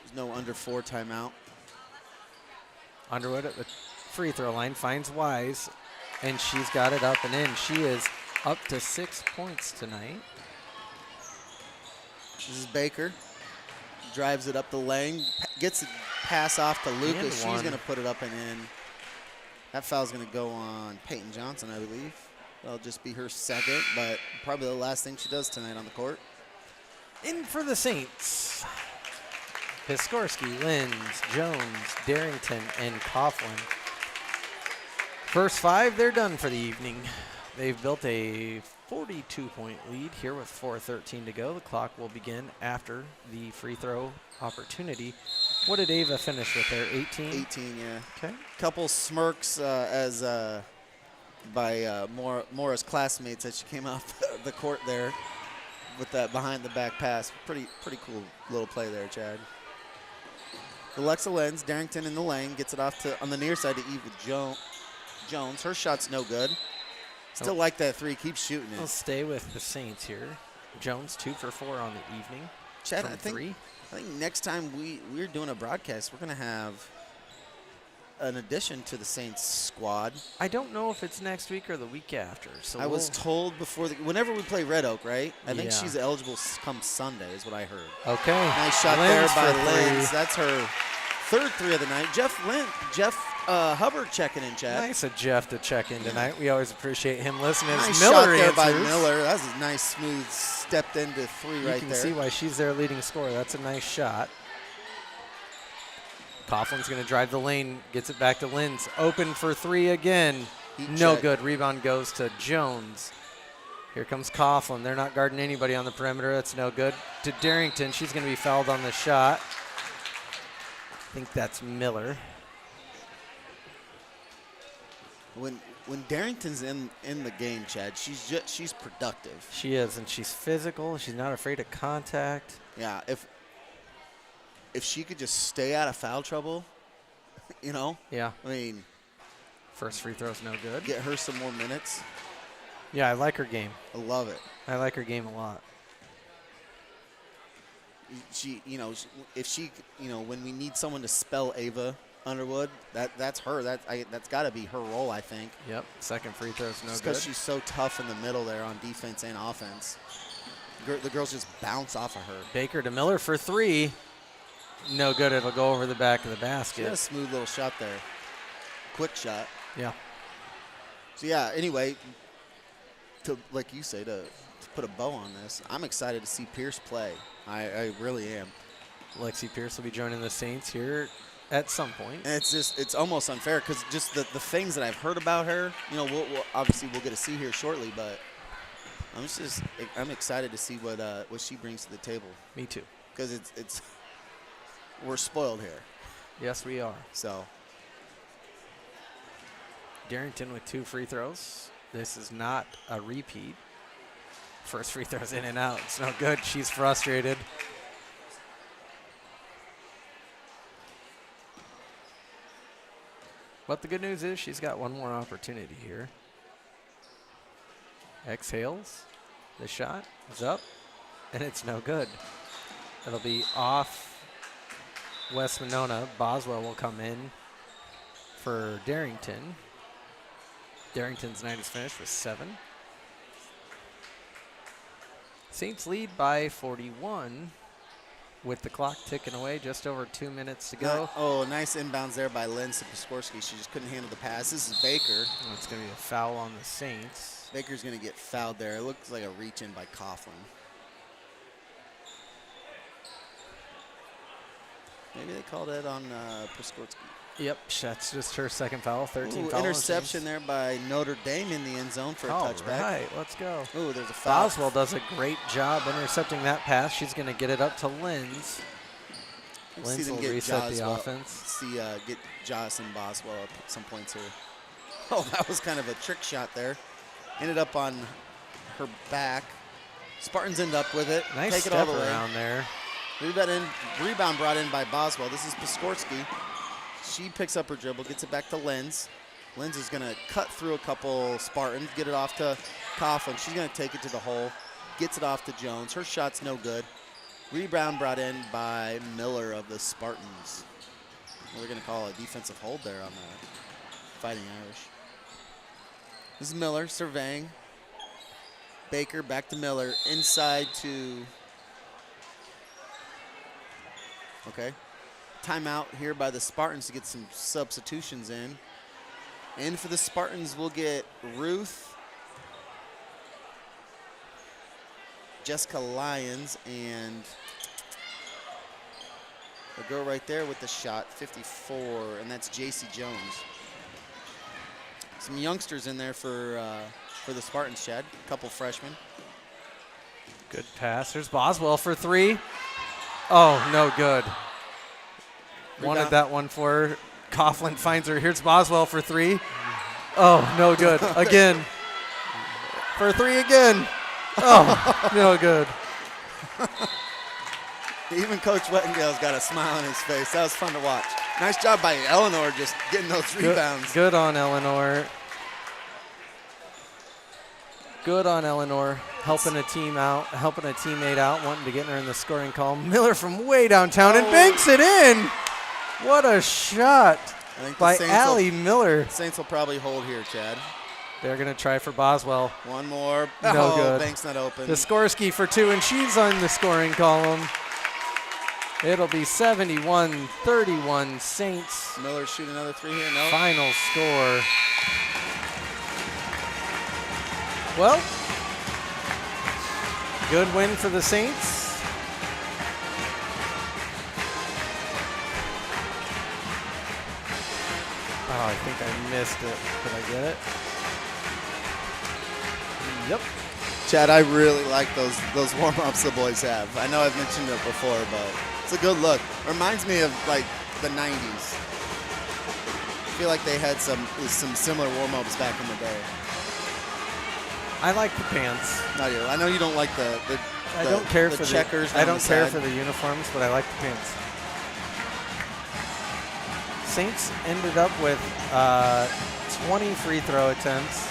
There's no under 4 timeout. Underwood at the free throw line finds Wise, and she's got it up and in. She is up to 6 points tonight. This is Baker. Drives it up the lane. Gets a pass off to Lucas. She's going to put it up and in. That foul's going to go on Peyton Johnson, I believe. That'll just be her second, but probably the last thing she does tonight on the court. In for the Saints. Piskorski, Linz, Jones, Darrington, and Coughlin. First 5, they're done for the evening. They've built a 42-point lead here with 4:13 to go. The clock will begin after the free throw opportunity. What did Ava finish with there, 18? 18, yeah. Okay. Couple smirks by Maura's classmates as she came off the court there with that behind-the-back pass. Pretty cool little play there, Chad. Alexa Lenz, Darrington in the lane, gets it off to on the near side to Eva Jones. Her shot's no good. Still like that three. Keep shooting it. We'll stay with the Saints here. Jones 2 for 4 on the evening. Chad, from three. I think next time we're doing a broadcast, we're going to have an addition to the Saints squad. I don't know if it's next week or the week after. So I was told before whenever we play Red Oak, right? I think Yeah. she's eligible come Sunday, is what I heard. Okay. Nice shot Linz there by for three. Linz. That's her third 3 of the night. Jeff Hubbard checking in, Chad. Nice of Jeff to check in tonight. We always appreciate him listening. Nice As shot Miller there by answers. Miller. That was a nice, smooth stepped into 3 You right can there. see why she's their leading scorer. That's a nice shot. Coughlin's going to drive the lane, gets it back to Linz. Open for 3 again. Heat No check. good. Rebound goes to Jones. Here comes Coughlin. They're not guarding anybody on the perimeter. That's no good. To Darrington. She's going to be fouled on the shot. I think that's Miller. When Darrington's in the game, Chad, she's productive. She is, and she's physical. She's not afraid of contact. Yeah, if she could just stay out of foul trouble, Yeah. I mean, First free throw's no good. get her some more minutes. Yeah, I like her game. I love it. I like her game a lot. If she, when we need someone to spell Ava Underwood, that's her. That's got to be her role, I think. Yep. Second free throw's no Just good. because she's so tough in the middle there on defense and offense. The girls just bounce off of her. Baker to Miller for 3. No good. It'll go over the back of the She had a basket. smooth little shot there. Quick shot. Yeah. So, yeah, anyway, like you say, to put a bow on this, I'm excited to see Pierce play. I really am. Lexi Pierce will be joining the Saints here at some point. And it's almost unfair because just the things that I've heard about her, we'll obviously we'll get to see here shortly, but I'm excited to see what she brings to the table Me too. because we're spoiled here. Yes, we are. So Darrington with 2 free throws. This is not a repeat. First free throw's in and out. It's no good. She's frustrated. But the good news is she's got one more opportunity here. Exhales. The shot is up, and it's no good. It'll be off West Monona. Boswell will come in for Darrington. Darrington's night is finished with 7. Saints lead by 41 with the clock ticking away, just over 2 minutes to go. Nice inbounds there by Lynn Sikorski. She just couldn't handle the pass. This is Baker. It's going to be a foul on the Saints. Baker's going to get fouled there. It looks like a reach-in by Coughlin. Maybe they called it on Piskorski. Yep, that's just her second foul, 13 foul. Interception there by Notre Dame in the end zone for a touchback. All right, let's go. Ooh, there's a foul. Boswell does a great job intercepting that pass. She's going to get it up to Linz. Linz will reset the offense. Get Joss and Boswell up at some points here. Oh, that was kind of a trick shot there. Ended up on her back. Spartans end up with it. Nice Take step it all the way. around there. Rebound brought in by Boswell. This is Piskorski. She picks up her dribble, gets it back to Linz. Linz is going to cut through a couple Spartans, get it off to Coughlin. She's going to take it to the hole, gets it off to Jones. Her shot's no good. Rebound brought in by Miller of the Spartans. We're going to call a defensive hold there on the Fighting Irish. This is Miller surveying. Baker back to Miller, inside to, okay. Timeout here by the Spartans to get some substitutions in. In for the Spartans, we'll get Ruth, Jessica Lyons, and the girl right there with the shot, 54, and that's J.C. Jones. Some youngsters in there for the Spartans, Chad. A couple freshmen. Good pass. There's Boswell for 3. Oh, no good. Wanted that one for her. Coughlin finds her. Here's Boswell for 3. Oh, no good. Again. For 3 again. Oh, no good. Even Coach Wettengale's got a smile on his face. That was fun to watch. Nice job by Eleanor just getting those rebounds. Good on Eleanor. Good on Eleanor. Helping a teammate out, wanting to get her in the scoring column. Miller from way downtown and banks it in. What a shot by Allie Miller. Saints will probably hold here, Chad. They're going to try for Boswell. One more. No good. Bank's not open. Piskorski for 2, and she's on the scoring column. It'll be 71-31 Saints. Miller shoot another 3 here. No. Final score. Well, good win for the Saints. Oh, I think I missed it. Did I get it? Yep. Chad, I really like those warm-ups the boys have. I know I've mentioned it before, but it's a good look. Reminds me of like the 90s. I feel like they had some similar warm-ups back in the day. I like the pants. Not you. I know you don't like the I don't care for checkers. I don't care for the uniforms, but I like the pants. Saints ended up with 20 free throw attempts.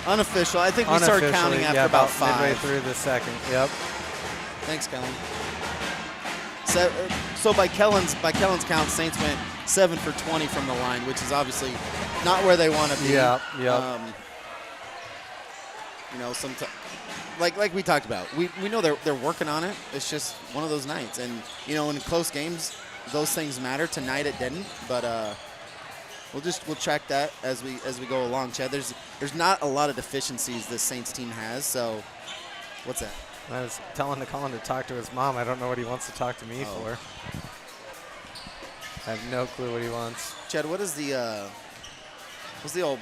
Unofficial. I think we started counting after about 5. Midway through the second. Yep. Thanks, Kellen. So by Kellen's count, Saints went 7 for 20 from the line, which is obviously not where they want to be. Yeah. You know, like we talked about, we know they're working on it. It's just one of those nights, and you know, in close games, those things matter. Tonight it didn't, but we'll track that as we go along. Chad, there's not a lot of deficiencies this Saints team has. So, what's that? I was telling Colin to talk to his mom. I don't know what he wants to talk to me for. I have no clue what he wants. Chad, what's the old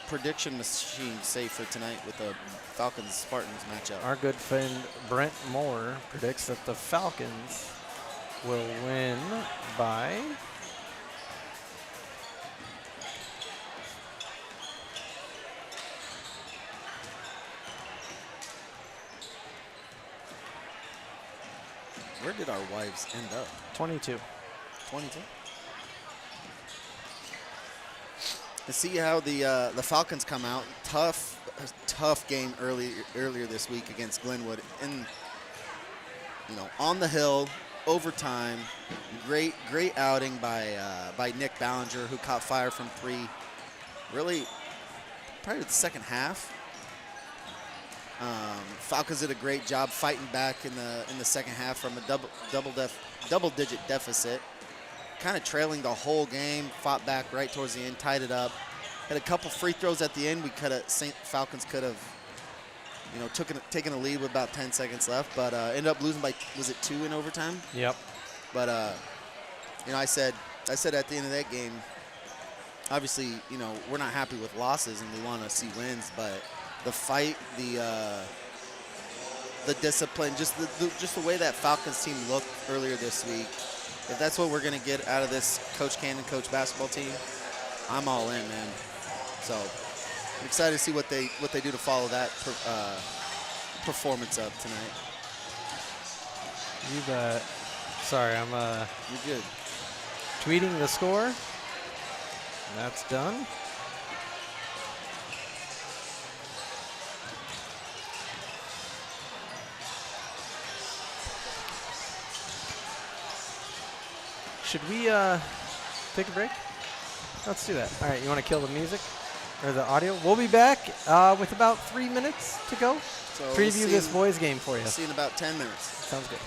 prediction machine say for tonight with the Falcons-Spartans matchup? Our good friend Brent Moore predicts that the Falcons will win by Where did our wives end up? 22. 22. To see how the Falcons come out, tough game earlier this week against Glenwood, and on the hill, overtime, great outing by Nick Ballinger, who caught fire from 3. Really, probably the second half. Falcons did a great job fighting back in the second half from a double-digit deficit. Kind of trailing the whole game, fought back right towards the end, tied it up. Had a couple free throws at the end. Falcons could have, taken a lead with about 10 seconds left, but ended up losing by, was it 2 in overtime? Yep. But I said at the end of that game, obviously, we're not happy with losses and we want to see wins, but the fight, the discipline, just the way that Falcons team looked earlier this week. If that's what we're going to get out of this Coach Cannon coach basketball team, I'm all in, man. So I'm excited to see what they do to follow that performance up tonight. You bet. Sorry, I'm You're good. tweeting the score. That's done. Should we take a break? Let's do that. All right, you want to kill the music or the audio? We'll be back with about 3 minutes to go. So Preview this boys game for you. See you in about 10 minutes. Sounds good.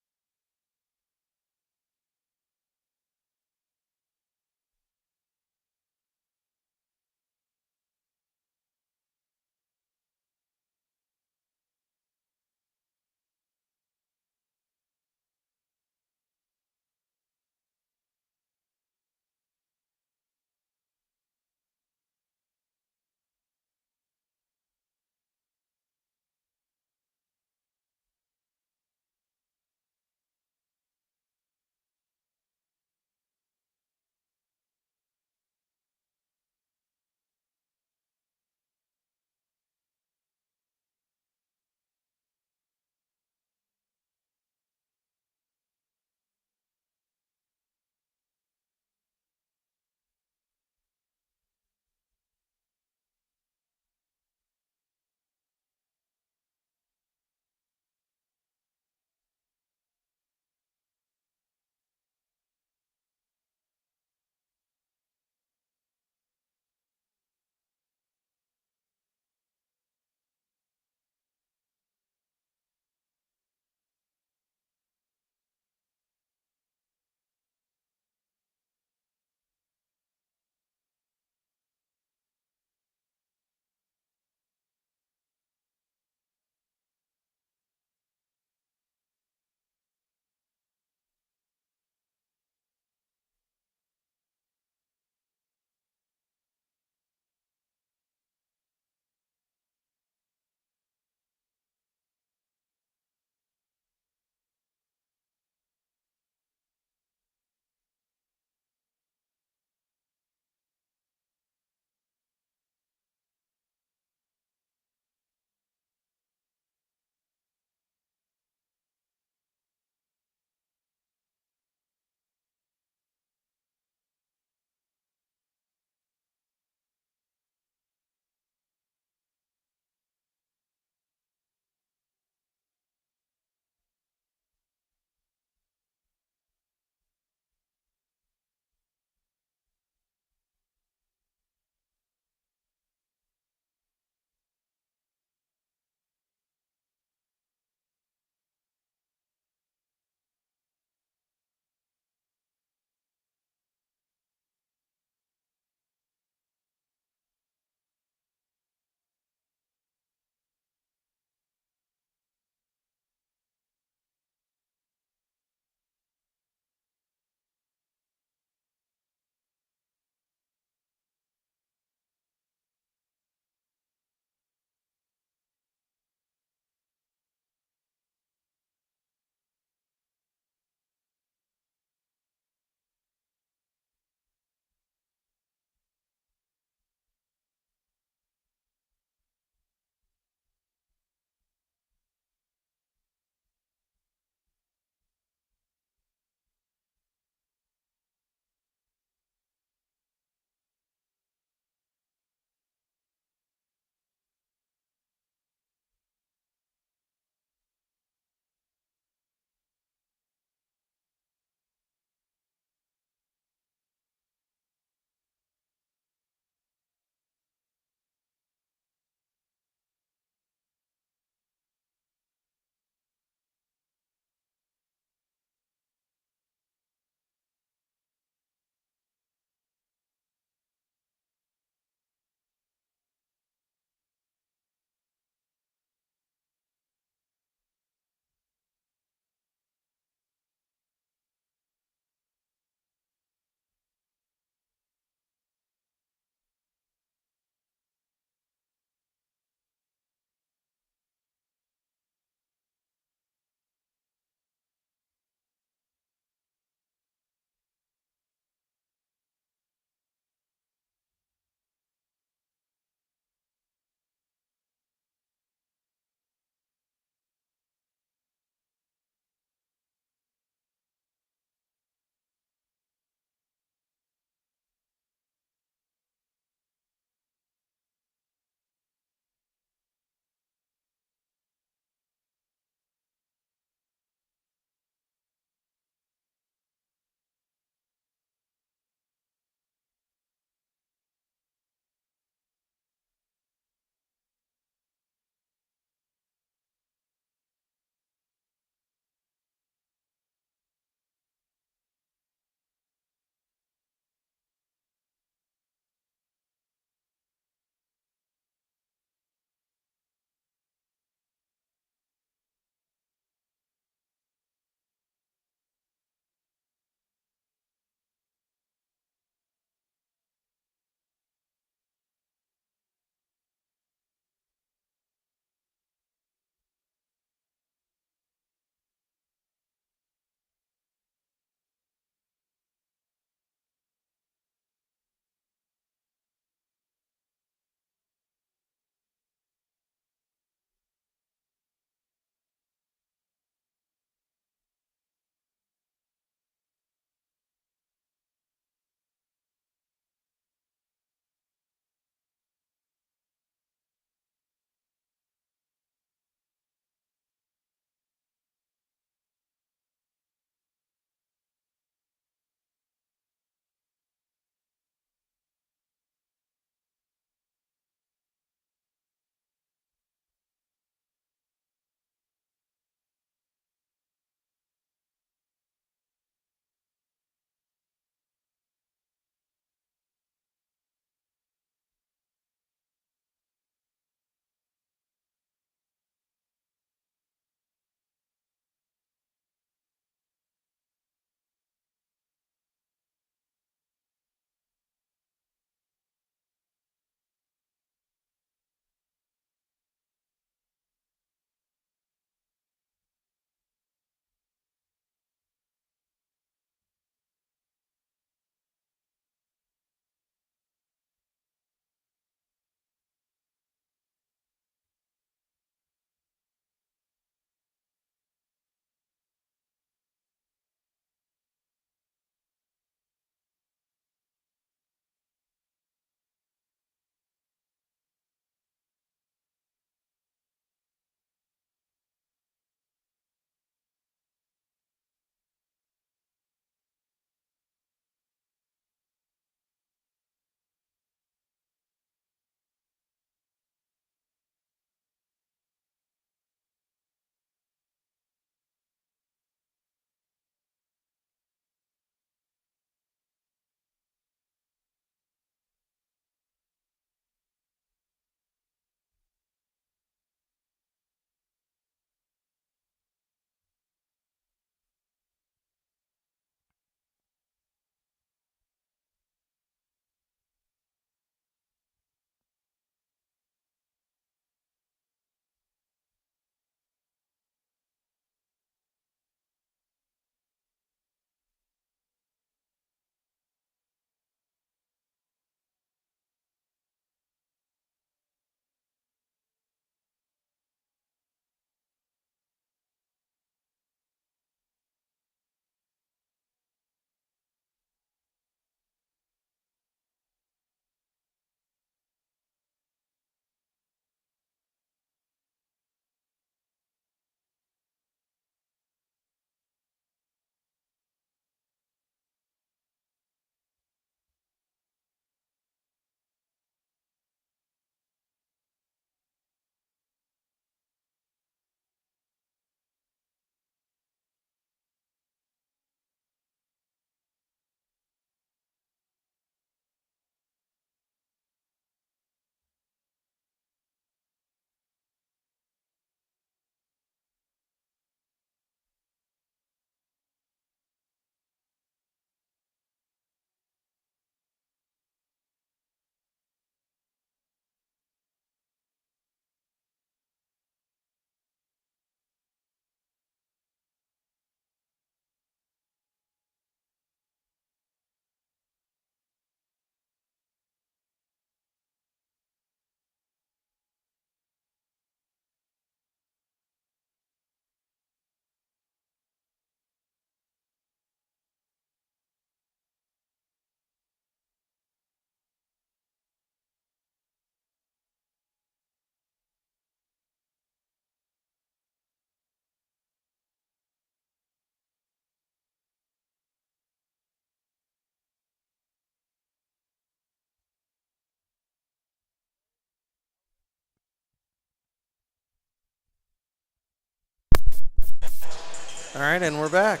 All right, and we're back.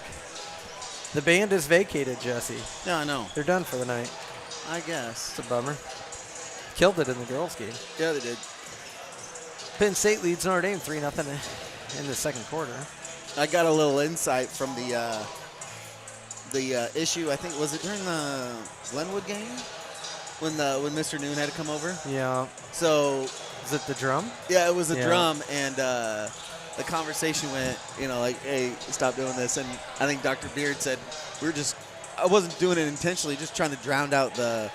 The band is vacated, Jesse. Yeah, I know. They're done for the night. I guess. It's a bummer. Killed it in the girls' game. Yeah, they did. Penn State leads Notre Dame 3-0 in the second quarter. I got a little insight from the issue. I think was it during the Glenwood game when Mr. Noon had to come over. Yeah. So Is it the drum? yeah, it was a Yeah. drum, and the conversation went, like, hey, stop doing this. And I think Dr. Beard said I wasn't doing it intentionally, just trying to drown out the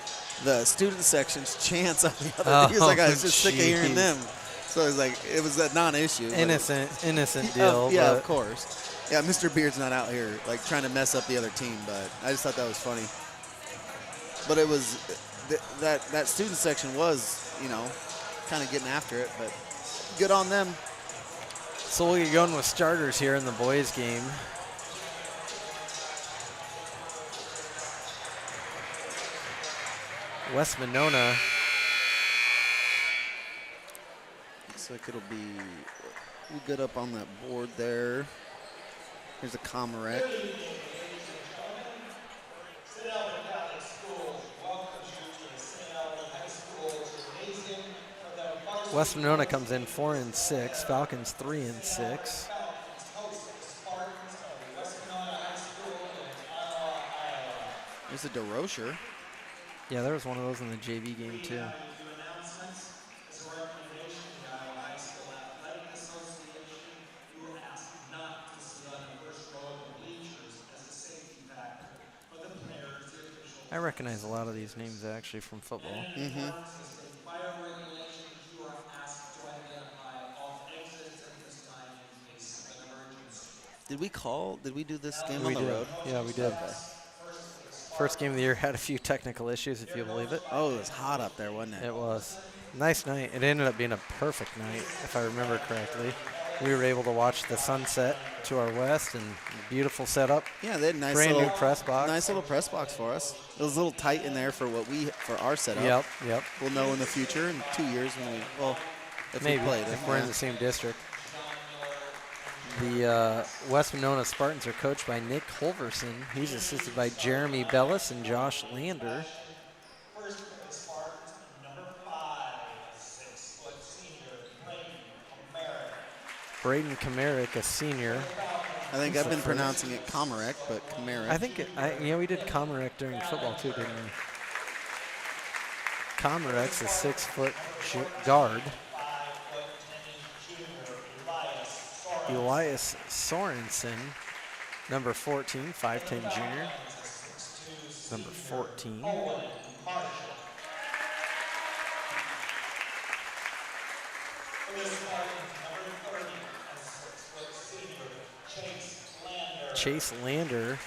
student section's chants on the other. He was like, I was just sick of hearing jeez. them. So it was a non-issue. Innocent deal. Yeah, but of course. Yeah, Mr. Beard's not out here like trying to mess up the other team, but I just thought that was funny. But it was that student section was, kind of getting after it, but good on them. So we'll get going with starters here in the boys' game. West Monona. Looks like it'll be good up on that board there. Here's a Comrec. West Monona comes in 4-6. Falcons 3-6. There's a DeRocher. Yeah, there was one of those in the JV game too. I recognize a lot of these names actually from football. Mm-hmm. Did we do this game on the road? Yeah, we did. Okay. First game of the year had a few technical issues, if you believe it. Oh, it was hot up there, wasn't it? It was. Nice night. It ended up being a perfect night, if I remember correctly. We were able to watch the sunset to our west and beautiful setup. Yeah, they had a nice Brand little new press box. Nice little press box for us. It was a little tight in there for our setup. Yep. We'll know in the future in 2 years if Maybe we play them. if we're in the same district. The West Monona Spartans are coached by Nick Holverson. He's assisted by Jeremy Bellis and Josh Lander. First for the Spartans, number 5, 6-foot senior, Braden Kamarick, a senior. I think He's I've the been first. pronouncing it Comerick, but Kamarick. I think, we did Kamarick during football too, didn't we? Kamarick's a 6-foot guard. Elias Sorensen, number 14, 5'10 junior. Number 14. Chase Lander,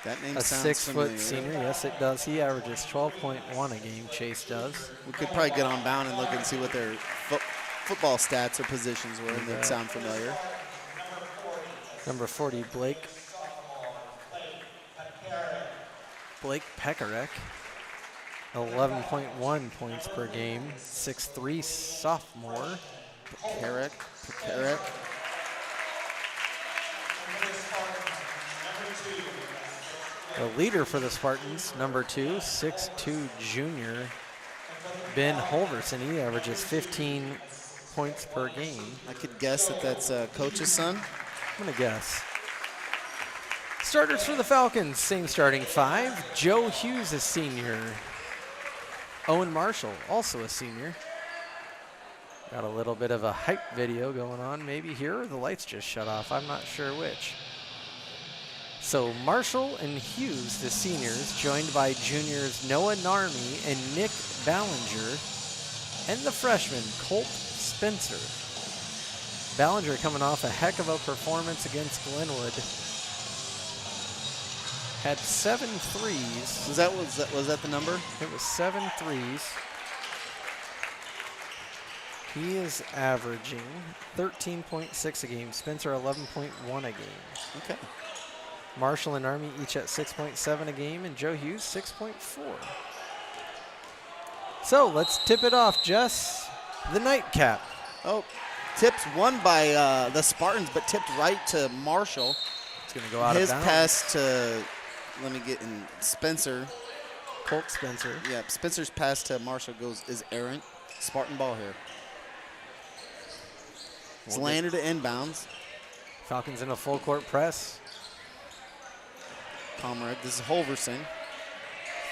that name a sounds 6-foot familiar. senior. Yes, it does. He averages 12.1 a game, Chase does. We could probably get on bound and look and see what their football stats or positions were, and they'd sound familiar. Number 40, Blake Pekarek, 11.1 points per game, 6'3 sophomore. Pekarek. The leader for the Spartans, number 2, 6'2 junior, Ben Holverson. He averages 15 points per game. I could guess that that's coach's son. I'm going to guess. Starters for the Falcons, same starting 5. Joe Hughes, a senior. Owen Marshall, also a senior. Got a little bit of a hype video going on maybe here, or the lights just shut off. I'm not sure which. So Marshall and Hughes, the seniors, joined by juniors Noah Narmi and Nick Ballinger, and the freshman Colt Spencer. Ballinger coming off a heck of a performance against Glenwood. Had 7 threes. Was that the number? It was 7 threes. He is averaging 13.6 a game. Spencer 11.1 a game. Okay. Marshall and Army each at 6.7 a game, and Joe Hughes 6.4. So let's tip it off, Jess. The nightcap. Oh, tips won by the Spartans, but tipped right to Marshall. going to go out His of bounds. pass to, let me get in, Spencer. Colt Spencer. Yeah, Spencer's pass to Marshall is errant. Spartan ball here. It's landed to inbounds. Falcons in a full court press. Comrade, this is Holverson.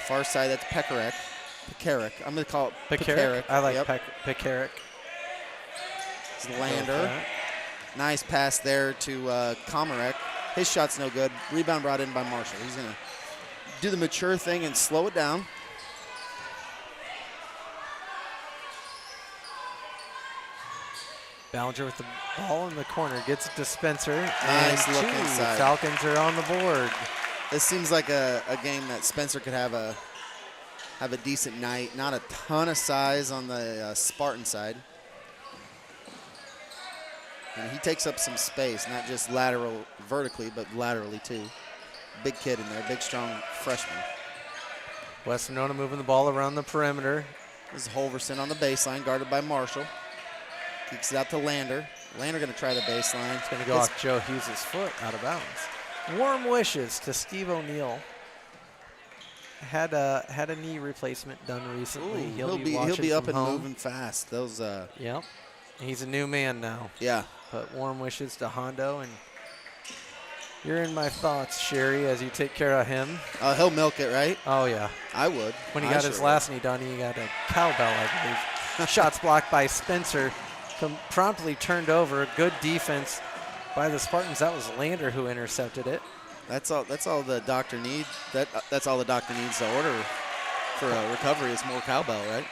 Far side, that's Pekarek. I'm going to call it Pekarek. I like Yep. Pekarek. It's Lander. Nice pass there to Komarek. His shot's no good. Rebound brought in by Marshall. He's going to do the mature thing and slow it down. Ballinger with the ball in the corner. Gets it to Spencer. Nice and look 2. inside. Falcons are on the board. This seems like a game that Spencer could have a decent night. Not a ton of size on the Spartan side. And he takes up some space, not just vertically, but laterally too. Big kid in there, big, strong freshman. West Monona moving the ball around the perimeter. This is Holverson on the baseline, guarded by Marshall. Kicks it out to Lander. Lander going to try the baseline. It's going to go off Joe Hughes' foot, out of bounds. Warm wishes to Steve O'Neill. Had a knee replacement done recently. He'll be up and moving fast. Those. Yep. He's a new man now. Yeah. But warm wishes to Hondo, and you're in my thoughts, Sherry, as you take care of him. He'll milk it, right? Oh yeah. I would. When he got his last knee done, he got a cowbell, I believe. Shots blocked by Spencer. Promptly turned over. Good defense by the Spartans. That was Lander who intercepted it. That's all the doctor needs. That's all the doctor needs to order for a recovery is more cowbell, right?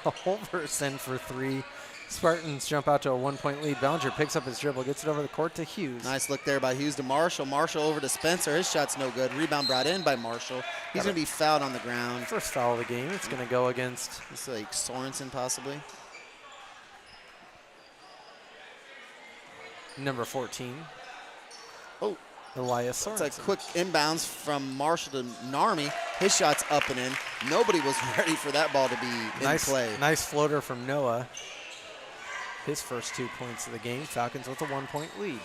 Holverson for 3. Spartans jump out to a 1-point lead. Ballinger picks up his dribble, gets it over the court to Hughes. Nice look there by Hughes to Marshall. Marshall over to Spencer. His shot's no good. Rebound brought in by Marshall. He's going to be fouled on the ground. First foul of the game. It's going to go against It's like Sorensen possibly. number 14. Oh. Elias Sorensen. It's a quick inbounds from Marshall to Narmi. His shot's up and in. Nobody was ready for that ball to be in play. Nice floater from Noah. His first 2 points of the game. Falcons with a 1-point lead.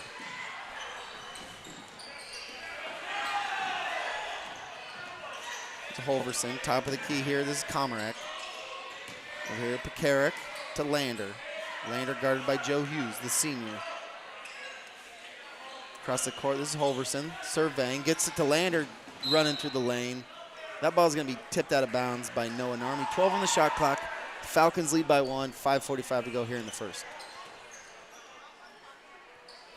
To Holverson, top of the key here. This is Komarek. Over here, Pekarek to Lander. Lander guarded by Joe Hughes, the senior. Across the court, this is Holverson, surveying, gets it to Lander, running through the lane. That ball's going to be tipped out of bounds by Noah Narmi. 12 on the shot clock. Falcons lead by 1, 5:45 to go here in the first.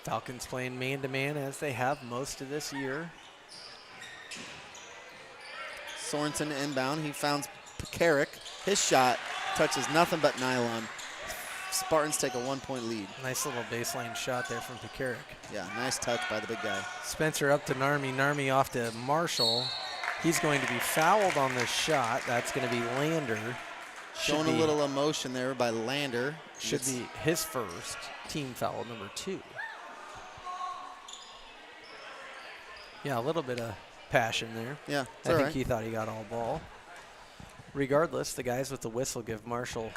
Falcons playing man-to-man as they have most of this year. Sorensen inbound. He found Pekarek. His shot touches nothing but nylon. Spartans take a 1-point lead. Nice little baseline shot there from Pekarek. Yeah, nice touch by the big guy. Spencer up to Narmi. Narmi off to Marshall. He's going to be fouled on this shot. That's going to be Lander. Showing a little emotion there by Lander. Should be his first team foul, number 2. Yeah, a little bit of passion there. Yeah, I think he thought he got all ball. Regardless, the guys with the whistle give Marshall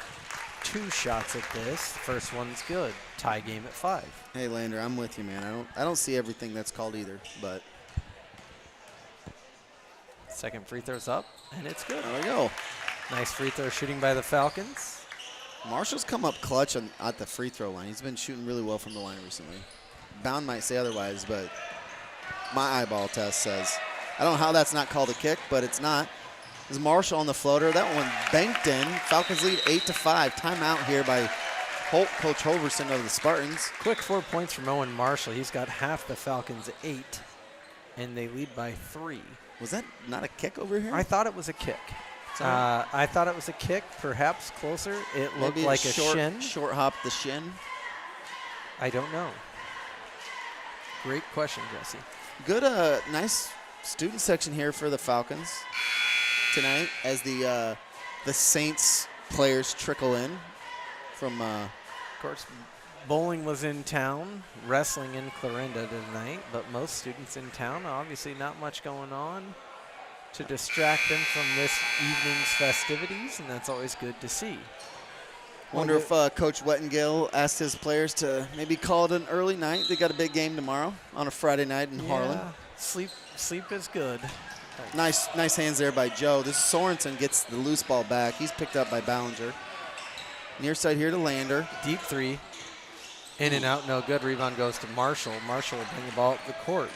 2 shots at this. The first one's good. Tie game at 5. Hey Lander, I'm with you, man. I don't see everything that's called either, but Second free throw's up, and it's good. there we go. Nice free throw shooting by the Falcons. Marshall's come up clutch at the free throw line. He's been shooting really well from the line recently. Bound might say otherwise, but my eyeball test says. I don't know how that's not called a kick, but it's not. This is Marshall on the floater. That one banked in. Falcons lead 8-5. Timeout here by Coach Holverson of the Spartans. Quick 4 points from Owen Marshall. He's got half the Falcons' 8, and they lead by 3. Was that not a kick over here? I thought it was a kick. I thought it was a kick, perhaps closer. It looked Maybe like a shin. Short hop the shin. I don't know. Great question, Jesse. Good, nice student section here for the Falcons tonight as the Saints players trickle in from. Of course, bowling was in town, wrestling in Clarinda tonight, but most students in town, obviously not much going on to distract them from this evening's festivities, and that's always good to see. Wonder if Coach Wettengale asked his players to maybe call it an early night. They got a big game tomorrow on a Friday night in Harlan. Sleep is good. Nice hands there by Joe. This Sorensen gets the loose ball back. He's picked up by Ballinger. Near side here to Lander. Deep three. In and out, no good. Rebound goes to Marshall. Marshall will bring the ball up the court.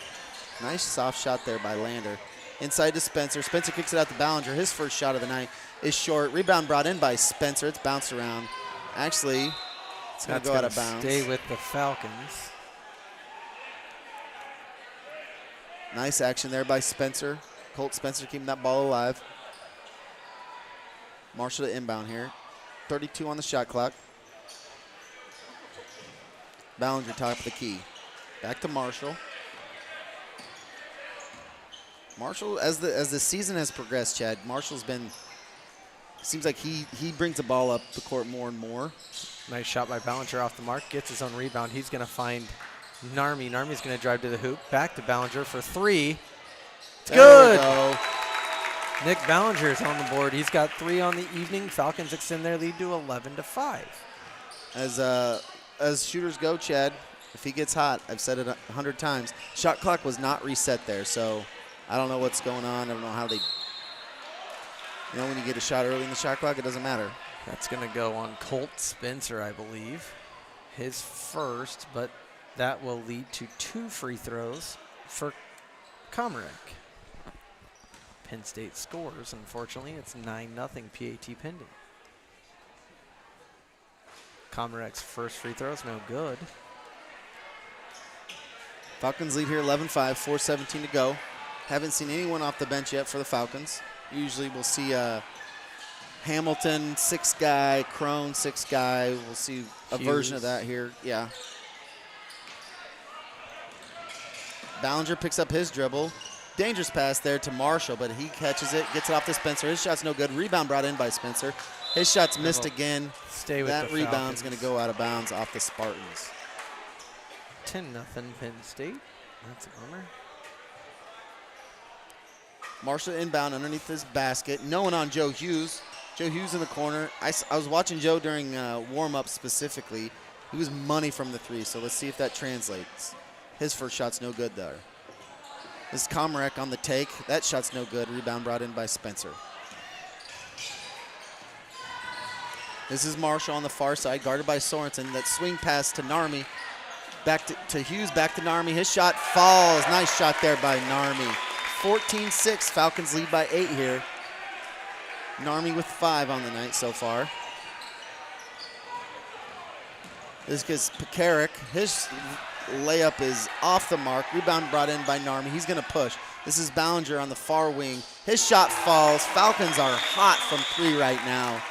Nice soft shot there by Lander. Inside to Spencer. Spencer kicks it out to Ballinger. His first shot of the night is short. Rebound brought in by Spencer. It's bounced around. Actually, it's going to go out of bounds. Stay with the Falcons. Nice action there by Spencer. Colt Spencer keeping that ball alive. Marshall to inbound here. 32 on the shot clock. Ballinger top of the key. Back to Marshall. Marshall, as the season has progressed, Chad, Marshall's been, seems like he brings the ball up the court more and more. Nice shot by Ballinger off the mark. Gets his own rebound. He's going to find Narmi. Narmi's going to drive to the hoop. Back to Ballinger for three. It's good. Nick Ballinger is on the board. He's got 3 on the evening. Falcons extend their lead to 11-5. As shooters go, Chad, if he gets hot, I've said it 100 times, shot clock was not reset there, so I don't know what's going on. I don't know how they, when you get a shot early in the shot clock, it doesn't matter. That's going to go on Colt Spencer, I believe. His first, but that will lead to 2 free throws for Comerick. Penn State scores. Unfortunately, it's 9-0 PAT pending. Comerick's first free throw is no good. Falcons lead here 11-5, 4:17 to go. Haven't seen anyone off the bench yet for the Falcons. Usually we'll see Hamilton, 6 guy, Crone, 6 guy. We'll see a version of that here. Yeah. Ballinger picks up his dribble. Dangerous pass there to Marshall, but he catches it, gets it off to Spencer. His shot's no good. Rebound brought in by Spencer. His shot's missed again. Stay with that the rebound's going to go out of bounds off the Spartans. 10-0 Penn State. That's a bummer. Marshall inbound underneath this basket. No one on Joe Hughes. Joe Hughes in the corner. I was watching Joe during warm-up specifically. He was money from the 3, so let's see if that translates. His first shot's no good there. This is Comerick on the take. That shot's no good. Rebound brought in by Spencer. This is Marshall on the far side, guarded by Sorensen. That swing pass to Narmi. Back to Hughes, back to Narmi. His shot falls. Nice shot there by Narmi. 14-6. Falcons lead by 8 here. Narmi with 5 on the night so far. This gets Pekaric. His layup is off the mark. Rebound brought in by Narmi. He's going to push. This is Ballinger on the far wing. His shot falls. Falcons are hot from 3 right now.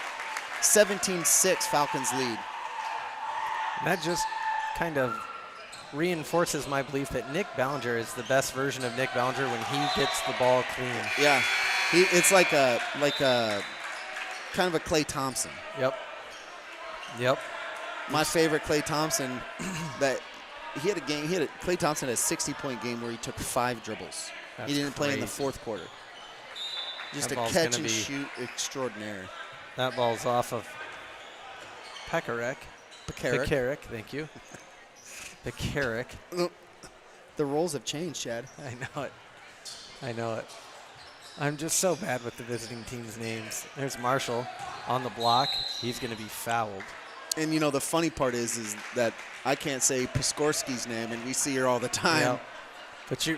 17-6, Falcons lead. That just kind of reinforces my belief that Nick Ballinger is the best version of Nick Ballinger when he gets the ball clean. Yeah, it's like a kind of a Klay Thompson. Yep. My favorite Klay Thompson, that he had a game. Klay Thompson had a 60-point game where he took 5 dribbles. He didn't play in the 4th quarter. Just a catch and shoot extraordinaire. That ball's off of Pekaric. Thank you. Pekaric. The roles have changed, Chad. I know it. I'm just so bad with the visiting team's names. There's Marshall on the block. He's going to be fouled. And, the funny part is that I can't say Piskorski's name, and we see her all the time. Yep.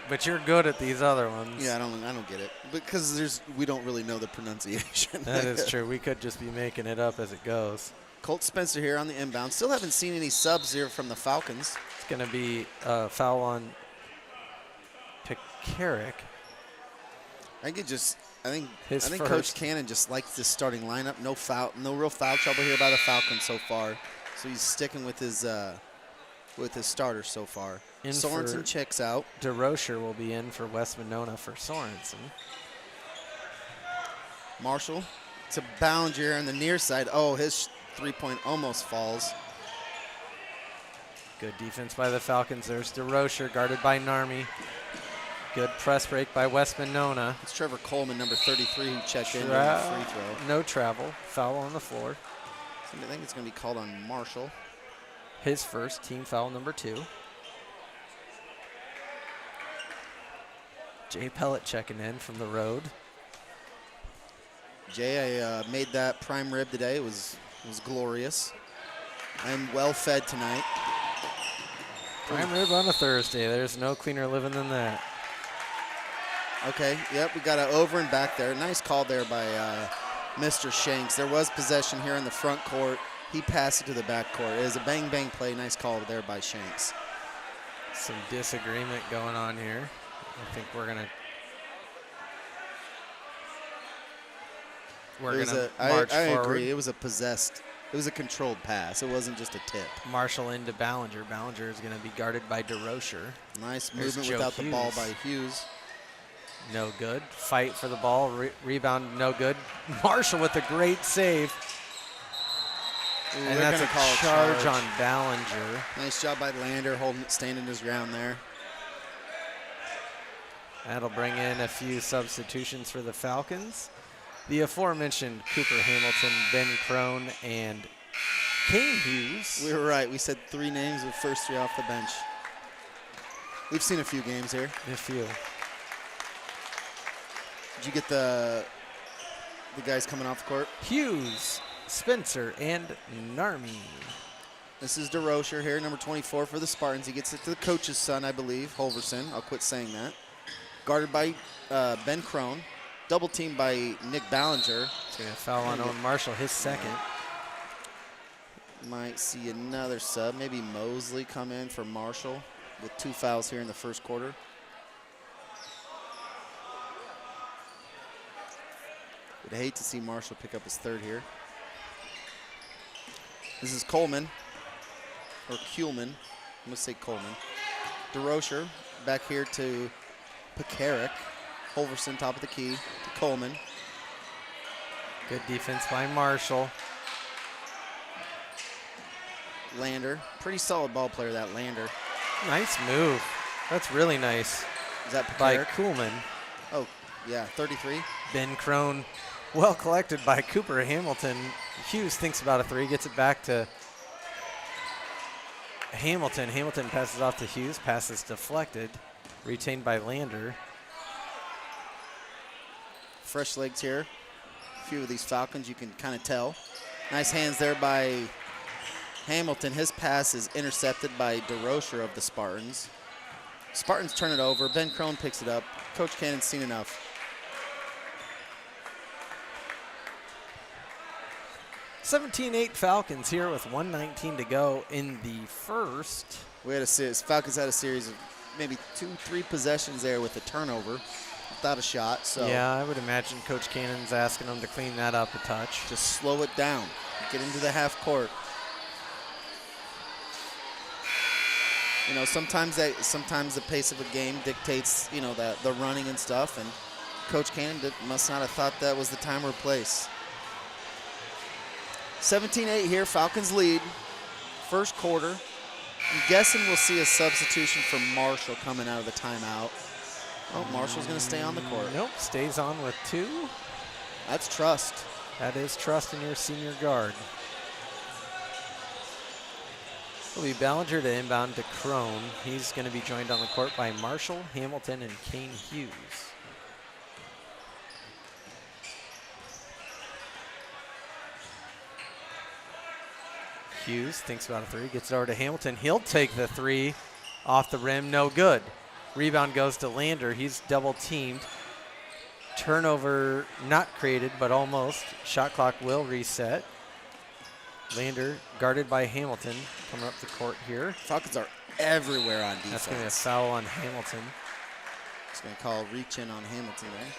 But you're good at these other ones. Yeah, I don't get it because we don't really know the pronunciation. That is true. We could just be making it up as it goes. Colt Spencer here on the inbound. Still haven't seen any subs here from the Falcons. It's going to be a foul on Pekaric. I think His first. Coach Cannon just likes this starting lineup. No real foul trouble here by the Falcons so far. So he's sticking with his starters so far. Sorensen checks out. DeRocher will be in for West Monona for Sorensen. Marshall to Ballinger on the near side. Oh, his 3-point almost falls. Good defense by the Falcons. There's DeRocher guarded by Narmi. Good press break by West Monona. It's Trevor Coleman, number 33, who checked in on the free throw. No travel. Foul on the floor. I think it's going to be called on Marshall. His first, team foul number 2. Jay Pellet checking in from the road. Jay, I made that prime rib today. It was glorious. I'm well fed tonight. Prime rib on a Thursday. There's no cleaner living than that. Okay, yep, we got an over and back there. Nice call there by Mr. Shanks. There was possession here in the front court. He passed it to the back court. It was a bang-bang play. Nice call there by Shanks. Some disagreement going on here. I think we're gonna march I forward. agree. It was a controlled pass. It wasn't just a tip. Marshall into Ballinger. Ballinger is going to be guarded by DeRocher. Nice There's movement Joe without the ball Hughes. by Hughes. No good. Fight for the ball. Rebound, no good. Marshall with a great save. Ooh, And they're that's gonna a call charge on Ballinger. Nice job by Lander, standing his ground there. That'll bring in a few substitutions for the Falcons. The aforementioned Cooper Hamilton, Ben Crone, and Kane Hughes. We were right. We said 3 names with first 3 off the bench. We've seen a few games here. A few. Did you get the guys coming off the court? Hughes, Spencer, and Narmi. This is DeRocher here, number 24 for the Spartans. He gets it to the coach's son, I believe, Holverson. I'll quit saying that. Guarded by Ben Crone. Double teamed by Nick Ballinger. So a foul on Owen Marshall, his second. Might see another sub. Maybe Mosley come in for Marshall with 2 fouls here in the first quarter. Would hate to see Marshall pick up his 3rd here. This is Coleman, or Kuhlman. I'm going to say Coleman. DeRocher back here to Pekarik. Holverson top of the key to Coleman. Good defense by Marshall. Lander, pretty solid ball player, that Lander. Nice move. That's really nice Is that by Pekarik? Kuhlman. Oh, yeah, 33. Ben Crone, well collected by Cooper Hamilton. Hughes thinks about a 3, gets it back to Hamilton. Hamilton passes off to Hughes. Pass is deflected. Retained by Lander. Fresh legs here. A few of these Falcons, you can kind of tell. Nice hands there by Hamilton. His pass is intercepted by DeRocher of the Spartans. Spartans turn it over. Ben Crone picks it up. Coach Cannon's seen enough. (17-8) Falcons here with 1:19 to go in the first. We had a series. Falcons had a series of maybe 2-3 possessions there with a turnover without a shot. So Yeah, I would imagine Coach Cannon's asking them to clean that up a touch. just slow it down. Get into the half court. You know, sometimes the pace of a game dictates, you know, the running and stuff. And Coach Cannon must not have thought that was the time or place. 17-8 here. Falcons lead. First quarter. I'm guessing we'll see a substitution for Marshall coming out of the timeout. Oh, Marshall's going to stay on the court. Nope, stays on with 2. That's trust. That is trust in your senior guard. It'll be Ballinger to inbound to Crone. He's going to be joined on the court by Marshall, Hamilton, and Kane Hughes. Hughes thinks about a 3, gets it over to Hamilton. He'll take the 3 off the rim, no good. Rebound goes to Lander. He's double teamed. Turnover not created, but almost. Shot clock will reset. Lander guarded by Hamilton coming up the court here. Falcons are everywhere on defense. That's going to be a foul on Hamilton. It's going to call reach in on Hamilton there.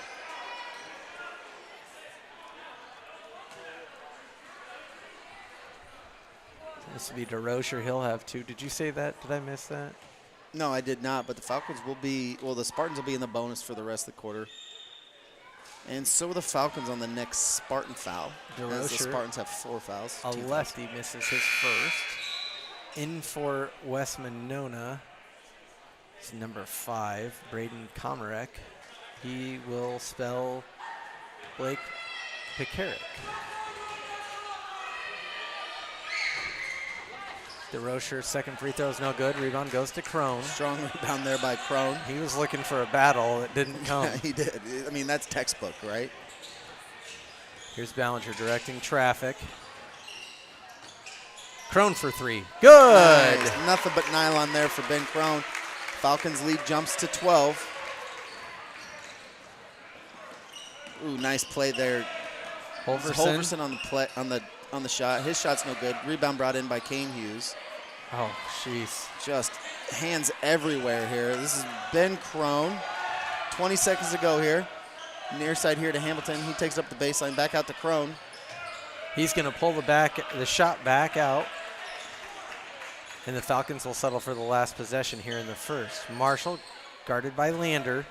This will be DeRocher. He'll have 2. Did you say that? Did I miss that? No, I did not, but the Falcons will be, well, the Spartans will be in the bonus for the rest of the quarter. And so will the Falcons on the next Spartan foul. As the DeRocher, Spartans have 4 fouls. a 2 fouls. lefty, misses his first. In for West Monona, it's number 5, Braden Komarek. He will spell Blake Pekarik. DeRocher's second free throw is no good. Rebound goes to Crone. Strong rebound there by Crone. He was looking for a battle that didn't come. He did. I mean, that's textbook, right? Here's Ballinger directing traffic. Crone for three. Good. Nice. Nothing but nylon there for Ben Crone. Falcons lead jumps to 12. Ooh, nice play there. Holverson on the play on the shot. His shot's no good. Rebound brought in by Kane Hughes. Oh, jeez. Just hands everywhere here. This is Ben Crone. 20 seconds to go here. Near side here to Hamilton. He takes up the baseline. Back out to Crone. He's going to pull the shot back out. And the Falcons will settle for the last possession here in the first. Marshall guarded by Lander.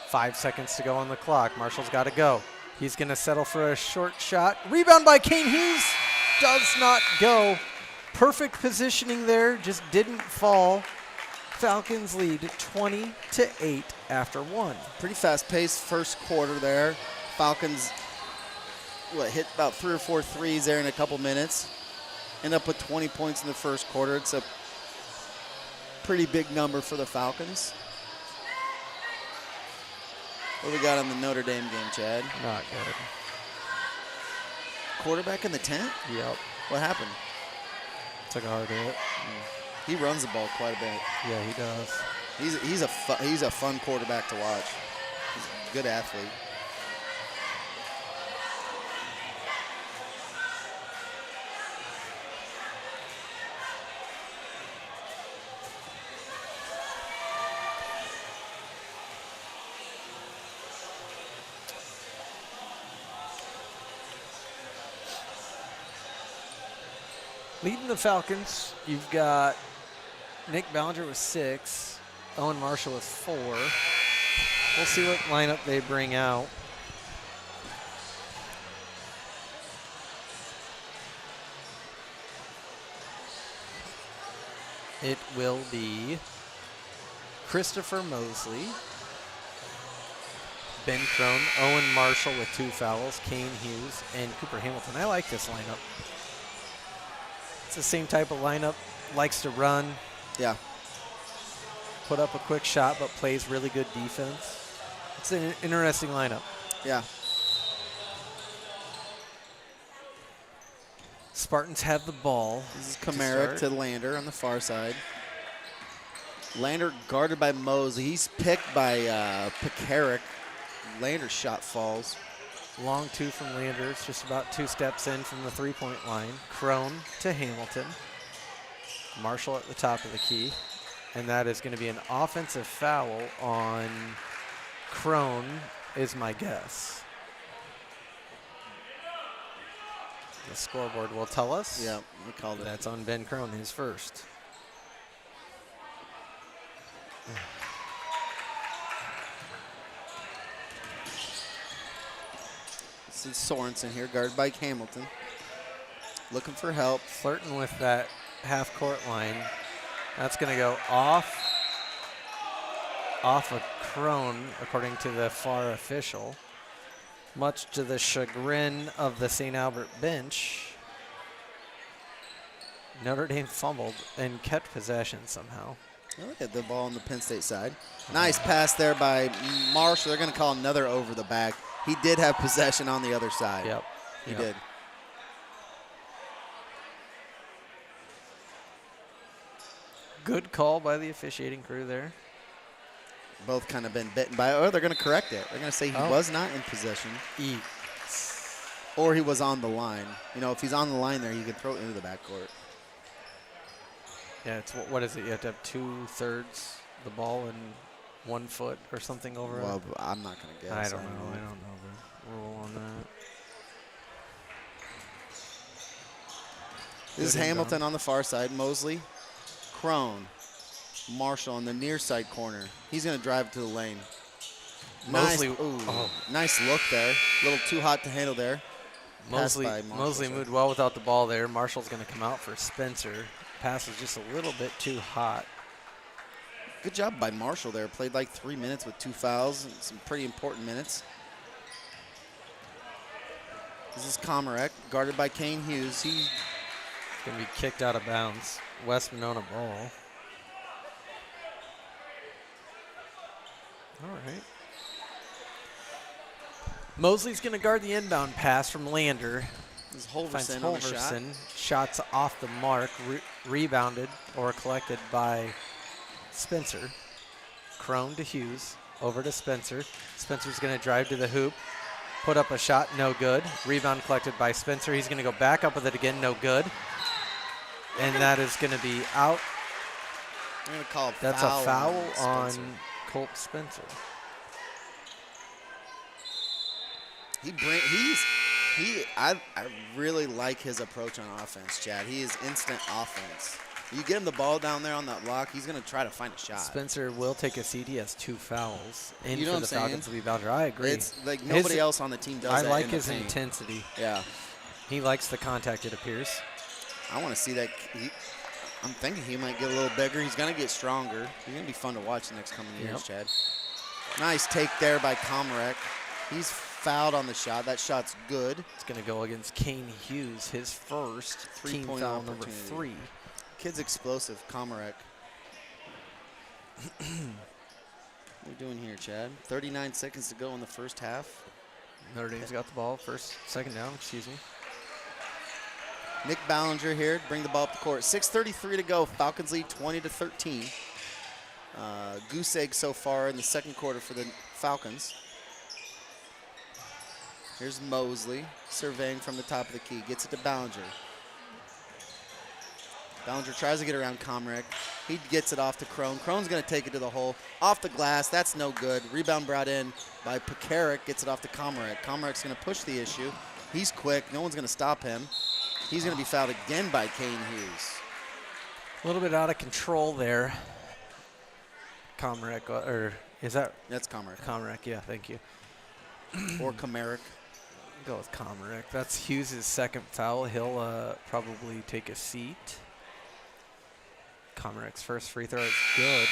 5 seconds to go on the clock. Marshall's got to go. He's going to settle for a short shot. Rebound by Kane Hughes. Does not go. Perfect positioning there. Just didn't fall. Falcons lead 20-8 after one. Pretty fast-paced first quarter there. Falcons hit about 3 or 4 threes there in a couple minutes. End up with 20 points in the first quarter. It's a pretty big number for the Falcons. What do we got on the Notre Dame game, Chad? Not good. Quarterback in the tent? Yep. What happened? Took a hard hit. He runs the ball quite a bit. Yeah, he does. He's a fun quarterback to watch. He's a good athlete. Leading the Falcons, you've got Nick Ballinger with 6, Owen Marshall with 4. We'll see what lineup they bring out. It will be Christopher Mosley, Ben Crone, Owen Marshall with 2 fouls, Kane Hughes, and Cooper Hamilton. I like this lineup. It's the same type of lineup, likes to run. Yeah. Put up a quick shot, but plays really good defense. It's an interesting lineup. Yeah. Spartans have the ball. This is Kamara to Lander on the far side. Lander guarded by Mosley. He's picked by Pekarik. Lander's shot falls. Long 2 from Lander. It's just about 2 steps in from the 3-point line. Crone to Hamilton. Marshall at the top of the key. And that is going to be an offensive foul on Crone, is my guess. The scoreboard will tell us. Yeah, we called it. That's on Ben Crone, his first. This is Sorensen here, guarded by Hamilton. Looking for help. Flirting with that half-court line. That's going to go off of Crone, according to the FAR official. Much to the chagrin of the St. Albert bench. Notre Dame fumbled and kept possession somehow. Look at the ball on the Penn State side. Nice pass there by Marshall. They're going to call another over the back. He did have possession on the other side. Yep. He did. Good call by the officiating crew there. Both kind of been bitten by it. Oh, they're going to correct it. They're going to say he was not in possession. Or he was on the line. You know, if he's on the line there, you can throw it into the backcourt. Yeah, it's what is it? You have to have 2/3 the ball and 1 foot or something over it. Well, I'm not going to guess. I don't know the rule on that. This is Hamilton on the far side. Mosley, Crone, Marshall on the near side corner. He's going to drive to the lane. Mosley, Nice look there. A little too hot to handle there. Mosley moved well without the ball there. Marshall's going to come out for Spencer. Pass was just a little bit too hot. Good job by Marshall there. Played like 3 minutes with 2 fouls and some pretty important minutes. This is Komarek, guarded by Kane Hughes. He Going to be kicked out of bounds. West Monona ball. All right. Mosley's going to guard the inbound pass from Lander. This Finds Holverson on the shot. Holverson. Shots off the mark, rebounded or collected by Spencer. Crone to Hughes, over to Spencer. Spencer's going to drive to the hoop, put up a shot, no good. Rebound collected by Spencer. He's going to go back up with it again, no good. And that is going to be out. I'm going to call That's foul a foul on Spencer. Colt Spencer. I really like his approach on offense, Chad. He is instant offense. You get him the ball down there on that block, he's going to try to find a shot. Spencer will take a seat. He has 2 fouls. And You know for what the I'm saying? Falcons will be Bowser. I agree. It's like nobody else on the team does that. I like in the his paint. intensity. Yeah. He likes the contact, it appears. I want to see that. I'm thinking he might get a little bigger. He's going to get stronger. He's going to be fun to watch the next coming years, Chad. Nice take there by Comrec. He's fouled on the shot. That shot's good. It's going to go against Kane Hughes, his first team Three-point foul number opportunity. 3. Kid's explosive, Comrec. What are we doing here, Chad? 39 seconds to go in the first half. Notre Dame's got the ball. Second down, excuse me. Nick Ballinger here to bring the ball up the court. 6:33 to go. Falcons lead 20-13. Goose egg so far in the second quarter for the Falcons. Here's Mosley surveying from the top of the key. Gets it to Ballinger. Ballinger tries to get around Comrec. He gets it off to Crone. Crone's going to take it to the hole. Off the glass. That's no good. Rebound brought in by Pekaric. Gets it off to Comrec. Comrec's going to push the issue. He's quick. No one's going to stop him. He's going to be fouled again by Kane Hughes. A little bit out of control there. Comrec, or is that That's Comrec. Comrec? Yeah, thank you. Or Comeric. Go with Comrec. That's Hughes' second foul. He'll probably take a seat. Comrec's first free throw is good.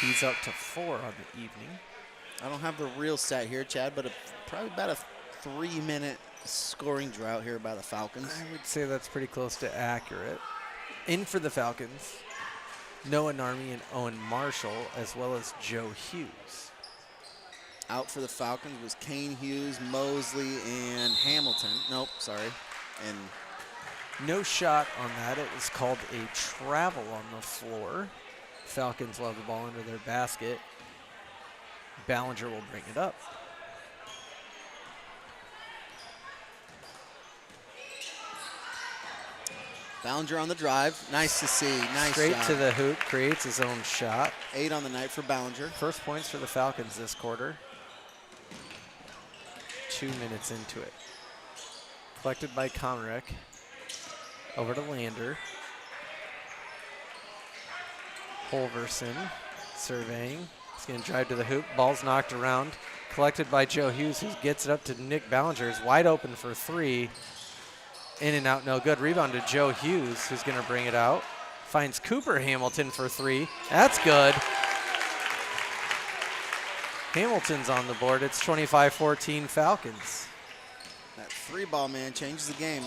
He's up to 4 on the evening. I don't have the real stat here, Chad, but probably about a 3-minute scoring drought here by the Falcons. I would say that's pretty close to accurate. In for the Falcons, Noah Narmi and Owen Marshall, as well as Joe Hughes. Out for the Falcons was Kane Hughes, Mosley, and Hamilton. Nope, sorry. And No shot on that. It was called a travel on the floor. Falcons will have the ball under their basket. Ballinger will bring it up. Ballinger on the drive. Nice to see. Nice Straight shot. to the hoop, creates his own shot. 8 on the night for Ballinger. First points for the Falcons this quarter. 2 minutes into it. Collected by Comrec. Over to Lander. Holverson surveying. He's going to drive to the hoop. Ball's knocked around. Collected by Joe Hughes, who gets it up to Nick Ballinger. Is wide open for 3. In and out, no good. Rebound to Joe Hughes, who's going to bring it out. Finds Cooper Hamilton for 3. That's good. Hamilton's on the board. It's 25-14 Falcons. That 3-ball man changes the game.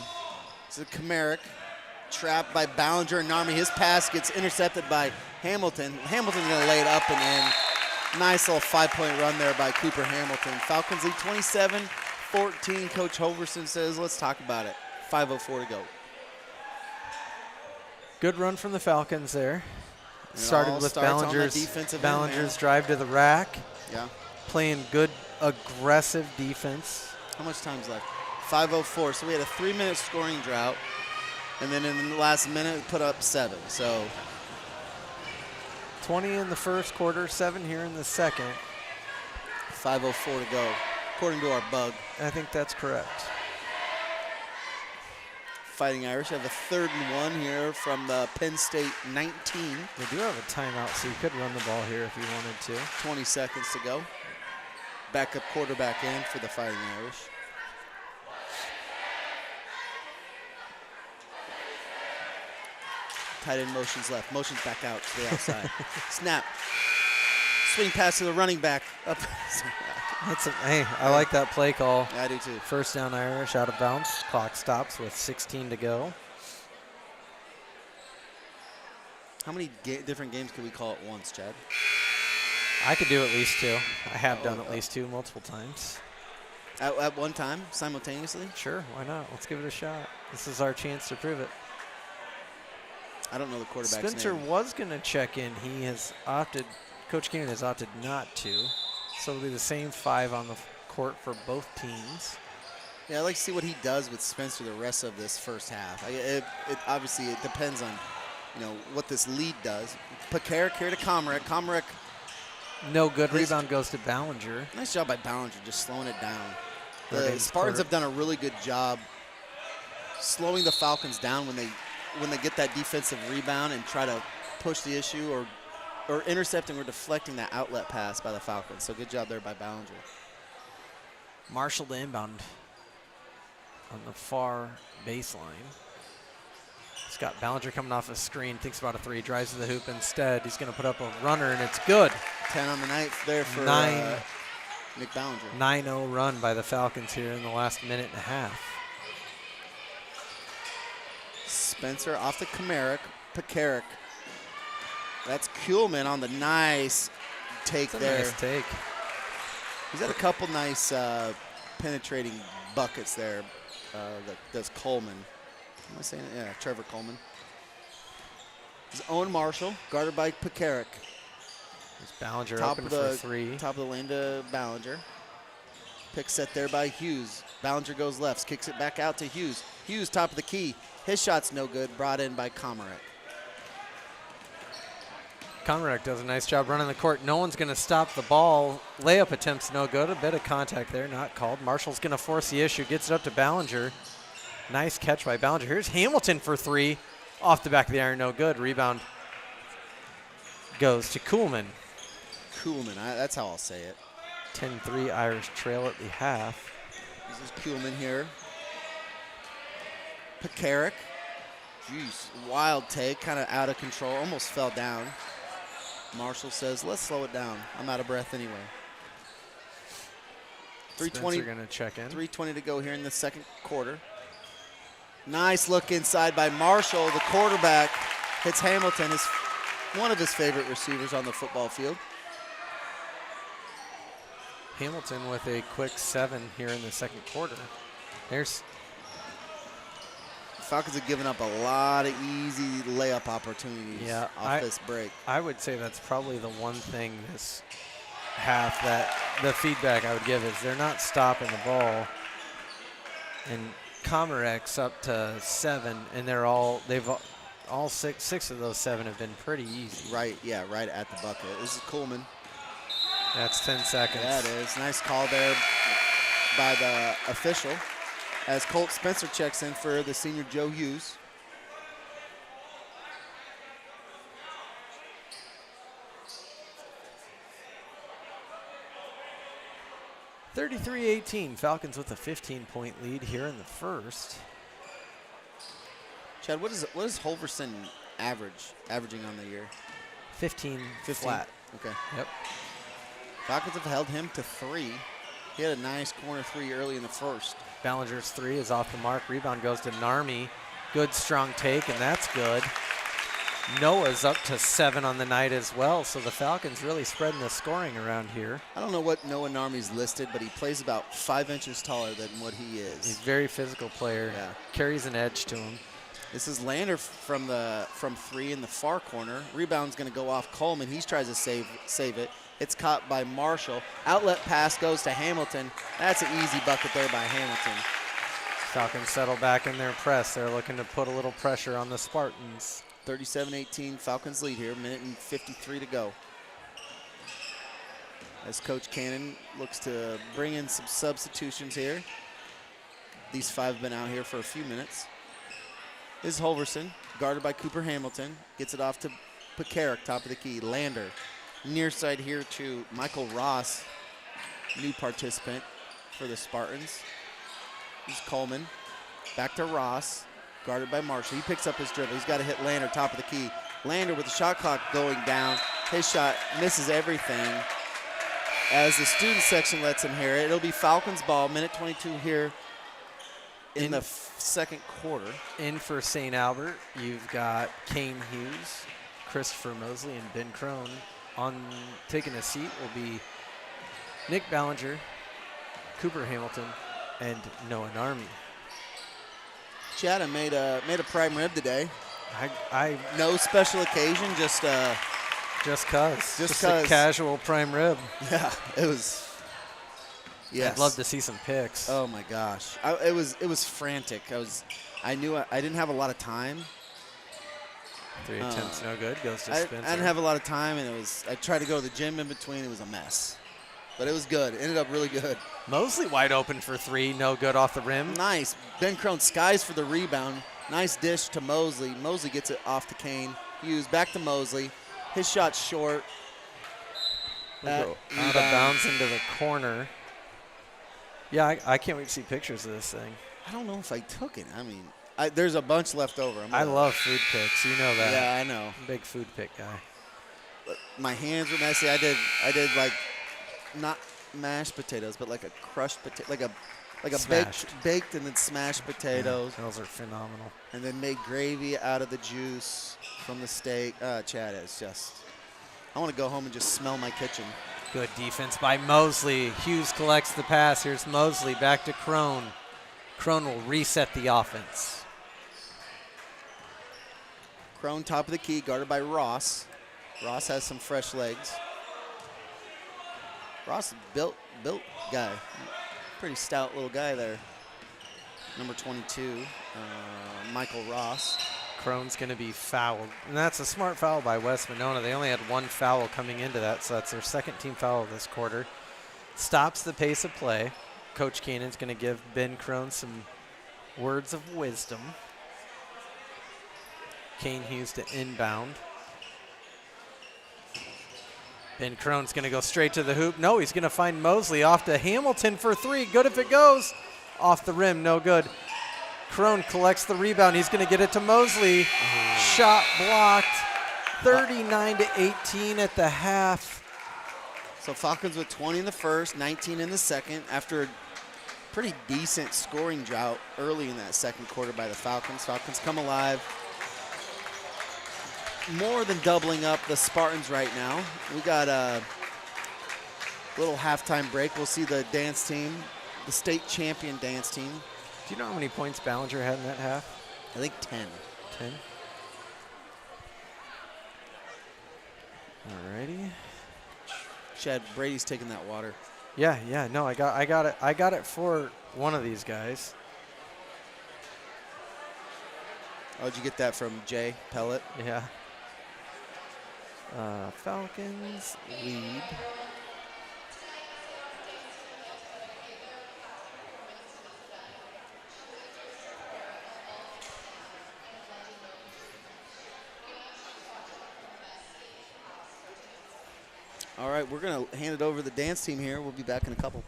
It's a Comeric. Trapped by Ballinger and Narmi. His pass gets intercepted by Hamilton. Hamilton's going to lay it up and in. Nice little 5-point run there by Cooper Hamilton. Falcons lead 27-14. Coach Holverson says, let's talk about it. 5:04 to go. Good run from the Falcons there. It Started all with starts on the Ballinger's defensive end, Ballinger's drive to the rack. Yeah. Playing good, aggressive defense. How much time's left? 5:04. So we had a 3-minute scoring drought. And then in the last minute, we put up 7. So 20 in the first quarter, 7 here in the second. 5:04 to go, according to our bug. I think that's correct. Fighting Irish have a 3rd and 1 here from the Penn State 19. They do have a timeout, so you could run the ball here if you wanted to. 20 seconds to go. Backup quarterback in for the Fighting Irish. Tight end motions left. Motions back out to the outside. Snap. Swing pass to the running back. Up. Hey, I like that play call. Yeah, I do too. First down Irish, out of bounds. Clock stops with 16 to go. How many different games can we call at once, Chad? I could do at least 2. I have done at least 2 multiple times. At one time, simultaneously? Sure, why not? Let's give it a shot. This is our chance to prove it. I don't know the quarterback's Spencer name. was going to check in. He has opted, Coach Keenan has opted not to. So it'll be the same 5 on the court for both teams. Yeah, I'd like to see what he does with Spencer the rest of this first half. Obviously, it depends on, what this lead does. Pekarik here to Comerick. Comerick. No good. Rebound goes to Ballinger. Nice job by Ballinger just slowing it down. Third The and Spartans quarter. have done a really good job slowing the Falcons down when they get that defensive rebound and try to push the issue or intercepting or deflecting that outlet pass by the Falcons. So good job there by Ballinger. Marshall to inbound on the far baseline. He's got Ballinger coming off a screen, thinks about a 3, drives to the hoop instead. He's going to put up a runner, and it's good. 10 on the night there for 9. Nick Ballinger. 9-0 run by the Falcons here in the last minute and a half. Spencer off the Pekarik. That's Kuhlman on the nice take That's a there. nice take. He's had a couple nice penetrating buckets there. That's Coleman. Am I saying it? Yeah, Trevor Coleman. This is Owen Marshall, guarded by Pekarik. There's Ballinger Top open of the for 3. Top of the lane to Ballinger. Pick set there by Hughes. Ballinger goes left, kicks it back out to Hughes. Hughes, top of the key. His shot's no good, brought in by Comerick. Comerick does a nice job running the court. No one's going to stop the ball. Layup attempt's no good. A bit of contact there, not called. Marshall's going to force the issue. Gets it up to Ballinger. Nice catch by Ballinger. Here's Hamilton for 3. Off the back of the iron, no good. Rebound goes to Kuhlman. Kuhlman, that's how I'll say it. 10-3 Irish trail at the half. This is Kuhlman here. Pekarik. Jeez, wild take, kind of out of control, almost fell down. Marshall says, let's slow it down. I'm out of breath anyway. 3:20 going to check in. 3:20 to go here in the second quarter. Nice look inside by Marshall. The quarterback hits Hamilton, one of his favorite receivers on the football field. Hamilton with a quick 7 here in the second quarter. There's Falcons have given up a lot of easy layup opportunities off this break. I would say that's probably the one thing this half that the feedback I would give is they're not stopping the ball. And Comerick's up to 7, and they've all six of those 7 have been pretty easy. Right at the bucket. This is Kuhlman. That's 10 seconds. That is. Nice call there by the official as Colt Spencer checks in for the senior Joe Hughes. (33-18). Falcons with a 15-point lead here in the first. Chad, what is Holverson averaging on the year? 15 flat. Okay. Yep. Falcons have held him to 3. He had a nice corner 3 early in the first. Ballinger's 3 is off the mark. Rebound goes to Narmi. Good strong take, and that's good. Noah's up to 7 on the night as well, so the Falcons really spreading the scoring around here. I don't know what Noah Narmi's listed, but he plays about 5 inches taller than what he is. He's a very physical player. Yeah. Carries an edge to him. This is Lander from 3 in the far corner. Rebound's going to go off Coleman. He tries to save it. It's caught by Marshall. Outlet pass goes to Hamilton. That's an easy bucket there by Hamilton. Falcons settle back in their press. They're looking to put a little pressure on the Spartans. 37-18, Falcons lead here. Minute and 53 to go. As Coach Cannon looks to bring in some substitutions here. These 5 have been out here for a few minutes. This is Holverson, guarded by Cooper Hamilton. Gets it off to Pekarik, top of the key. Lander, near side here to Michael Ross, new participant for the Spartans. This is Coleman, back to Ross, guarded by Marshall. He picks up his dribble. He's got to hit Lander, top of the key. Lander with the shot clock going down. His shot misses everything. As the student section lets him hear it, it'll be Falcons ball, minute 22 here in the second quarter. In for St. Albert, you've got Kane Hughes, Christopher Mosley and Ben Crone. On taking a seat will be Nick Ballinger, Cooper Hamilton, and Noah Narmi. Chad, I made a prime rib today. I No special occasion, just just cause. Just a 'cause. casual prime rib. yeah, it was. Yes. I'd love to see some pics. Oh my gosh, it was frantic. I knew I didn't have a lot of time. 3 attempts, no good. Goes to I Spencer. didn't have a lot of time, and I tried to go to the gym in between. It was a mess, but it was good. It ended up really good. Mosley wide open for 3, no good off the rim. Nice. Ben Crone skies for the rebound. Nice dish to Mosley. Mosley gets it off to Kane. Hughes back to Mosley. His shot's short. Out of bounds into the corner. Yeah, I can't wait to see pictures of this thing. I don't know if I took it. I mean, there's a bunch left over. I love food pics. You know that. Yeah, I know. I'm a big food pic guy. But my hands were messy. I did like not mashed potatoes, but like a crushed potato, like a baked and then smashed potatoes. Yeah, those are phenomenal. And then made gravy out of the juice from the steak. Chad, it's just, I want to go home and just smell my kitchen. Good defense by Mosley. Hughes collects the pass. Here's Mosley back to Crone. Crone will reset the offense. Crone top of the key, guarded by Ross. Ross has some fresh legs. Ross, built guy. Pretty stout little guy there. Number 22, Michael Ross. Crone's going to be fouled. And that's a smart foul by West Monona. They only had 1 foul coming into that, so that's their second team foul this quarter. Stops the pace of play. Coach Cannon's going to give Ben Crone some words of wisdom. Kane Hughes to inbound. Ben Crone's going to go straight to the hoop. No, he's going to find Mosley off to Hamilton for 3. Good if it goes. Off the rim, no good. Crone collects the rebound. He's going to get it to Mosley. Shot blocked. 39-18 at the half. So Falcons with 20 in the first, 19 in the second, after a pretty decent scoring drought early in that second quarter by the Falcons. Falcons come alive. More than doubling up the Spartans right now. We got a little halftime break. We'll see the dance team, the state champion dance team. Do you know how many points Ballinger had in that half? I think 10. 10. Alrighty. Chad, Brady's taking that water. Yeah. No, I got it. I got it for one of these guys. Oh, did you get that from Jay Pellet? Yeah. Falcons lead. All right, we're going to hand it over to the dance team here. We'll be back in a couple.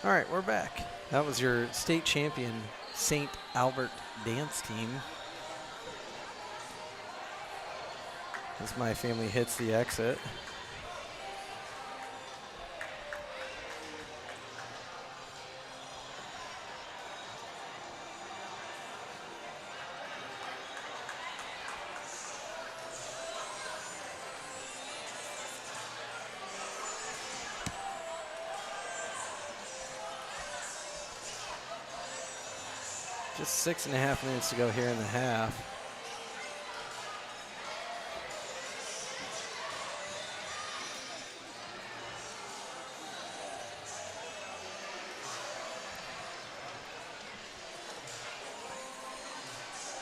All right, we're back. That was your state champion St. Albert dance team. As my family hits the exit. Just 6.5 minutes to go here in the half.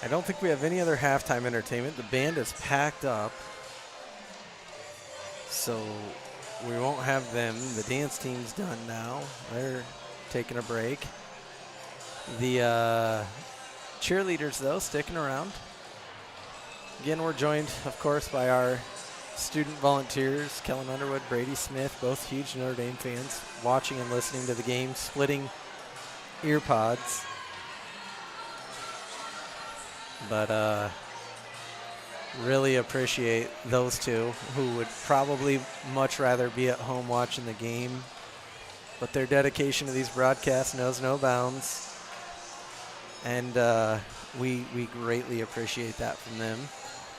I don't think we have any other halftime entertainment. The band is packed up, so we won't have them. The dance team's done now. They're taking a break. The cheerleaders, though, sticking around. Again, we're joined, of course, by our student volunteers, Kellen Underwood, Brady Smith, both huge Notre Dame fans, watching and listening to the game, splitting ear pods. But really appreciate those two who would probably much rather be at home watching the game. But their dedication to these broadcasts knows no bounds. And we greatly appreciate that from them.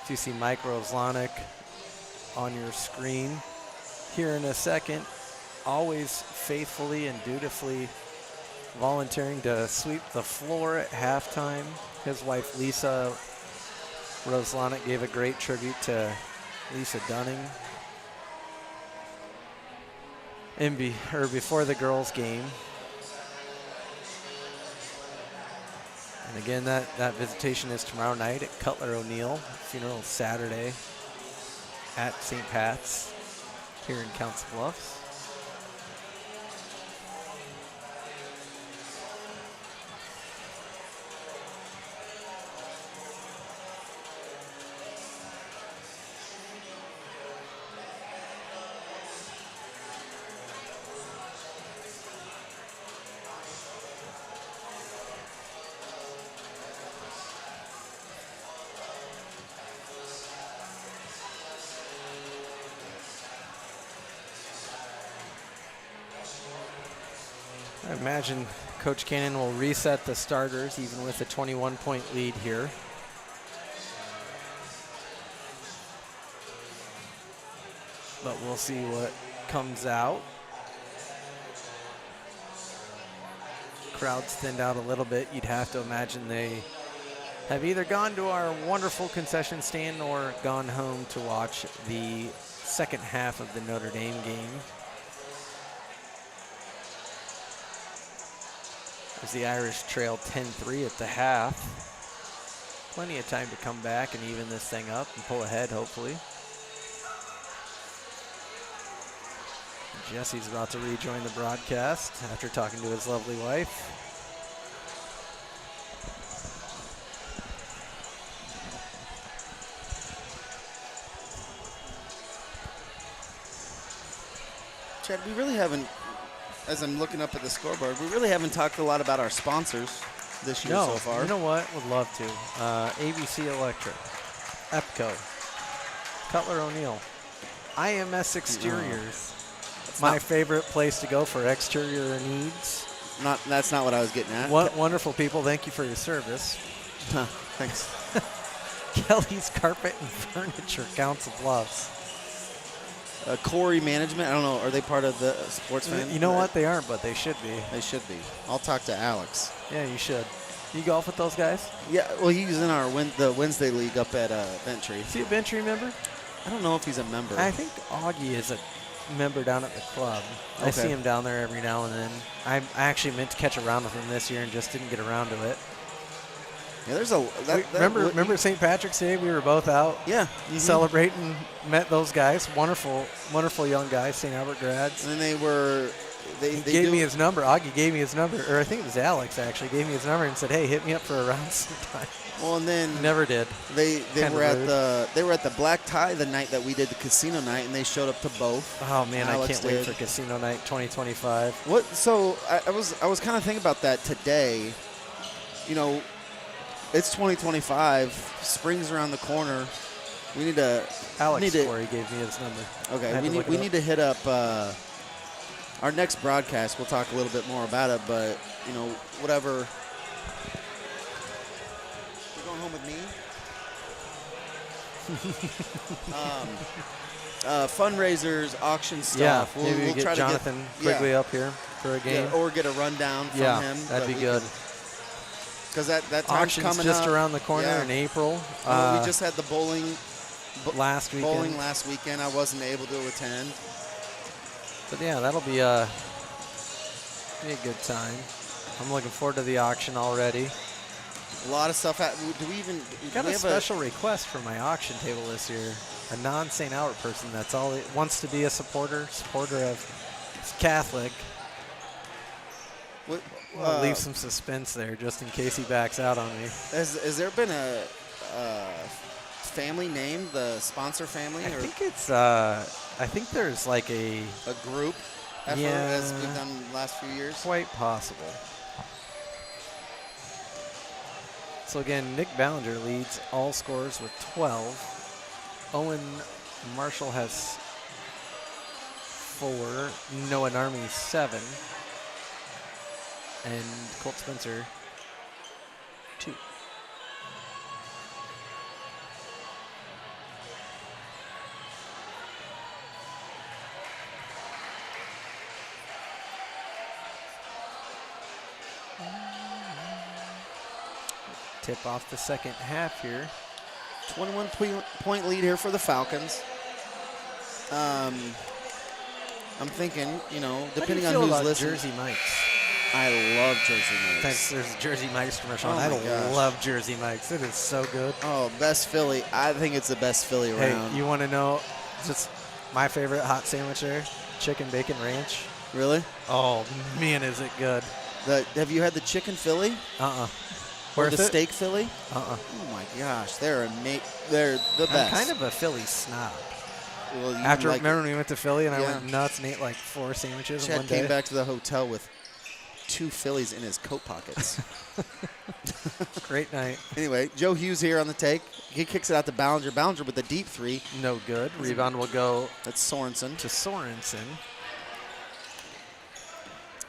If you see Mike Roslanik on your screen here in a second, always faithfully and dutifully volunteering to sweep the floor at halftime. His wife Lisa Roslanik gave a great tribute to Lisa Dunning. Before the girls' game. And again, that visitation is tomorrow night at Cutler O'Neill. Funeral Saturday at St. Pat's here in Council Bluffs. I imagine Coach Cannon will reset the starters even with a 21-point lead here. But we'll see what comes out. Crowd's thinned out a little bit. You'd have to imagine they have either gone to our wonderful concession stand or gone home to watch the second half of the Notre Dame game. As the Irish trail 10-3 at the half. Plenty of time to come back and even this thing up and pull ahead, hopefully. Jesse's about to rejoin the broadcast after talking to his lovely wife. Chad, we really haven't, as I'm looking up at the scoreboard, we really haven't talked a lot about our sponsors this year so far. You know what? Would love to. ABC Electric, EPCO, Cutler O'Neill, IMS Exteriors. My favorite place to go for exterior needs. That's not what I was getting at. Wonderful people. Thank you for your service. Thanks. Kelly's Carpet and Furniture, Council Bluffs. Corey Management, I don't know, are they part of the sports fan? You know what? They aren't, but they should be. They should be. I'll talk to Alex. Yeah, you should. You golf with those guys? Yeah, well, he's in our the Wednesday league up at Bentry. Is he a Bentry member? I don't know if he's a member. I think Augie is a member down at the club. I see him down there every now and then. I actually meant to catch a round with him this year and just didn't get around to it. Yeah, there's a. Remember St. Patrick's Day? We were both out. Yeah, celebrating. Met those guys. Wonderful, wonderful young guys. St. Albert grads. And they were. They gave me his number. Augie gave me his number, or I think it was Alex actually gave me his number and said, "Hey, hit me up for a round sometime." Well, and then Never did. they Kinda were at rude. the Black Tie the night that we did the casino night, and they showed up to both. Oh man, I Alex can't wait did. for Casino Night 2025. What? So I was kind of thinking about that today. You know, it's 2025. Spring's around the corner. We need to. Alex need to, Corey gave me his number. I Okay, had we to look need it up. to hit up our next broadcast. We'll talk a little bit more about it, but you know, whatever. You're going home with me. Fundraisers, auction stuff. Yeah, we'll, maybe we'll we get try Jonathan to get, Quigley up here for a game. or get a rundown from Yeah, him. that'd be good. Because that time's Auction's coming just up. around the corner Yeah. in April. We just had the bowling last weekend. last weekend. I wasn't able to attend. But yeah, that'll be a good time. I'm looking forward to the auction already. A lot of stuff. Do we even Got do we a have special request for my auction table this year. A non-St. Albert person that's all wants to be a supporter of it's Catholic. What, I'll leave some suspense there just in case he backs out on me. has there been a family named, the sponsor family, I or think it's I think there's like a group effort Yeah. as we've done the last few years? quite possible. So again, Nick Ballinger leads all scorers with 12. Owen Marshall has 4. Noah Narmi 7. And Colt Spencer 2. Tip off the second half here. 21-point lead here for the Falcons. I'm thinking, you know, depending on How do you feel who's about listening. Jersey Mike's? I love Jersey Mike's. Thanks, there's a Jersey Mike's commercial. Oh and my I gosh. love Jersey Mike's. It is so good. Oh, best Philly. I think it's the best Philly around. Hey, you want to know just my favorite hot sandwich there? Chicken bacon ranch. Really? Oh, man, is it good. Have you had the chicken Philly Uh-uh. or Worth the it? steak Philly? Uh-uh. Oh my gosh, they're the I'm best. kind of a Philly snob. Well, you After, like- remember when we went to Philly and I Yeah. went nuts and ate like 4 sandwiches in Chad one came day? back to the hotel with 2 Phillies in his coat pockets. Great night. Anyway, Joe Hughes here on the take. He kicks it out to Ballinger. Ballinger with the deep 3. No good. Rebound will go That's Sorensen. to Sorensen.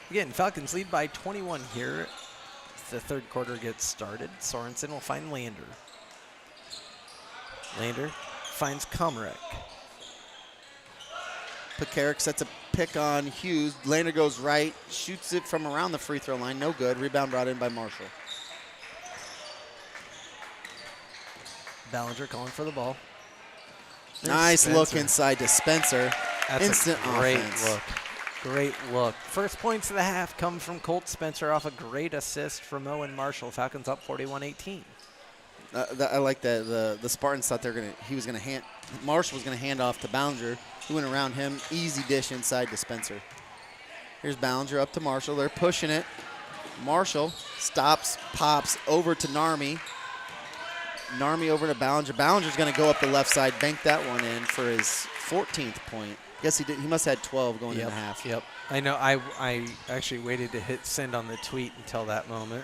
Again, Falcons lead by 21 here. The third quarter gets started. Sorensen will find Lander. Lander finds Komrek. Pekarik sets a pick on Hughes. Lander goes right, shoots it from around the free throw line. No good. Rebound brought in by Marshall. Ballinger calling for the ball. There's Nice look Spencer. inside to Spencer. That's Instant a great offense. look. Great look. First points of the half come from Colt Spencer off a great assist from Owen Marshall. Falcons up 41-18. I like that. The Spartans thought Marshall was gonna hand off to Ballinger. He went around him. Easy dish inside to Spencer. Here's Ballinger up to Marshall. They're pushing it. Marshall stops, pops over to Narmi. Narmi over to Ballinger. Ballinger's gonna go up the left side, bank that one in for his 14th point. Guess he did. He must have had 12 going in the half. Yep. I know. I actually waited to hit send on the tweet until that moment.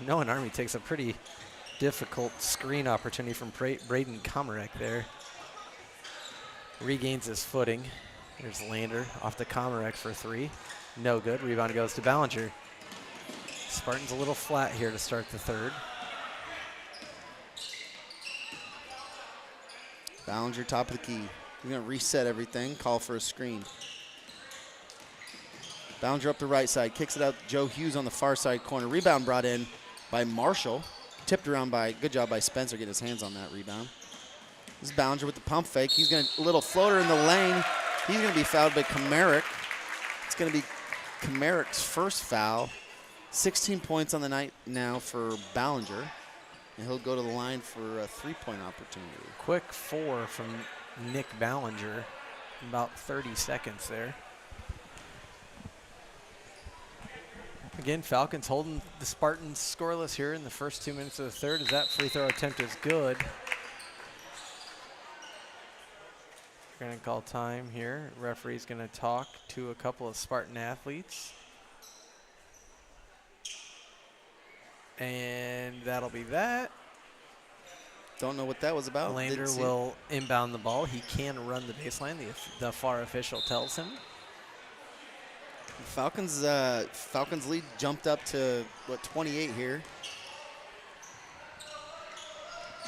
Noah Army takes a pretty difficult screen opportunity from Braden Komrek there. Regains his footing. There's Lander off to Komrek for 3. No good. Rebound goes to Ballinger. Spartans a little flat here to start the third. Ballinger top of the key. We're going to reset everything, call for a screen. Ballinger up the right side, kicks it out to Joe Hughes on the far side corner. Rebound brought in by Marshall. Tipped around good job by Spencer getting his hands on that rebound. This is Ballinger with the pump fake. He's going to, a little floater in the lane. He's going to be fouled by Komrek. It's going to be Komrek's first foul. 16 points on the night now for Ballinger. And he'll go to the line for a 3-point opportunity. Quick 4 from Nick Ballinger. About 30 seconds there. Again, Falcons holding the Spartans scoreless here in the first 2 minutes of the third, as that free throw attempt is good. We're going to call time here. Referee's going to talk to a couple of Spartan athletes. And that'll be that. Don't know what that was about. Lander Didn't see will inbound the ball. He can run the baseline, the far official tells him. Falcons lead jumped up to, 28 here.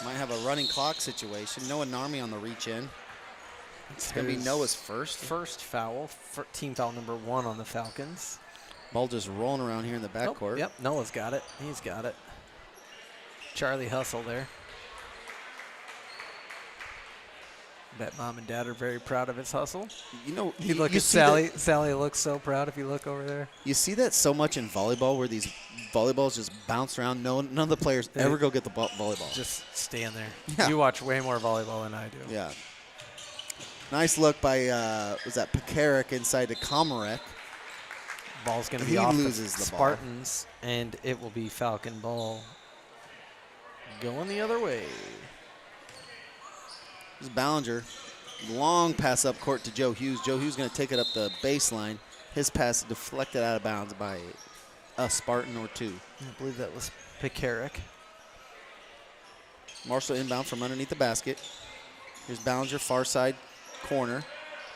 Might have a running clock situation. Noah Narmi on the reach in. It's going to be Noah's first. First foul, team foul number 1 on the Falcons. Ball just rolling around here in the backcourt. Yep, Noah's got it. He's got it. Charlie Hustle there. Bet mom and dad are very proud of his hustle. You know, You look at Sally. Sally looks so proud if you look over there. You see that so much in volleyball where these volleyballs just bounce around. None of the players ever go get the volleyball. Just stand there. Yeah. You watch way more volleyball than I do. Yeah. Nice look by, was that Pekarik inside to Komarek. Ball's going to be He off loses the the ball. Spartans, and it will be Falcon ball going the other way. This is Ballinger. Long pass up court to Joe Hughes. Joe Hughes going to take it up the baseline. His pass deflected out of bounds by a Spartan or two. I believe that was Pekarik. Marshall inbound from underneath the basket. Here's Ballinger, far side corner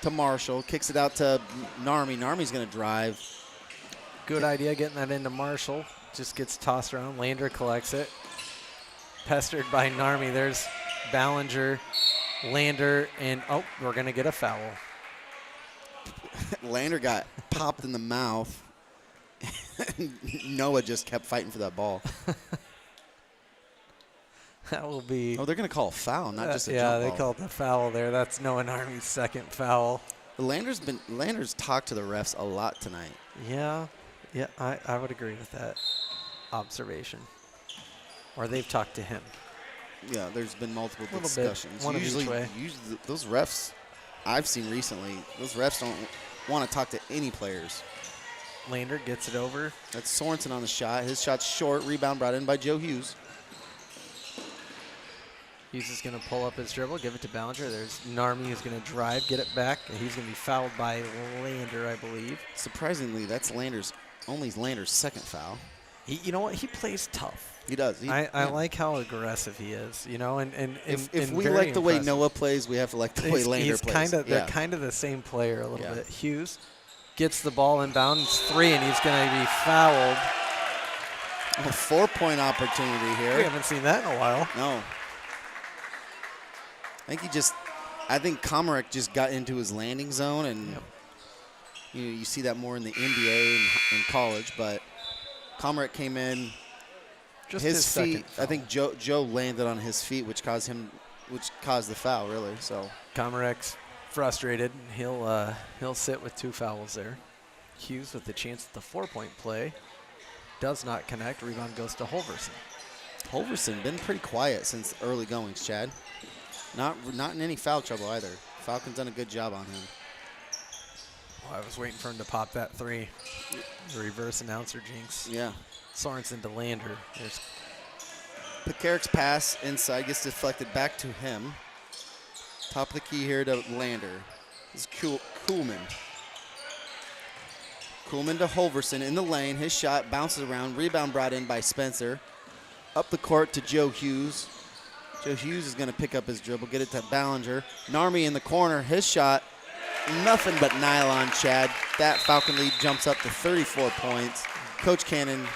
to Marshall. Kicks it out to Narmi. Narmi's going to drive. Good idea getting that into Marshall. Just gets tossed around. Lander collects it. Pestered by Narmi. There's Ballinger, Lander, and we're going to get a foul. Lander got popped in the mouth. Noah just kept fighting for that ball. That will be. Oh, they're going to call a foul, not just a yeah, jump they ball. called the foul there. That's Noah Narmi's second foul. Lander's talked to the refs a lot tonight. Yeah, I would agree with that observation. Or they've talked to him. Yeah, there's been multiple Little bit, discussions. one of each way. Usually those refs I've seen recently, those refs don't want to talk to any players. Lander gets it over. That's Sorensen on the shot. His shot's short. Rebound brought in by Joe Hughes. Hughes is going to pull up his dribble, give it to Ballinger. There's Narmi who's going to drive, get it back, and he's going to be fouled by Lander, I believe. Surprisingly, that's only Lander's second foul. You know what? He plays tough. He does. I like how aggressive he is, you know, and if we very like the way impressive. Noah plays, we have to like the way Lander plays. They're kind of the same player a little Yeah. bit. Hughes gets the ball inbound, it's 3, and he's going to be fouled. A 4-point opportunity We here. haven't seen that in a while. No. I think Komarek just got into his landing zone, and Yep. you see that more in the NBA and in college, but Komarek came in. Just His second feet, foul. I think Joe landed on his feet, which caused the foul, really. So Komarek's frustrated. He'll sit with 2 fouls there. Hughes with the chance at the 4-point play. Does not connect. Rebound goes to Holverson. Holverson been pretty quiet since early goings, Chad. Not in any foul trouble either. Falcons done a good job on him. Oh, I was waiting for him to pop that 3. The reverse announcer jinx. Yeah. Sorensen to Lander. There's Pekarik's pass inside gets deflected back to him. Top of the key here to Lander. This is Kuhlman. Kuhlman to Holverson in the lane. His shot bounces around. Rebound brought in by Spencer. Up the court to Joe Hughes. Joe Hughes is going to pick up his dribble, get it to Ballinger. Narmi in the corner. His shot, nothing but nylon, Chad. That Falcon lead jumps up to 34 points. Coach Cannon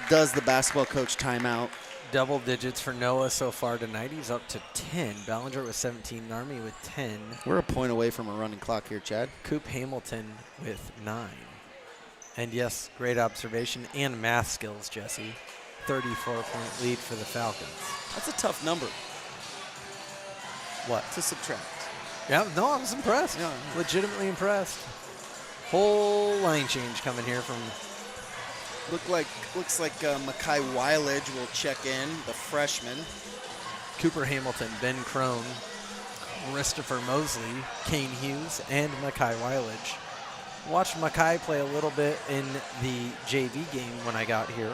does the basketball coach timeout. double digits for Noah so far tonight. He's up to 10. Ballinger with 17. Narmi with 10. We're a point away from a running clock here, Chad. Coop Hamilton with 9. And yes, great observation and math skills, Jesse. 34-point lead for the Falcons. That's a tough number What? to subtract. Yeah, no, I was impressed. Yeah. Legitimately impressed. Whole line change coming here from Looks like Makai Weilage will check in, the freshman. Cooper Hamilton, Ben Crone, Christopher Mosley, Kane Hughes, and Makai Weilage. Watched Mackay play a little bit in the JV game when I got here.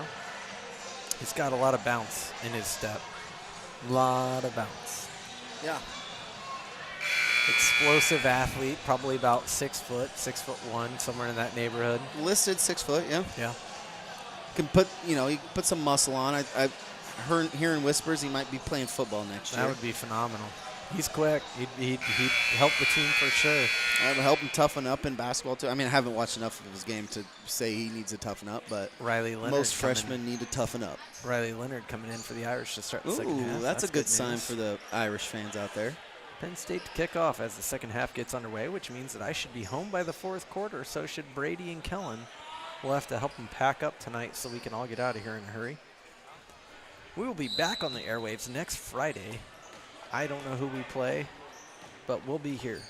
He's got a lot of bounce in his step. Lot of bounce. Yeah. Explosive athlete, probably about 6 foot, 6'1", somewhere in that neighborhood. Listed 6 foot, yeah. Yeah. Can put, he can put some muscle on. I've heard hearing whispers he might be playing football next year. That would be phenomenal. He's quick. He'd help the team for sure. That would help him toughen up in basketball, too. I mean, I haven't watched enough of his game to say he needs to toughen up, but Riley Leonard most freshmen need to toughen up. Riley Leonard coming in for the Irish to start the second half. Ooh, that's a good sign news. for the Irish fans out there. Penn State to kick off as the second half gets underway, which means that I should be home by the fourth quarter. So should Brady and Kellen. We'll have to help them pack up tonight so we can all get out of here in a hurry. We will be back on the airwaves next Friday. I don't know who we play, but we'll be here.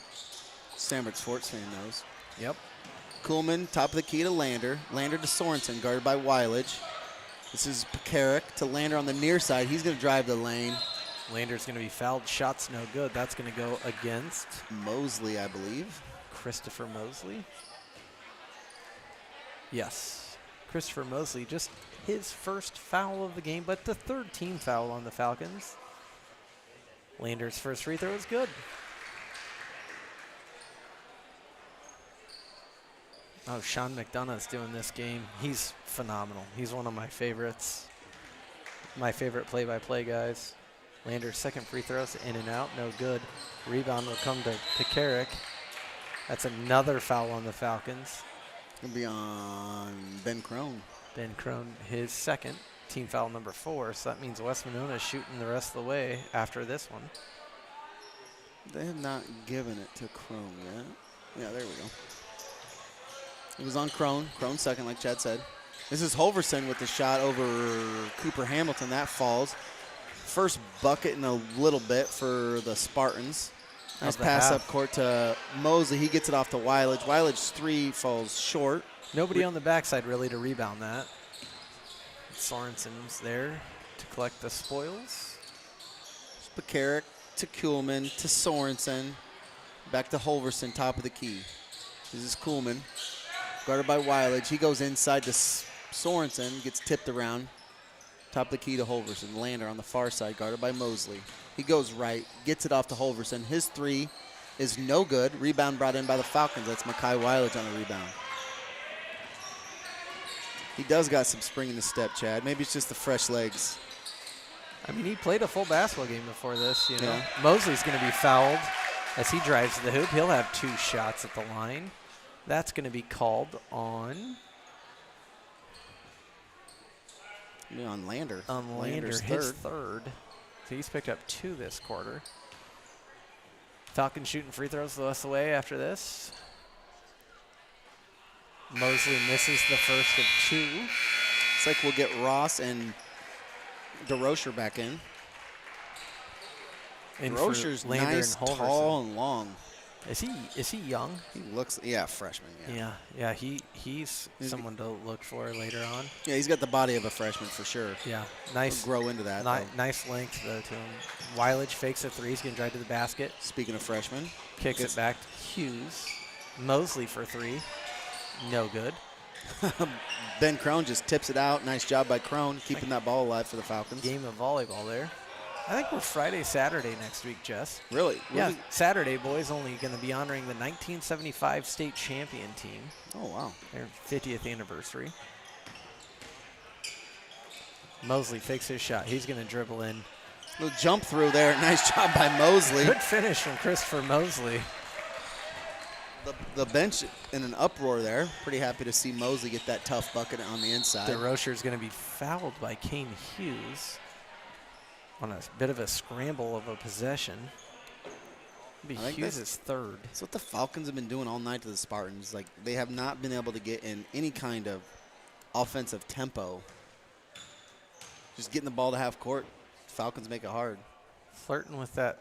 Stanford sports fan knows. Yep. Kuhlman, top of the key to Lander. Lander to Sorensen, guarded by Weilage. This is Pekarik to Lander on the near side. He's going to drive the lane. Lander's going to be fouled. Shot's no good. That's going to go against Mosley, I believe. Christopher Mosley. Yes. Christopher Mosley, just his first foul of the game, but the third team foul on the Falcons. Lander's first free throw is good. Oh, Sean McDonough's doing this game. He's phenomenal. He's one of my favorites. My favorite play-by-play guys. Lander's second free throws in and out, no good. Rebound will come to Pekarik. That's another foul on the Falcons. It'll be on Ben Crone. Ben Crone, his second, team foul number 4. So that means West Monona is shooting the rest of the way after this one. They have not given it to Crone yet. Yeah, there we go. It was on Crone. Crone second, like Chad said. This is Holverson with the shot over Cooper Hamilton. That falls. First bucket in a little bit for the Spartans. Nice pass up court to Mosley. He gets it off to Weilage. Weilage's three falls short. Nobody on the backside really to rebound that. Sorensen's there to collect the spoils. Pekarik to Kuhlman to Sorensen. Back to Holverson, top of the key. This is Kuhlman. Guarded by Weilage. He goes inside to Sorensen. Gets tipped around. Top of the key to Holverson. Lander on the far side, guarded by Mosley. He goes right, gets it off to Holverson. His three is no good. Rebound brought in by the Falcons. That's Mackay Weilage on the rebound. He does got some spring in his step, Chad. Maybe it's just the fresh legs. I mean, he played a full basketball game before this, you know. Yeah. Mosley's going to be fouled as he drives to the hoop. He'll have 2 shots at the line. That's going to be called on Lander. On Lander's Lander, his third. So he's picked up 2 this quarter. Falcons shooting free throws the rest of the way after this. Mosley misses the first of 2. It's like we'll get Ross and DeRocher back in. DeRocher's nice, tall, and long. Is he young? He looks, freshman. Yeah. He's someone to look for later on. Yeah, he's got the body of a freshman for sure. Yeah, nice. He'll grow into that. Nice length though to him. Weilage fakes a 3. He's gonna drive to the basket. Speaking of freshmen, Kicks it back to Hughes. Mosley for 3. No good. Ben Crone just tips it out. Nice job by Crone, keeping that ball alive for the Falcons. Game of volleyball there. I think we're Friday, Saturday next week, Jess. Really? Yeah, Saturday, boys, only going to be honoring the 1975 state champion team. Oh, wow. Their 50th anniversary. Mosley fakes his shot. He's going to dribble in. Little jump through there. Nice job by Mosley. Good finish from Christopher Mosley. The bench in an uproar there. Pretty happy to see Mosley get that tough bucket on the inside. DeRocher is going to be fouled by Kane Hughes on a bit of a scramble of a possession. It'll be Hughes' third. That's what the Falcons have been doing all night to the Spartans. Like, they have not been able to get in any kind of offensive tempo. Just getting the ball to half court. Falcons make it hard. Flirting with that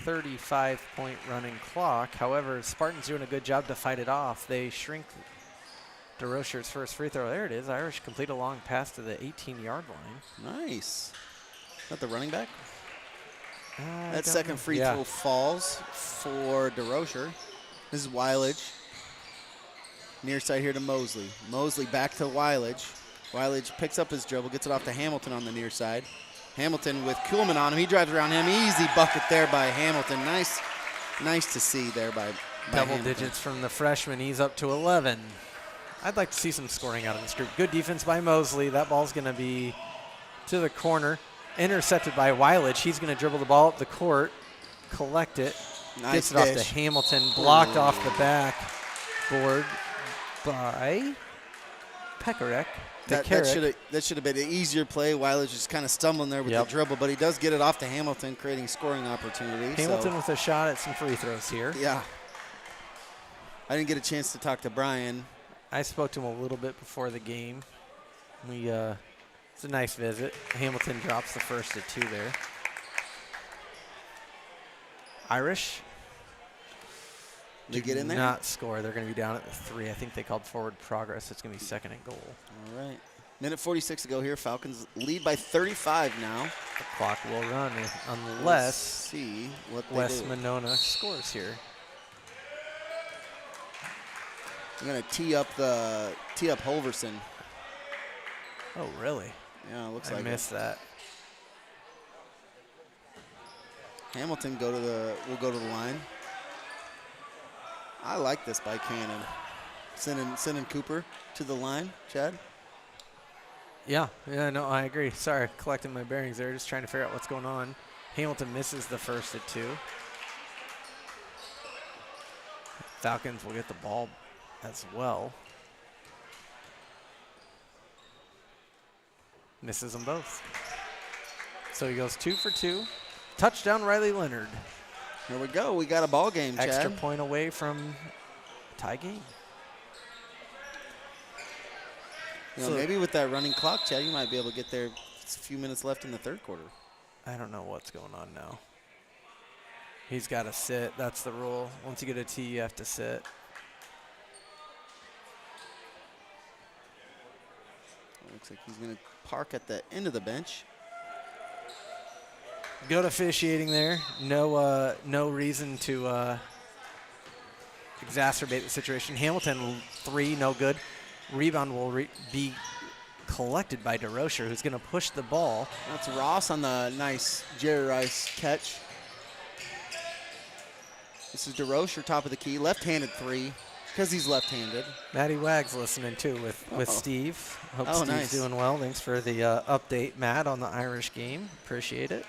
35-point running clock. However, Spartans doing a good job to fight it off. They shrink DeRocher's first free throw. There it is. Irish complete a long pass to the 18-yard line. Nice. Is that the running back? That That second free throw falls for DeRocher. This is Weilage. Near side here to Mosley. Mosley back to Weilage. Weilage picks up his dribble, gets it off to Hamilton on the near side. Hamilton with Kuhlman on him. He drives around him. Easy bucket there by Hamilton. Nice to see there by Double Hamilton. digits from the freshman. He's up to 11. I'd like to see some scoring out of this group. Good defense by Mosley. That ball's going to be to the corner. Intercepted by Weilage. He's going to dribble the ball up the court, collect it, Nice gets it off dish. to Hamilton, blocked off the backboard by Pekarek. That should have been an easier play. Weilage just kind of stumbling there with the dribble, but he does get it off to Hamilton, creating scoring opportunities. Hamilton with a shot at some free throws here. Yeah. I didn't get a chance to talk to Brian. I spoke to him a little bit before the game. It's a nice visit. Hamilton drops the first of 2 there. Irish. They get in there? Not score. They're going to be down at the 3. I think they called forward progress. It's going to be second and goal. All right. Minute 46 to go here. Falcons lead by 35 now. The clock will run unless Let's see what they West do. Monona scores here. I'm going to tee up Holverson. Oh, really? Yeah, it looks I like missed that. Hamilton will go to the line. I like this by Cannon. Sending Cooper to the line, Chad. Yeah, no, I agree. Sorry, collecting my bearings there, just trying to figure out what's going on. Hamilton misses the first of 2. Falcons will get the ball as well. Misses them both. So he goes 2 for 2. Touchdown, Riley Leonard. Here we go. We got a ball game, Chad. Extra point away from a tie game. You know, maybe with that running clock, Chad, you might be able to get there. It's a few minutes left in the third quarter. I don't know what's going on now. He's got to sit. That's the rule. Once you get a tee, you have to sit. Looks like he's going to park at the end of the bench. Good officiating there. No reason to exacerbate the situation. Hamilton 3, no good. Rebound will be collected by DeRocher, who's going to push the ball. That's Ross on the nice Jerry Rice catch. This is DeRocher, top of the key, left-handed 3, because he's left-handed. Matty Wag's listening too with Steve. Hope Steve's nice. doing well. Thanks for the update, Matt, on the Irish game. Appreciate it.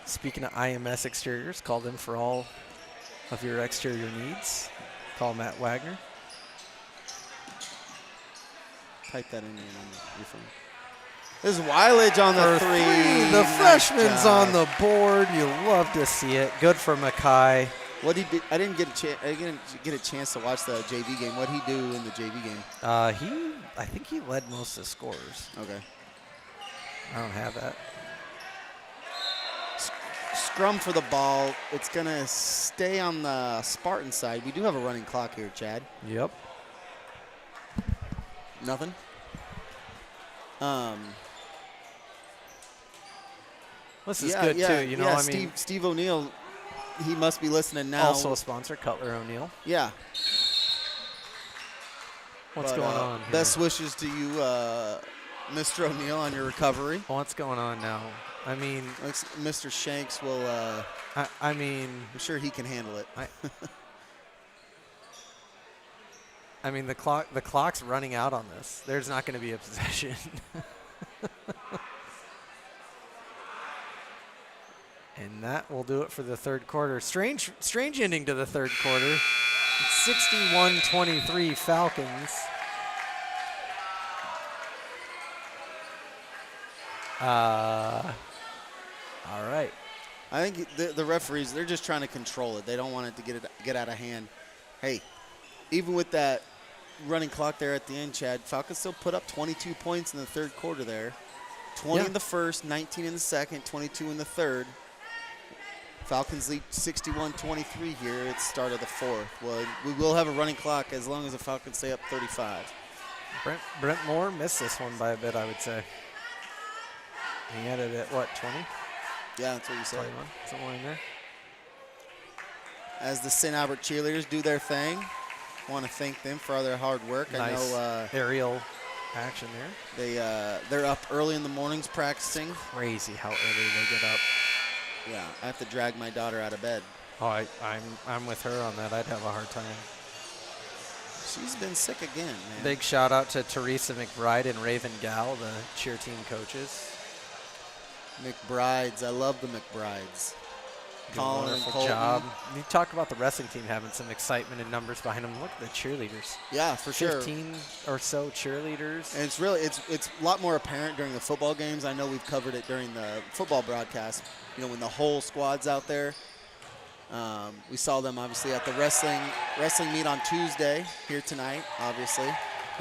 Speaking of IMS exteriors, call them for all of your exterior needs. Call Matt Wagner. Type that in your phone. This is Weilage on the 3. The Nice freshman's job. on the board. You love to see it. Good for Mackay. What he did, I didn't get a chance to watch the JV game. What he do in the JV game? I think he led most of the scorers. Okay. I don't have that. Scrum for the ball. It's going to stay on the Spartan side. We do have a running clock here, Chad. Yep. Nothing? This is good too. You know, I mean, Steve O'Neill, he must be listening now. also a sponsor, Cutler O'Neill. Yeah. What's going on here? Best wishes to you, Mr. O'Neill, on your recovery. What's going on now? I mean, Mr. Shanks will. I mean, I'm sure he can handle it. I mean, the clock's running out on this. There's not going to be a possession. And that will do it for the third quarter. Strange ending to the third quarter. It's 61-23 Falcons. All right. I think the referees, they're just trying to control it. They don't want it to get out of hand. Hey, even with that running clock there at the end, Chad, Falcons still put up 22 points in the third quarter there. 20 in the first, 19 in the second, 22 in the third. Falcons lead 61-23 here at the start of the fourth. Well, we will have a running clock as long as the Falcons stay up 35. Brent Moore missed this one by a bit, I would say. He had it at, what, 20? Yeah, that's what you said. 21, somewhere in there. as the St. Albert cheerleaders do their thing. Want to thank them for all their hard work. Nice I know aerial action there. they're up early in the mornings practicing. Crazy how early they get up. Yeah, I have to drag my daughter out of bed. Oh, I'm with her on that. I'd have a hard time. She's been sick again, man. Big shout out to Teresa McBride and Raven Gal, the cheer team coaches. McBrides. I love the McBrides. Doing a Colin and wonderful Colton. job. You talk about the wrestling team having some excitement and numbers behind them. Look at the cheerleaders. Yeah, for sure. 15 or so cheerleaders. And it's really it's a lot more apparent during the football games. I know we've covered it during the football broadcast. You know, when the whole squad's out there. We saw them obviously at the wrestling meet on Tuesday here tonight. Obviously,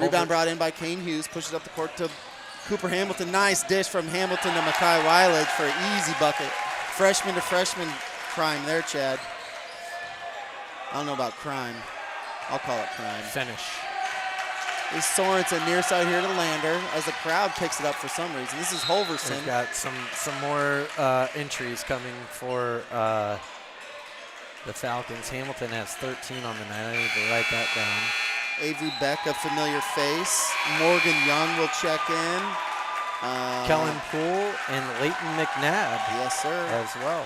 rebound brought in by Kane Hughes. Pushes up the court to Cooper Hamilton. Nice dish from Hamilton to Makai Weiledge for an easy bucket. Freshman to freshman crime there, Chad. I don't know about crime. I'll call it crime. Finish. Is Sorensen near side here to Lander as the crowd picks it up for some reason. This is Holverson. We've got some more entries coming for the Falcons. Hamilton has 13 on the night. I need to write that down. Avery Beck, a familiar face. Morgan Young will check in. Kellen Poole and Leighton McNabb. Yes, sir. As well.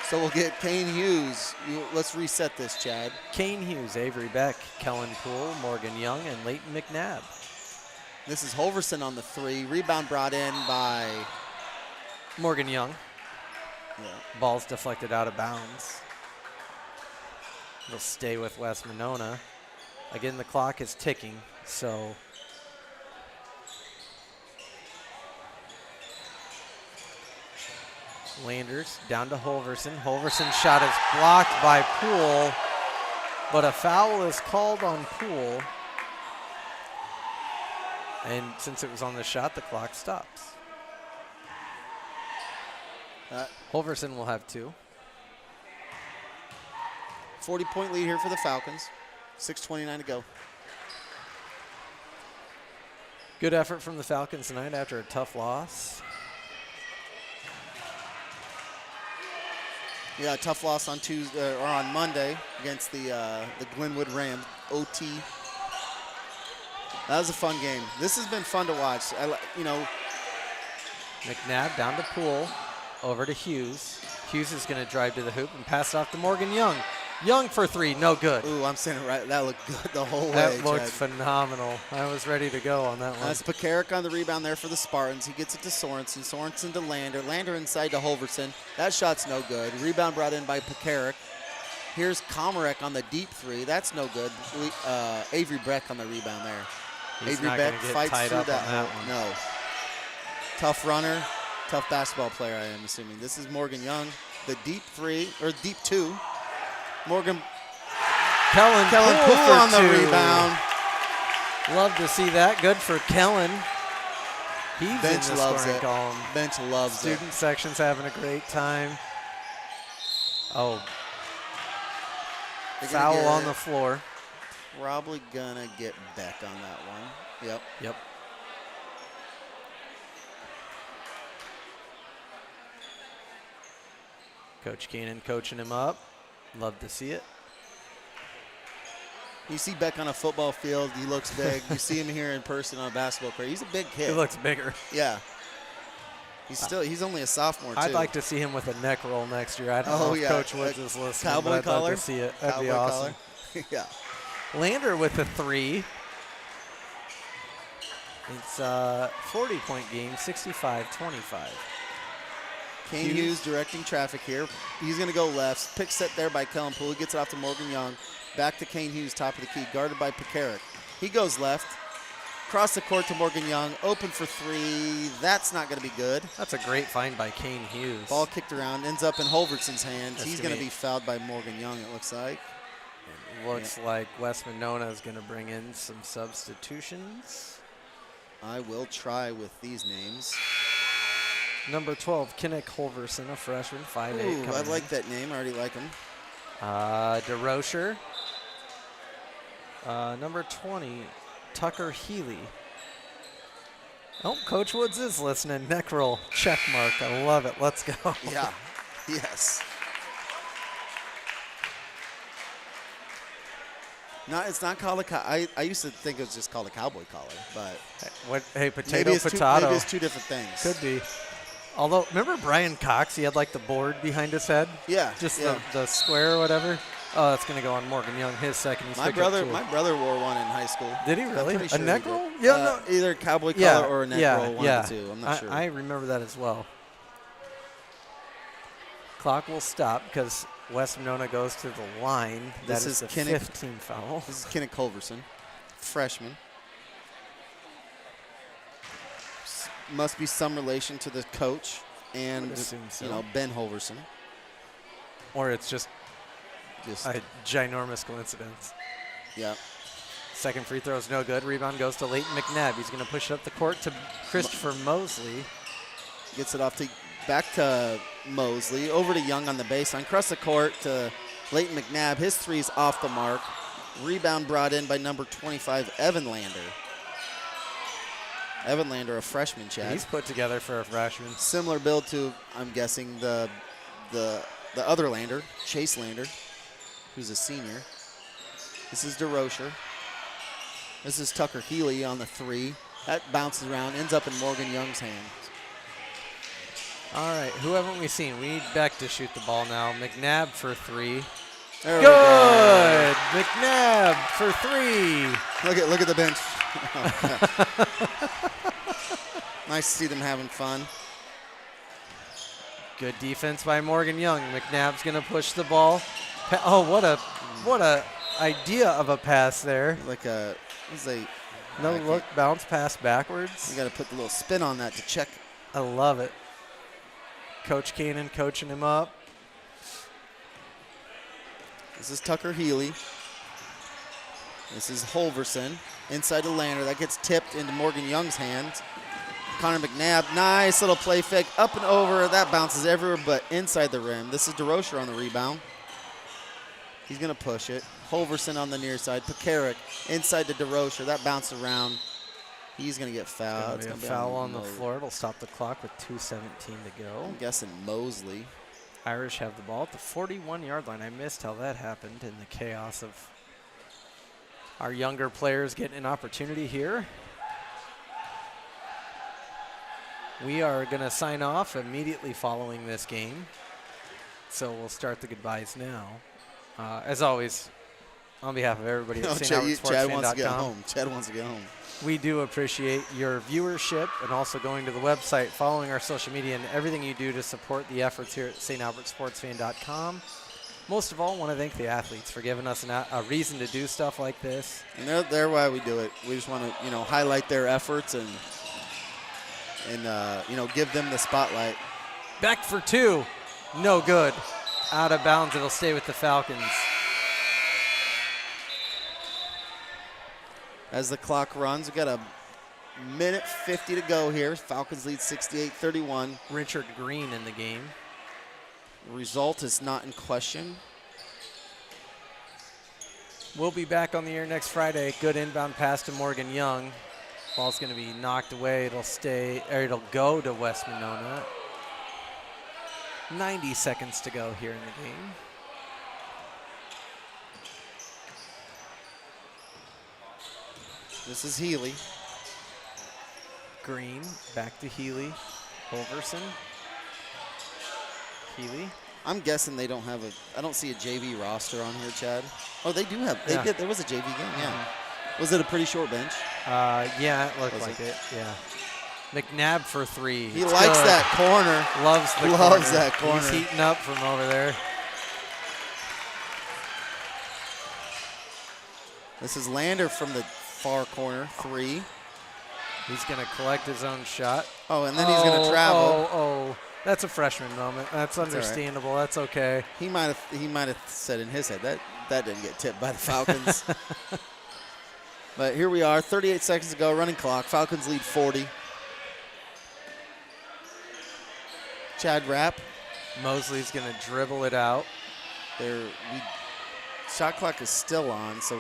So we'll get Kane Hughes. Let's reset this, Chad. Kane Hughes, Avery Beck, Kellen Poole, Morgan Young, and Leighton McNabb. This is Holverson on the 3. Rebound brought in by Morgan Young. Yeah. Ball's deflected out of bounds. It'll stay with West Monona. Again, the clock is ticking, so Landers down to Holverson. Holverson's shot is blocked by Poole, but a foul is called on Poole. And since it was on the shot, the clock stops. Holverson will have 2. 40-point lead here for the Falcons. 6:29 to go. Good effort from the Falcons tonight after a tough loss. Yeah, tough loss on Tuesday or on Monday against the Glenwood Rams. OT. That was a fun game. This has been fun to watch. McNabb down to Poole, over to Hughes. Hughes is going to drive to the hoop and pass it off to Morgan Young. Young for 3, no good. Ooh, I'm saying it right. That looked good the whole way. That looked Chad. phenomenal. I was ready to go on that one. That's Pekarik on the rebound there for the Spartans. He gets it to Sorensen. Sorensen to Lander. Lander inside to Holverson. That shot's no good. Rebound brought in by Pekarik. Here's Komarek on the deep 3. That's no good. Avery Beck on the rebound there. He's Avery not Beck gonna get fights tied through up that. on that one. No. Tough runner. Tough basketball player, I am assuming. This is Morgan Young. The deep 3, or deep 2. Kellen Poole on the 2. rebound. Love to see that. Good for Kellen. He's Bench in the loves scoring it. column. Bench loves Student section's having a great time. Oh, it. foul on the floor. Probably gonna get Beck on that one. Yep. Coach Keenan coaching him up. Love to see it. You see Beck on a football field, he looks big. You see him here in person on a basketball court. He's a big kid. He looks bigger. Yeah. He's only a sophomore, too. I'd like to see him with a neck roll next year. I don't know if Coach Woods is listening, Cowboy but I'd collar? love to see it. That'd Cowboy be awesome. collar. Yeah. Lander with a 3. It's a 40-point game, 65-25. Kane Hughes directing traffic here. He's going to go left. Pick set there by Kellen Poole. He gets it off to Morgan Young. Back to Kane Hughes, top of the key, guarded by Pekarik. He goes left. Cross the court to Morgan Young. Open for 3. That's not going to be good. That's a great find by Kane Hughes. Ball kicked around. Ends up in Holverson's hands. That's He's going to be fouled by Morgan Young, it looks like. It looks like West Monona is going to bring in some substitutions. I will try with these names. Number 12, Kinnick Holverson, a freshman, 5'8". Ooh, I like that name. I already like him. DeRocher. Number 20, Tucker Healy. Oh, Coach Woods is listening. Neck roll, check mark. I love it. Let's go. Yeah. Yes. No, it's not called I used to think it was just called a cowboy collar, but Hey, potato, maybe it's potato. maybe it's two different things. Could be. Although, remember Brian Cox? He had like the board behind his head. Yeah, Just yeah. the square or whatever. Oh, that's gonna go on Morgan Young. His second. He's My picking up brother wore one in high school. Did he I'm really? pretty A sure neck he did. roll? Yeah, no. Either cowboy collar or a neck roll, one yeah. of the two. I'm not sure. I remember that as well. Clock will stop because West Monona goes to the line. This That is is the Kinnick. 15 foul. This is Kinnick Culverson, freshman. Must be some relation to the coach and Would assume so. Ben Holverson. Or it's just Just a ginormous coincidence. yeah. Second free throw is no good. Rebound goes to Leighton McNabb. He's going to push it up the court to Christopher Mosley. Gets it back to Mosley. Over to Young on the baseline. Across the court to Leighton McNabb. His three's off the mark. Rebound brought in by number 25, Evan Lander. Evan Lander, a freshman, Chad. He's put together for a freshman. Similar build to, I'm guessing, the other Lander, Chase Lander, who's a senior. This is DeRocher. This is Tucker Healy on the three. That bounces around, ends up in Morgan Young's hands. All right, who haven't we seen? We need Beck to shoot the ball now. McNabb for three. There we Good! McNabb for three. Look at the bench. Nice to see them having fun. Good defense by Morgan Young. McNabb's going to push the ball. What a idea of a pass there. No look, bounce pass backwards. You got to put the little spin on that to check. I love it. Coach Cannon coaching him up. This is Tucker Healy. This is Holverson. Inside to Lander. That gets tipped into Morgan Young's hands. Connor McNabb, nice little play fake. Up and over. That bounces everywhere but inside the rim. This is DeRocher on the rebound. He's going to push it. Holverson on the near side. Pekarik inside to DeRocher. That bounced around. He's going to get fouled. It's going to be a foul on the floor. It'll stop the clock with 2:17 to go. I'm guessing Mosley. Irish have the ball at the 41-yard line. I missed how that happened in the chaos of our younger players getting an opportunity here. We are going to sign off immediately following this game. So we'll start the goodbyes now. As always, on behalf of everybody at Chad wants to get StAlbertSportsFan.com, home. Chad wants to get home. we do appreciate your viewership and also going to the website, following our social media, and everything you do to support the efforts here at StAlbertSportsFan.com. Most of all, I want to thank the athletes for giving us a reason to do stuff like this. And they're why we do it. We just want to, highlight their efforts and give them the spotlight. Beck for two. No good. Out of bounds. It'll stay with the Falcons. As the clock runs, we've got a minute 50 to go here. Falcons lead 68-31. Richard Green in the game. The result is not in question. We'll be back on the air next Friday. Good inbound pass to Morgan Young. Ball's going to be knocked away. It'll go to West Monona. 90 seconds to go here in the game. This is Healy. Green, back to Healy. Holverson. Healy. I'm guessing they don't have I don't see a JV roster on here, Chad. Oh, they do have. Yeah. There was a JV game, yeah. Was it a pretty short bench? Yeah, it looked Was like it? it. Yeah. McNabb for three. He It's likes good. that corner. Loves the Loves corner. that corner. He's heating up from over there. This is Lander from the far corner, three. He's going to collect his own shot. Oh, and then he's going to travel. Oh, that's a freshman moment. That's all right. understandable. That's okay. He might have said in his head that didn't get tipped by the Falcons. But here we are, 38 seconds to go, running clock. Falcons lead 40. Chad Rapp. Mosley's going to dribble it out. Shot clock is still on, so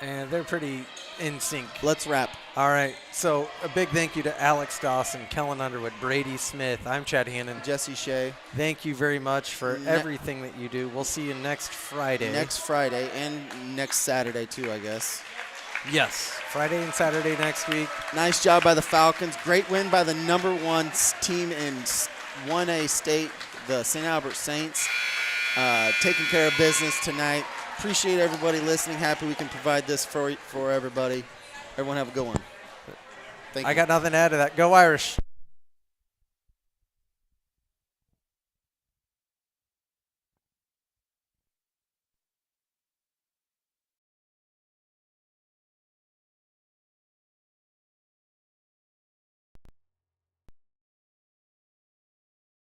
And they're pretty in sync. Let's wrap. All right. So a big thank you to Alex Dawson, Kellen Underwood, Brady Smith. I'm Chad Hannon. Jesse Shea. Thank you very much for everything that you do. We'll see you next Friday. Next Friday and next Saturday too, I guess. Yes. Friday and Saturday next week. Nice job by the Falcons. Great win by the #1 team in 1A state, the St. Albert Saints. Taking care of business tonight. Appreciate everybody listening. Happy we can provide this for everybody. Everyone have a good one. Thank you. I got nothing to add to that. Go Irish.